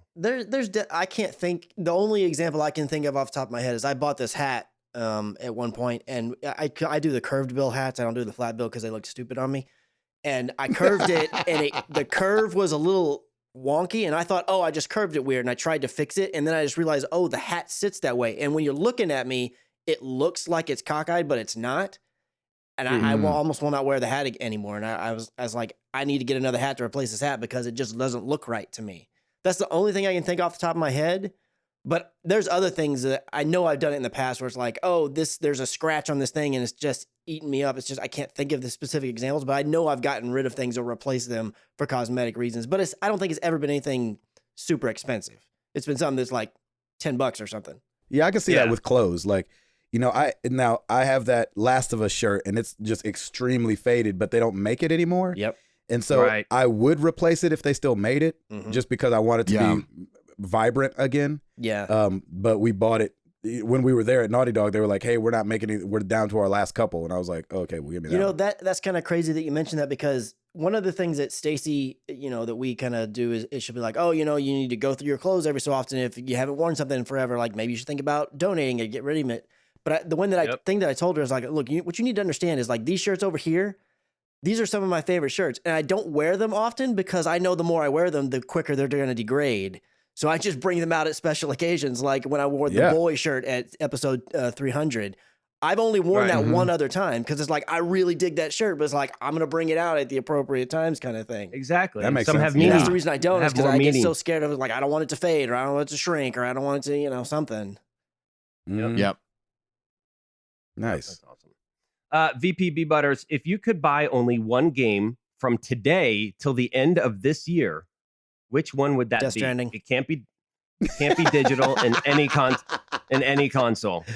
I can't think. The only example I can think of off the top of my head is I bought this hat at one point, and I do the curved bill hats. I don't do the flat bill because they look stupid on me. And I curved it, and the curve was a little wonky, and I thought, oh, I just curved it weird, and I tried to fix it, and then I just realized, oh, the hat sits that way. And when you're looking at me, it looks like it's cockeyed, but it's not. And I almost will not wear the hat anymore. And I was like, I need to get another hat to replace this hat because it just doesn't look right to me. That's the only thing I can think off the top of my head. But there's other things that I know I've done it in the past where it's like, oh, there's a scratch on this thing and it's just eating me up. It's just I can't think of the specific examples, but I know I've gotten rid of things or replaced them for cosmetic reasons. But I don't think it's ever been anything super expensive. It's been something that's like $10 or something. Yeah, I can see that with clothes. Like, you know, I have that Last of Us shirt and it's just extremely faded, but they don't make it anymore. Yep. And so I would replace it if they still made it, just because I want it to be vibrant again. Yeah. But we bought it when we were there at Naughty Dog. They were like, "Hey, we're not making it. We're down to our last couple." And I was like, "Okay, well, give me that." You know, that's kind of crazy that you mentioned that, because one of the things that Stacy, you know, that we kind of do is it should be like, oh, you know, you need to go through your clothes every so often. If you haven't worn something in forever, like maybe you should think about donating it, get rid of it. But the one that I told her is like, look, what you need to understand is like these shirts over here. These are some of my favorite shirts, and I don't wear them often because I know the more I wear them, the quicker they're going to degrade. So I just bring them out at special occasions, like when I wore the boy shirt at episode 300. I've only worn that one other time because it's like I really dig that shirt, but it's like I'm going to bring it out at the appropriate times, kind of thing. Exactly. That makes Some sense. have meaning. That's the reason I don't, is because I get so meaning. scared of like I don't want it to fade, or I don't want it to shrink, or I don't want it to, you know, something. Yep. Nice. That's awesome. VPB Butters, if you could buy only one game from today till the end of this year, which one would that Death be? Stranding. It can't be digital in any console.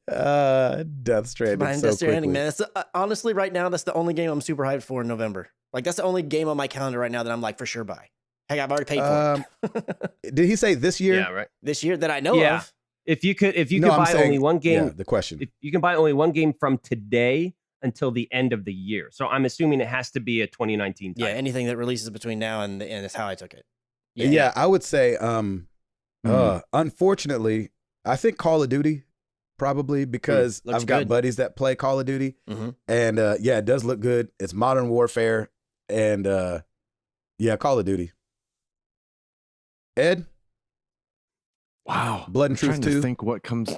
Death Stranding. Death Stranding, man. That's, honestly, right now, that's the only game I'm super hyped for in November. Like that's the only game on my calendar right now that I'm like for sure buy. Hey, I've already paid for it. Did he say this year? Yeah, right. This year that I know of. If you could buy only one game, the question. if you can buy only one game from today until the end of the year. So I'm assuming it has to be a 2019 title. Yeah, anything that releases between now and the end is how I took it. Yeah, I would say, unfortunately, I think Call of Duty, probably, because I've got buddies that play Call of Duty. And it does look good. It's Modern Warfare. And Call of Duty. Ed? Wow. Blood and Truth 2. Trying to think what comes.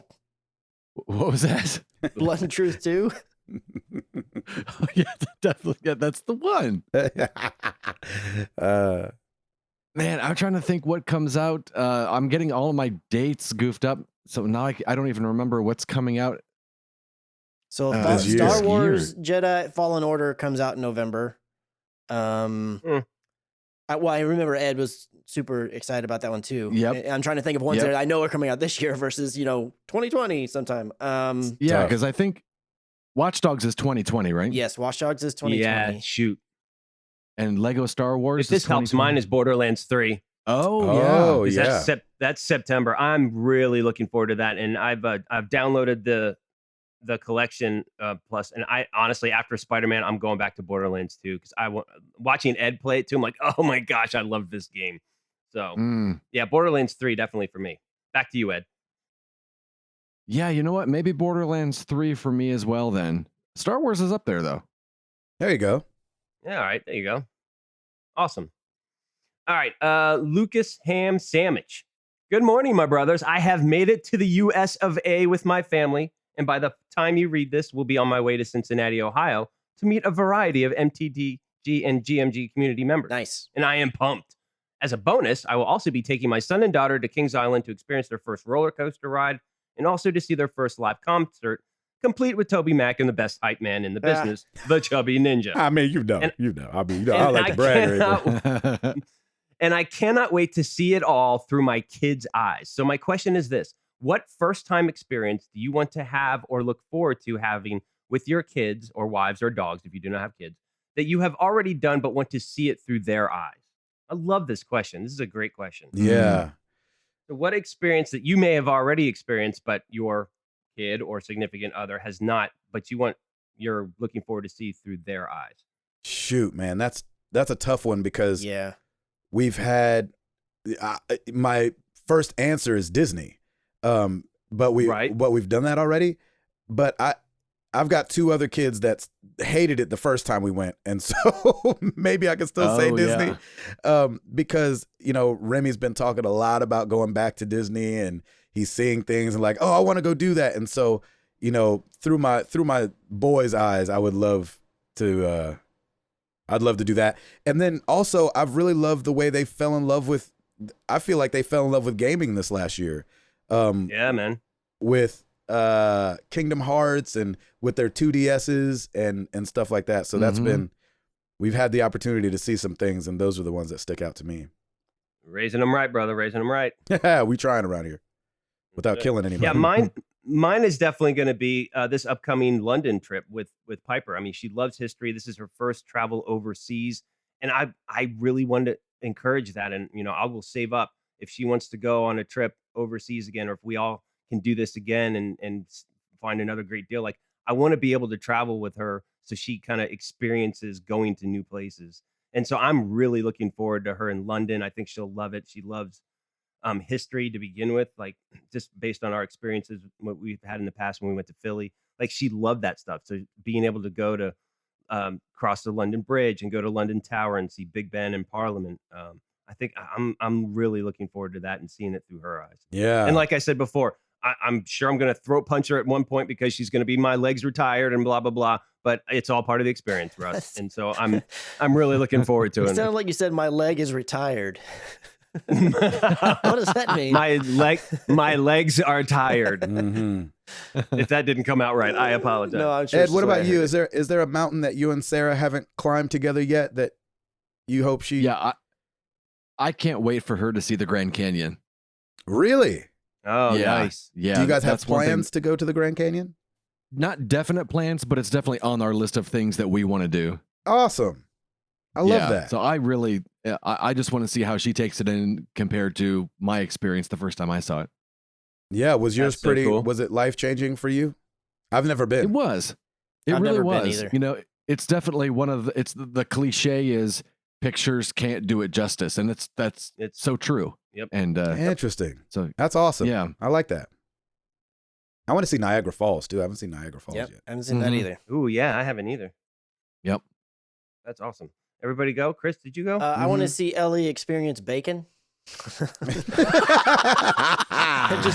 What was that? Blood and Truth 2? Yeah, definitely. Yeah, that's the one. Man, I'm trying to think what comes out. I'm getting all of my dates goofed up, so now I don't even remember what's coming out. So Star Wars Jedi Fallen Order comes out in November. I remember Ed was super excited about that one too. Yep. I'm trying to think of ones that I know are coming out this year versus 2020 sometime. Yeah, because I think Watch Dogs is 2020, right? Yes, Watch Dogs is 2020. Yeah, shoot. And Lego Star Wars. If this helps, mine is Borderlands 3. Oh yeah. That's September. I'm really looking forward to that, and I've downloaded the collection plus, and I honestly, after Spider-Man, I'm going back to Borderlands 2 because watching Ed play it too. I'm like, oh my gosh, I love this game. So yeah, Borderlands 3 definitely for me. Back to you, Ed. Yeah, you know what? Maybe Borderlands 3 for me as well. Then Star Wars is up there though. There you go. Yeah, all right, there you go. Awesome. All right, Lucas Ham Sandwich. Good morning, my brothers. I have made it to the US of A with my family, and by the time you read this, we'll be on my way to Cincinnati, Ohio, to meet a variety of MTDG and GMG community members. Nice. And I am pumped. As a bonus, I will also be taking my son and daughter to Kings Island to experience their first roller coaster ride and also to see their first live concert, complete with Toby Mac and the best hype man in the business, the Chubby Ninja. I mean, I like to brag. And I cannot wait to see it all through my kids' eyes. So my question is this: what first-time experience do you want to have or look forward to having with your kids or wives or dogs, if you do not have kids, that you have already done but want to see it through their eyes? I love this question. This is a great question. Yeah. So what experience that you may have already experienced, but your kid or significant other has not, but you're looking forward to see through their eyes? Shoot, man, that's a tough one because we've had my first answer is Disney, but we've done that already. But I've got two other kids that hated it the first time we went, and so maybe I can still say Disney, because Remy's been talking a lot about going back to Disney, and he's seeing things and like, oh, I want to go do that, and so through my boys' eyes, I'd love to do that. And then also, I've really loved the way they fell in love with. I feel like they fell in love with gaming this last year. Yeah, man. With Kingdom Hearts and with their 2DSs and stuff like that. So that's been, we've had the opportunity to see some things, and those are the ones that stick out to me. Raising them right, brother. Raising them right. We trying around here without killing anybody. Yeah, mine is definitely going to be this upcoming London trip with Piper. I mean, she loves history. This is her first travel overseas, and I really want to encourage that. And I will save up if she wants to go on a trip overseas again, or if we all can do this again and find another great deal. Like, I want to be able to travel with her so she kind of experiences going to new places. And so I'm really looking forward to her in London. I think she'll love it. She loves history to begin with, like just based on our experiences, what we've had in the past when we went to Philly. Like, she loved that stuff. So being able to go to cross the London Bridge and go to London Tower and see Big Ben and Parliament, I think I'm really looking forward to that and seeing it through her eyes. Yeah. And like I said before, I'm sure I'm going to throat punch her at one point because she's going to be my legs retired and blah, blah, blah. But it's all part of the experience, Russ. And so I'm really looking forward to it. It sounded like you said my leg is retired. What does that mean? My legs are tired. If that didn't come out right, I apologize. No, I'm sure. Ed, what about you? Is there a mountain that you and Sarah haven't climbed together yet that you hope she? Yeah, I can't wait for her to see the Grand Canyon. Really? Oh, yeah, nice. Yeah. Do you guys have plans to go to the Grand Canyon? Not definite plans, but it's definitely on our list of things that we want to do. Awesome. I love that. So I just want to see how she takes it in compared to my experience the first time I saw it. Yeah. Was yours That's so pretty, cool. was it life-changing for you? I've never been. It was. It I've really never been was. either. It's definitely one of the cliche is pictures can't do it justice. And it's so true. Yep. And Interesting. so That's awesome. yeah. I like that. I want to see Niagara Falls too. I haven't seen Niagara Falls Yep, yet. I haven't seen that either. Ooh, yeah, I haven't either. Yep. That's awesome. Everybody go? Chris, did you go? I want to see Ellie experience bacon. Just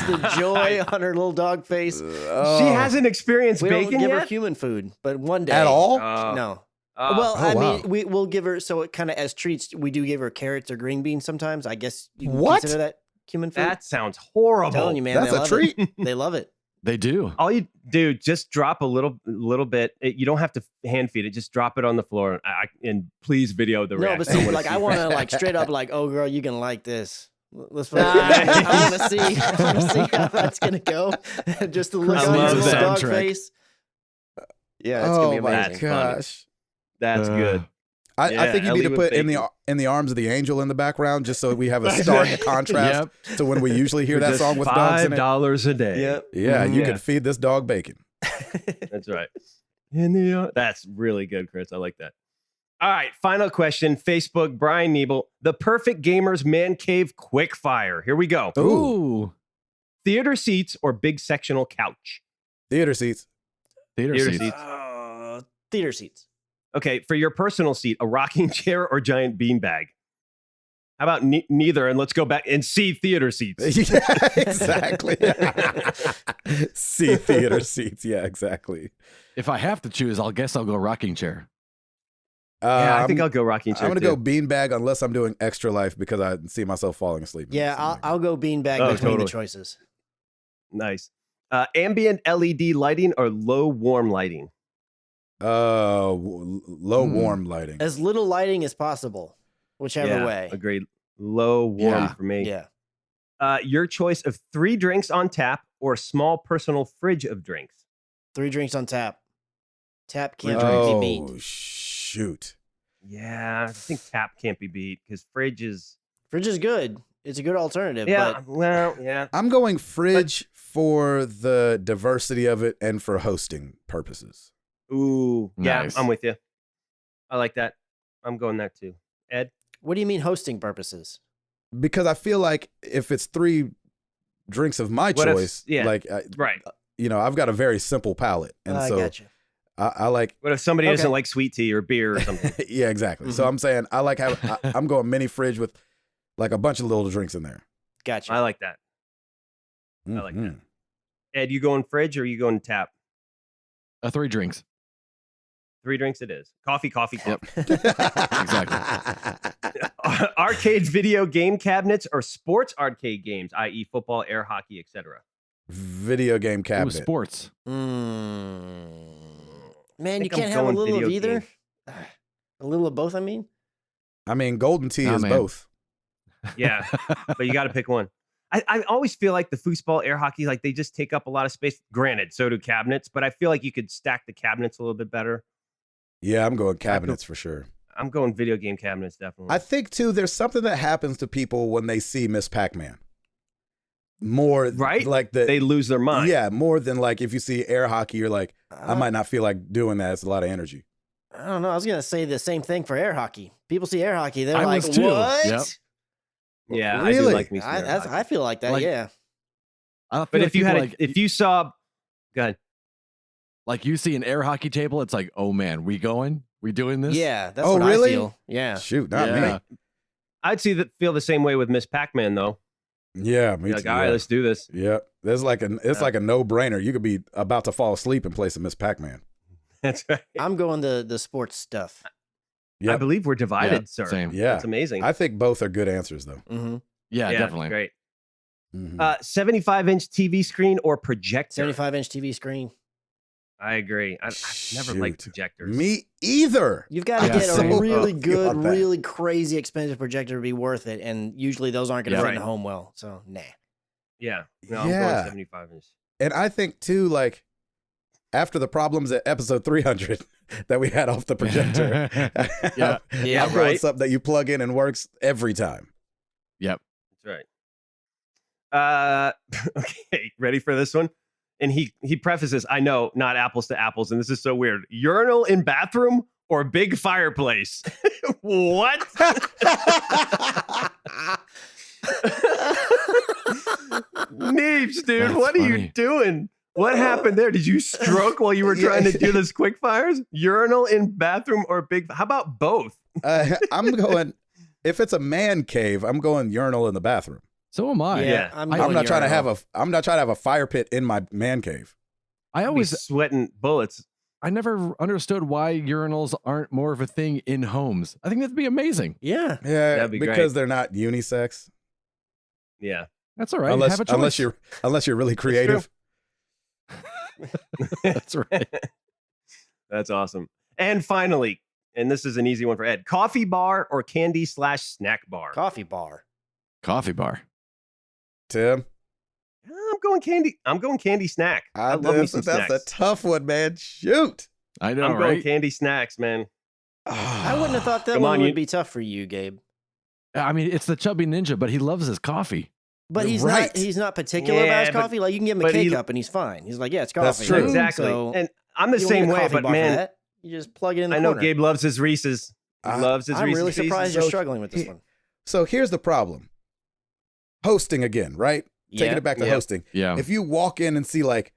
the joy on her little dog face. She hasn't experienced We bacon don't give yet? her human food, but one day. At all? No. Well, I wow. mean, we'll give her, so it kind of as treats, we do give her carrots or green beans sometimes. I guess you can What? consider that human food. that sounds horrible. I'm telling you, man. That's they a love treat. It. They love it. They do. All you do, just drop a little bit. You don't have to hand feed it. Just drop it on the floor, and please video the No, reaction. but see, like, I want to, like, straight up, like, oh, girl, you can like this. Let's I want to see how that's gonna go. Just to look I on your love little that dog soundtrack. face. Yeah, it's gonna be Oh my amazing. gosh. That's good. I Yeah, think you Ellie need to with put bacon. in the arms of the angel in the background, just so we have a stark contrast to when we usually hear that Just song with dogs in it. $5 a day. Yep. Yeah, you Yeah. could feed this dog bacon. That's right. That's really good, Chris. I like that. All right, final question. Facebook, Brian Niebel, the perfect gamer's man cave quick fire. Here we go. Ooh. Theater seats or big sectional couch? Theater seats. Theater Theater seats. seats. Theater seats. Okay, for your personal seat, a rocking chair or giant beanbag? How about neither? And let's go back and see theater seats. Yeah, exactly. See theater seats. Yeah, exactly. If I have to choose, I'll go rocking chair. Yeah, I think I'll go rocking chair. I'm gonna go beanbag unless I'm doing extra life because I see myself falling asleep. Yeah, I'll go beanbag Oh, between totally. the choices. Nice. Ambient LED lighting or low warm lighting? Low warm lighting. As little lighting as possible, whichever way. Agreed. Low warm Yeah. for me. Yeah. Your choice of 3 drinks on tap or small personal fridge of drinks? 3 drinks on tap. Tap can't Oh, be beat. shoot. Yeah, I think tap can't be beat because fridge is. Fridge is good. It's a good alternative. Yeah, But well, yeah. I'm going fridge for the diversity of it and for hosting purposes. Ooh, yeah, Nice. I'm with you. I like that. I'm going that too. Ed? what do you mean hosting purposes? Because I feel like if it's 3 drinks of my What if- choice, yeah. like, Right. I've got a very simple palate. And I so gotcha. I like, What if somebody Okay. doesn't like sweet tea or beer or something? yeah, exactly. So I'm saying I like I'm going mini fridge with like a bunch of little drinks in there. Gotcha. I like that. I like that. Mhm. Ed, you going fridge or you going tap? 3 drinks. 3 drinks it is. Coffee. Yep. Exactly. Arcade video game cabinets or sports arcade games, i.e. football, air hockey, etc. Video game cabinet. Ooh, sports. Man, you can't have a little of either. A little of both, I mean. Golden Tee is both. Yeah, but you got to pick one. I always feel like the foosball, air hockey, like they just take up a lot of space. Granted, so do cabinets, but I feel like you could stack the cabinets a little bit better. Yeah, I'm going cabinets for sure. I'm going video game cabinets, definitely. I think, too, there's something that happens to people when they see Miss Pac-Man. More, right? Like they lose their mind. Yeah, more than like if you see air hockey, you're like, I might not feel like doing that. It's a lot of energy. I don't know. I was going to say the same thing for air hockey. People see air hockey, they're like, too. What? Yep. Yeah, really? I do like me some air hockey. I feel like that, yeah. But if you had, if you saw, go ahead. Like you see an air hockey table, it's like, oh man, we going? We doing this? Yeah, that's what I feel. Yeah. Shoot, not me. I'd feel the same way with Miss Pac-Man though. Yeah, me like, too. All right, let's do this. Yeah, there's like it's like a no-brainer. You could be about to fall asleep and play some Miss Pac-Man. That's right. I'm going the sports stuff. Yep. I believe we're divided, sir. Same. Yeah, that's amazing. I think both are good answers though. Mm-hmm. Yeah, definitely. Great. Mm-hmm. 75-inch TV screen or projector? 75-inch TV screen. I agree. I've never liked projectors. Me either. You've got to get a really good, really crazy expensive projector to be worth it, and usually those aren't going to fit in the home well. So, nah. Yeah. No, I'm going 75 inch. And I think too, like after the problems at episode 300 that we had off the projector, I'm going something that you plug in and works every time. Yep. That's right. Okay, ready for this one? And he prefaces, I know, not apples to apples, and this is so weird. Urinal in bathroom or big fireplace? What? Neebs, dude, what are you doing? What happened there? Did you stroke while you were trying to do this quick fires? Urinal in bathroom or big? How about both? I'm going, if it's a man cave, I'm going urinal in the bathroom. So am I. Yeah, I'm not trying to have a fire pit in my man cave. I always sweating bullets. I never understood why urinals aren't more of a thing in homes. I think that'd be amazing. Yeah. Yeah, that'd be because great. They're not unisex. Yeah. That's all right. Unless you're really creative. That's right. That's awesome. And finally, and this is an easy one for Ed, coffee bar or candy/snack bar? Coffee bar. Coffee bar. Tim? I'm going candy. I'm going candy snack. I love me some snacks. That's a tough one, man. Shoot. I know, I'm going candy snacks, man. I wouldn't have thought that one would be tough for you, Gabe. I mean, it's the chubby ninja, but he loves his coffee. But he's not particular about his coffee. Like you can give him a K-cup and he's fine. He's like, yeah, it's coffee. That's true. Exactly. So and I'm the same way, but man, you just plug it in the I know corner. Gabe loves his Reese's. I'm really surprised you're struggling with this one. So here's the problem. Hosting again, right? Taking it back to hosting. Yeah. If you walk in and see like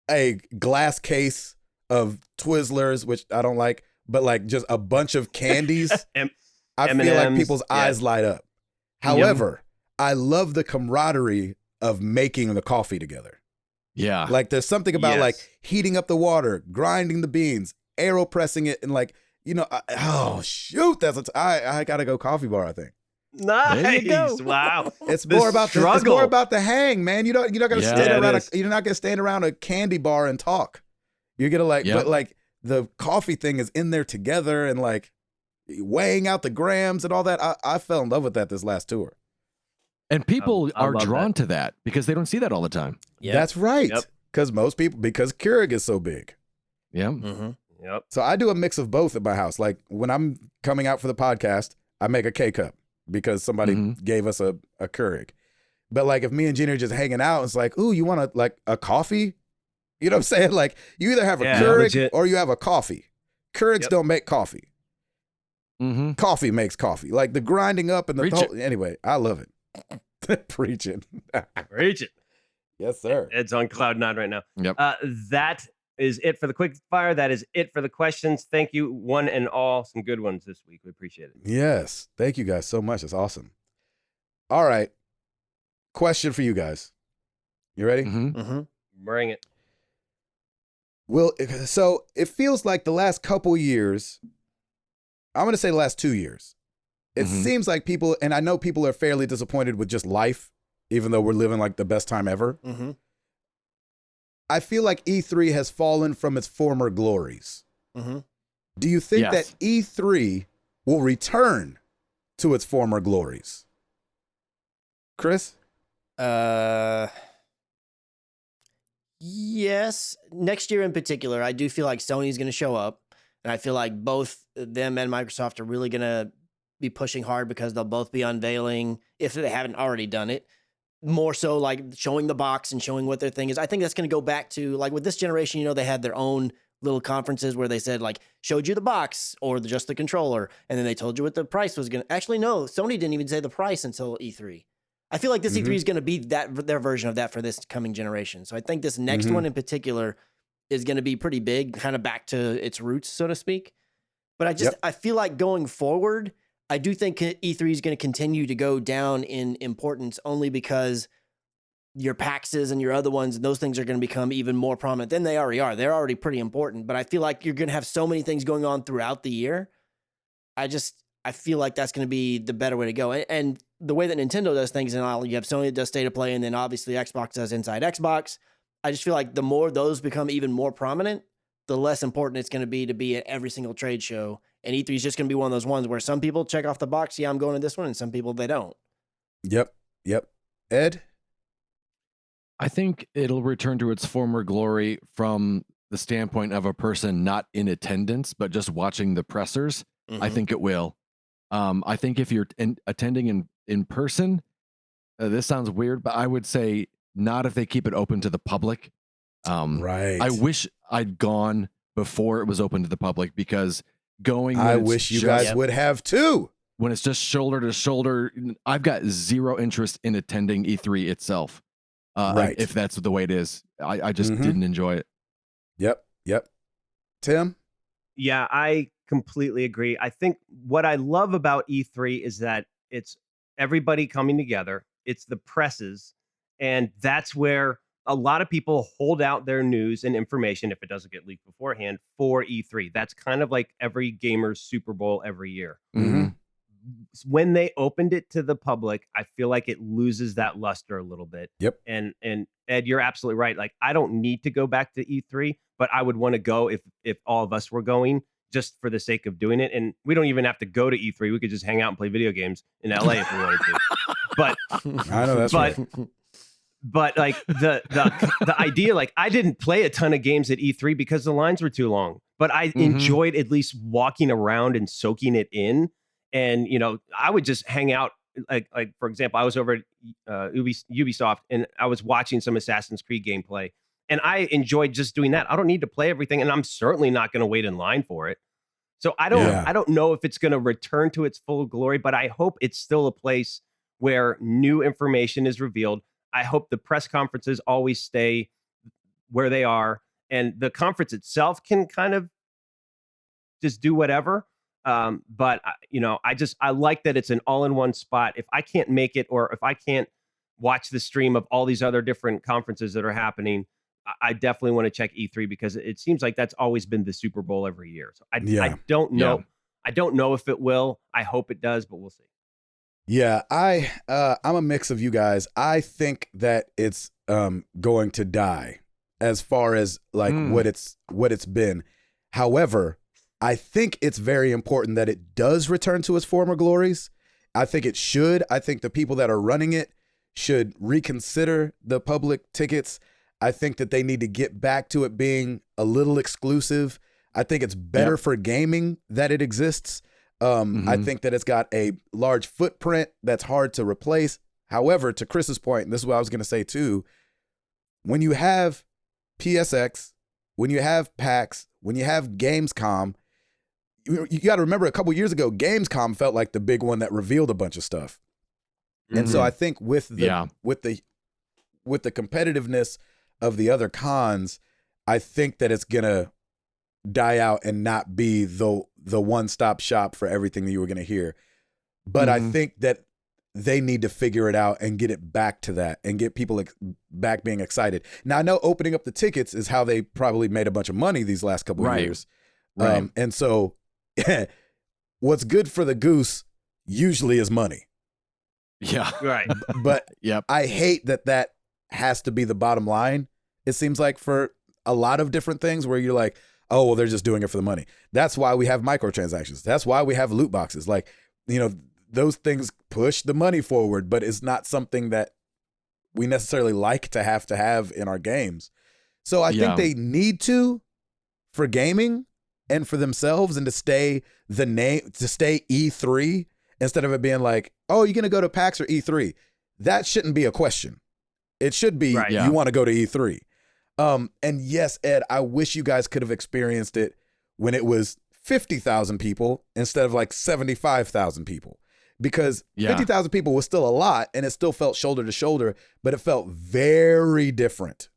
a glass case of Twizzlers, which I don't like, but like just a bunch of candies, I feel like people's eyes light up. However, I love the camaraderie of making the coffee together. Yeah. Like there's something about like heating up the water, grinding the beans, AeroPressing it, and like, you know, I gotta go coffee bar, I think. Nice. Wow. It's more about the hang, man. You're not gonna stand around a candy bar and talk. You're gonna but like the coffee thing is in there together and like weighing out the grams and all that. I fell in love with that this last tour. And people are drawn to that because they don't see that all the time. Yeah, that's right. Because because Keurig is so big. Yeah. Mm-hmm. Yep. So I do a mix of both at my house. Like when I'm coming out for the podcast, I make a K-cup because somebody gave us a Keurig. But like if me and Gina are just hanging out, it's like, ooh, you want a coffee? You know what I'm saying? Like you either have a Keurig or you have a coffee. Keurigs don't make coffee. Mm-hmm. Coffee makes coffee. Like the grinding up and anyway, I love it. Preaching. Preaching. Yes, sir. Ed's on cloud 9 right now. Yep. That is it for the quick fire. That is it for the questions. Thank you, one and all. Some good ones this week. We appreciate it. Yes. Thank you guys so much. It's awesome. All right. Question for you guys. You ready? Mm-hmm. Bring it. Well, so it feels like the last couple years, I'm going to say the last 2 years, it seems like people, and I know people are fairly disappointed with just life, even though we're living like the best time ever. Mm-hmm. I feel like E3 has fallen from its former glories. Mm-hmm. Do you think that E3 will return to its former glories? Chris? Yes. Next year in particular, I do feel like Sony's going to show up. And I feel like both them and Microsoft are really going to be pushing hard because they'll both be unveiling, if they haven't already done it, more so like showing the box and showing what their thing is. I think that's going to go back to like with this generation, you know, they had their own little conferences where they said like showed you the box or just the controller. And then they told you what the price was going to actually. No, Sony didn't even say the price until E3. I feel like this E3 is going to be their version of that for this coming generation. So I think this next one in particular is going to be pretty big, kind of back to its roots, so to speak. But I feel like going forward, I do think E3 is going to continue to go down in importance only because your PAXs and your other ones, and those things are going to become even more prominent than they already are. They're already pretty important, but I feel like you're going to have so many things going on throughout the year. I feel like that's going to be the better way to go. And the way that Nintendo does things, and you have Sony that does State of Play, and then obviously Xbox does Inside Xbox. I just feel like the more those become even more prominent, the less important it's going to be at every single trade show. And E3 is just going to be one of those ones where some people check off the box, yeah, I'm going to this one, and some people, they don't. Yep. Ed? I think it'll return to its former glory from the standpoint of a person not in attendance, but just watching the pressers. I think it will. I think if you're attending in person, this sounds weird, but I would say not if they keep it open to the public. Right. I wish I'd gone before it was open to the public because going. I wish you guys would have too. When it's just shoulder to shoulder, I've got zero interest in attending E3 itself. Right. If that's the way it is, I just didn't enjoy it. Yep. Tim? Yeah, I completely agree. I think what I love about E3 is that it's everybody coming together. It's the presses. And that's where a lot of people hold out their news and information, if it doesn't get leaked beforehand, for E3. That's kind of like every gamer's Super Bowl every year. When they opened it to the public, I feel like it loses that luster a little bit. Yep. And Ed, you're absolutely right. Like, I don't need to go back to E3, but I would want to go if all of us were going, just for the sake of doing it. And we don't even have to go to E3. We could just hang out and play video games in LA if we wanted to. But I know that's right. But like the idea, like I didn't play a ton of games at E3 because the lines were too long, but I enjoyed at least walking around and soaking it in. And, you know, I would just hang out. Like for example, I was over at Ubisoft and I was watching some Assassin's Creed gameplay. And I enjoyed just doing that. I don't need to play everything, and I'm certainly not going to wait in line for it. So I don't know if it's going to return to its full glory, but I hope it's still a place where new information is revealed. I hope the press conferences always stay where they are, and the conference itself can kind of just do whatever. But you know, I like that it's an all-in-one spot. If I can't make it, or if I can't watch the stream of all these other different conferences that are happening, I definitely want to check E3 because it seems like that's always been the Super Bowl every year. So I don't know. Yeah. I don't know if it will. I hope it does, but we'll see. Yeah, I'm a mix of you guys. I think that it's going to die as far as like what it's been. However, I think it's very important that it does return to its former glories. I think it should. I think the people that are running it should reconsider the public tickets. I think that they need to get back to it being a little exclusive. I think it's better for gaming that it exists. I think that it's got a large footprint that's hard to replace. However, to Chris's point, and this is what I was going to say too, when you have PSX, when you have PAX, when you have Gamescom, you got to remember a couple years ago, Gamescom felt like the big one that revealed a bunch of stuff. And so I think with the competitiveness of the other cons, I think that it's going to die out and not be the one-stop shop for everything that you were going to hear. But I think that they need to figure it out and get it back to that and get people back being excited. Now, I know opening up the tickets is how they probably made a bunch of money these last couple of years. Right. And so what's good for the goose usually is money. Yeah. Right. But Yep. I hate that has to be the bottom line. It seems like for a lot of different things where you're like, oh, well, they're just doing it for the money. That's why we have microtransactions. That's why we have loot boxes. Like, you know, those things push the money forward, but it's not something that we necessarily like to have in our games. So I think they need to, for gaming and for themselves, and to stay E3 instead of it being like, oh, you're going to go to PAX or E3. That shouldn't be a question. It should be, you want to go to E3. And yes, Ed, I wish you guys could have experienced it when it was 50,000 people instead of like 75,000 people. Because 50,000 people was still a lot, and it still felt shoulder to shoulder, but it felt very different.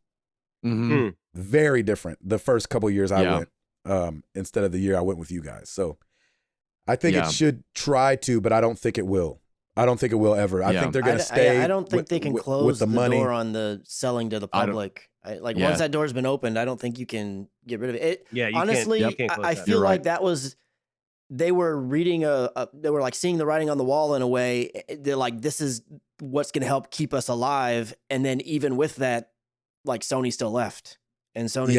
Mm-hmm. Very different the first couple years I went, instead of the year I went with you guys. So I think it should try to, but I don't think it will. I don't think it will ever. I think they're going to stay. I don't think they can close the door on the selling to the public. Once that door's been opened, I don't think you can get rid of it. Yeah, honestly, I feel like that was. They were reading they were like seeing the writing on the wall in a way. They're like, this is what's going to help keep us alive. And then even with that, like Sony still left, and Sony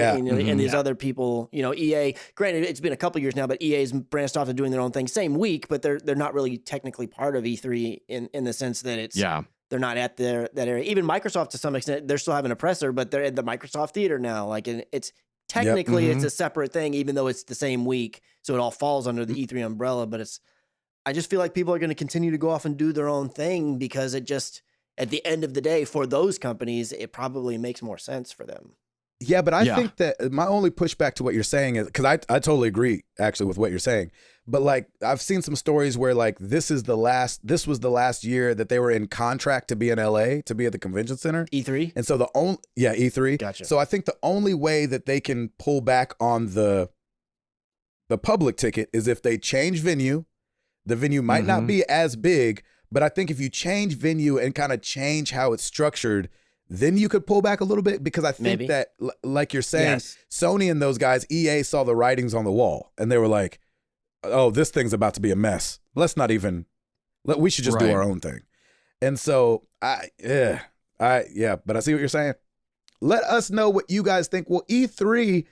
and these other people, you know, EA, granted it's been a couple years now, but EA's branched off to doing their own thing, same week, but they're not really technically part of E3 in the sense that it's, they're not at that area. Even Microsoft to some extent, they're still having a presser, but they're at the Microsoft Theater now. Like, and it's, technically, it's a separate thing, even though it's the same week. So it all falls under the E3 umbrella. But I just feel like people are going to continue to go off and do their own thing because it just, at the end of the day, for those companies, it probably makes more sense for them. Yeah, but I think that my only pushback to what you're saying is, because I totally agree actually with what you're saying. But like, I've seen some stories where like this was the last year that they were in contract to be in LA, to be at the convention center. E3? And so E3. Gotcha. So I think the only way that they can pull back on the public ticket is if they change venue. The venue might not be as big, but I think if you change venue and kind of change how it's structured, then you could pull back a little bit, because I think that, like you're saying, Sony and those guys, EA saw the writings on the wall and they were like, oh, this thing's about to be a mess. We should just do our own thing. And so but I see what you're saying. Let us know what you guys think. Will E3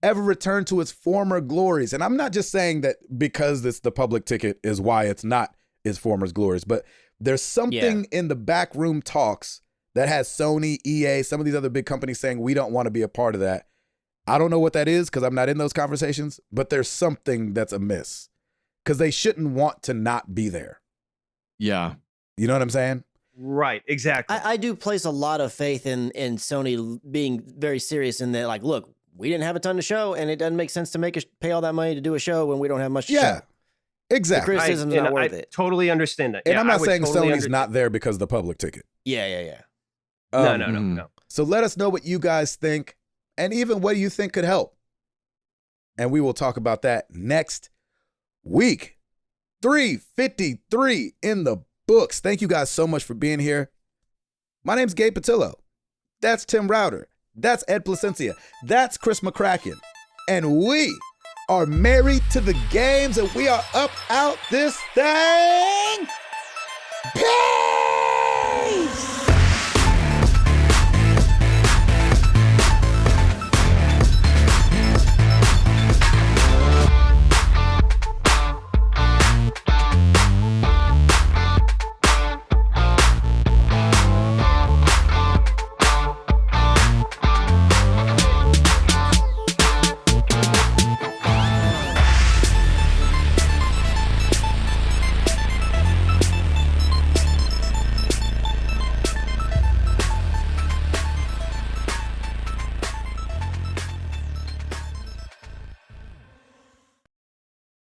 ever return to its former glories? And I'm not just saying that because it's the public ticket is why it's not its former glories, but there's something in the backroom talks that has Sony, EA, some of these other big companies saying we don't want to be a part of that. I don't know what that is because I'm not in those conversations, but there's something that's amiss because they shouldn't want to not be there. Yeah. You know what I'm saying? Right, exactly. I do place a lot of faith in Sony being very serious in that, like, look, we didn't have a ton to show, and it doesn't make sense to pay all that money to do a show when we don't have much to show. Exactly. The criticism's not worth it. Totally understand that. And I'm not saying Sony's not there because of the public ticket. Yeah. No. So let us know what you guys think, and even what you think could help. And we will talk about that next week. 353 in the books. Thank you guys so much for being here. My name's Gabe Patillo. That's Tim Router. That's Ed Placencia. That's Chris McCracken. And we are married to the games, and we are up out this thing. Peace!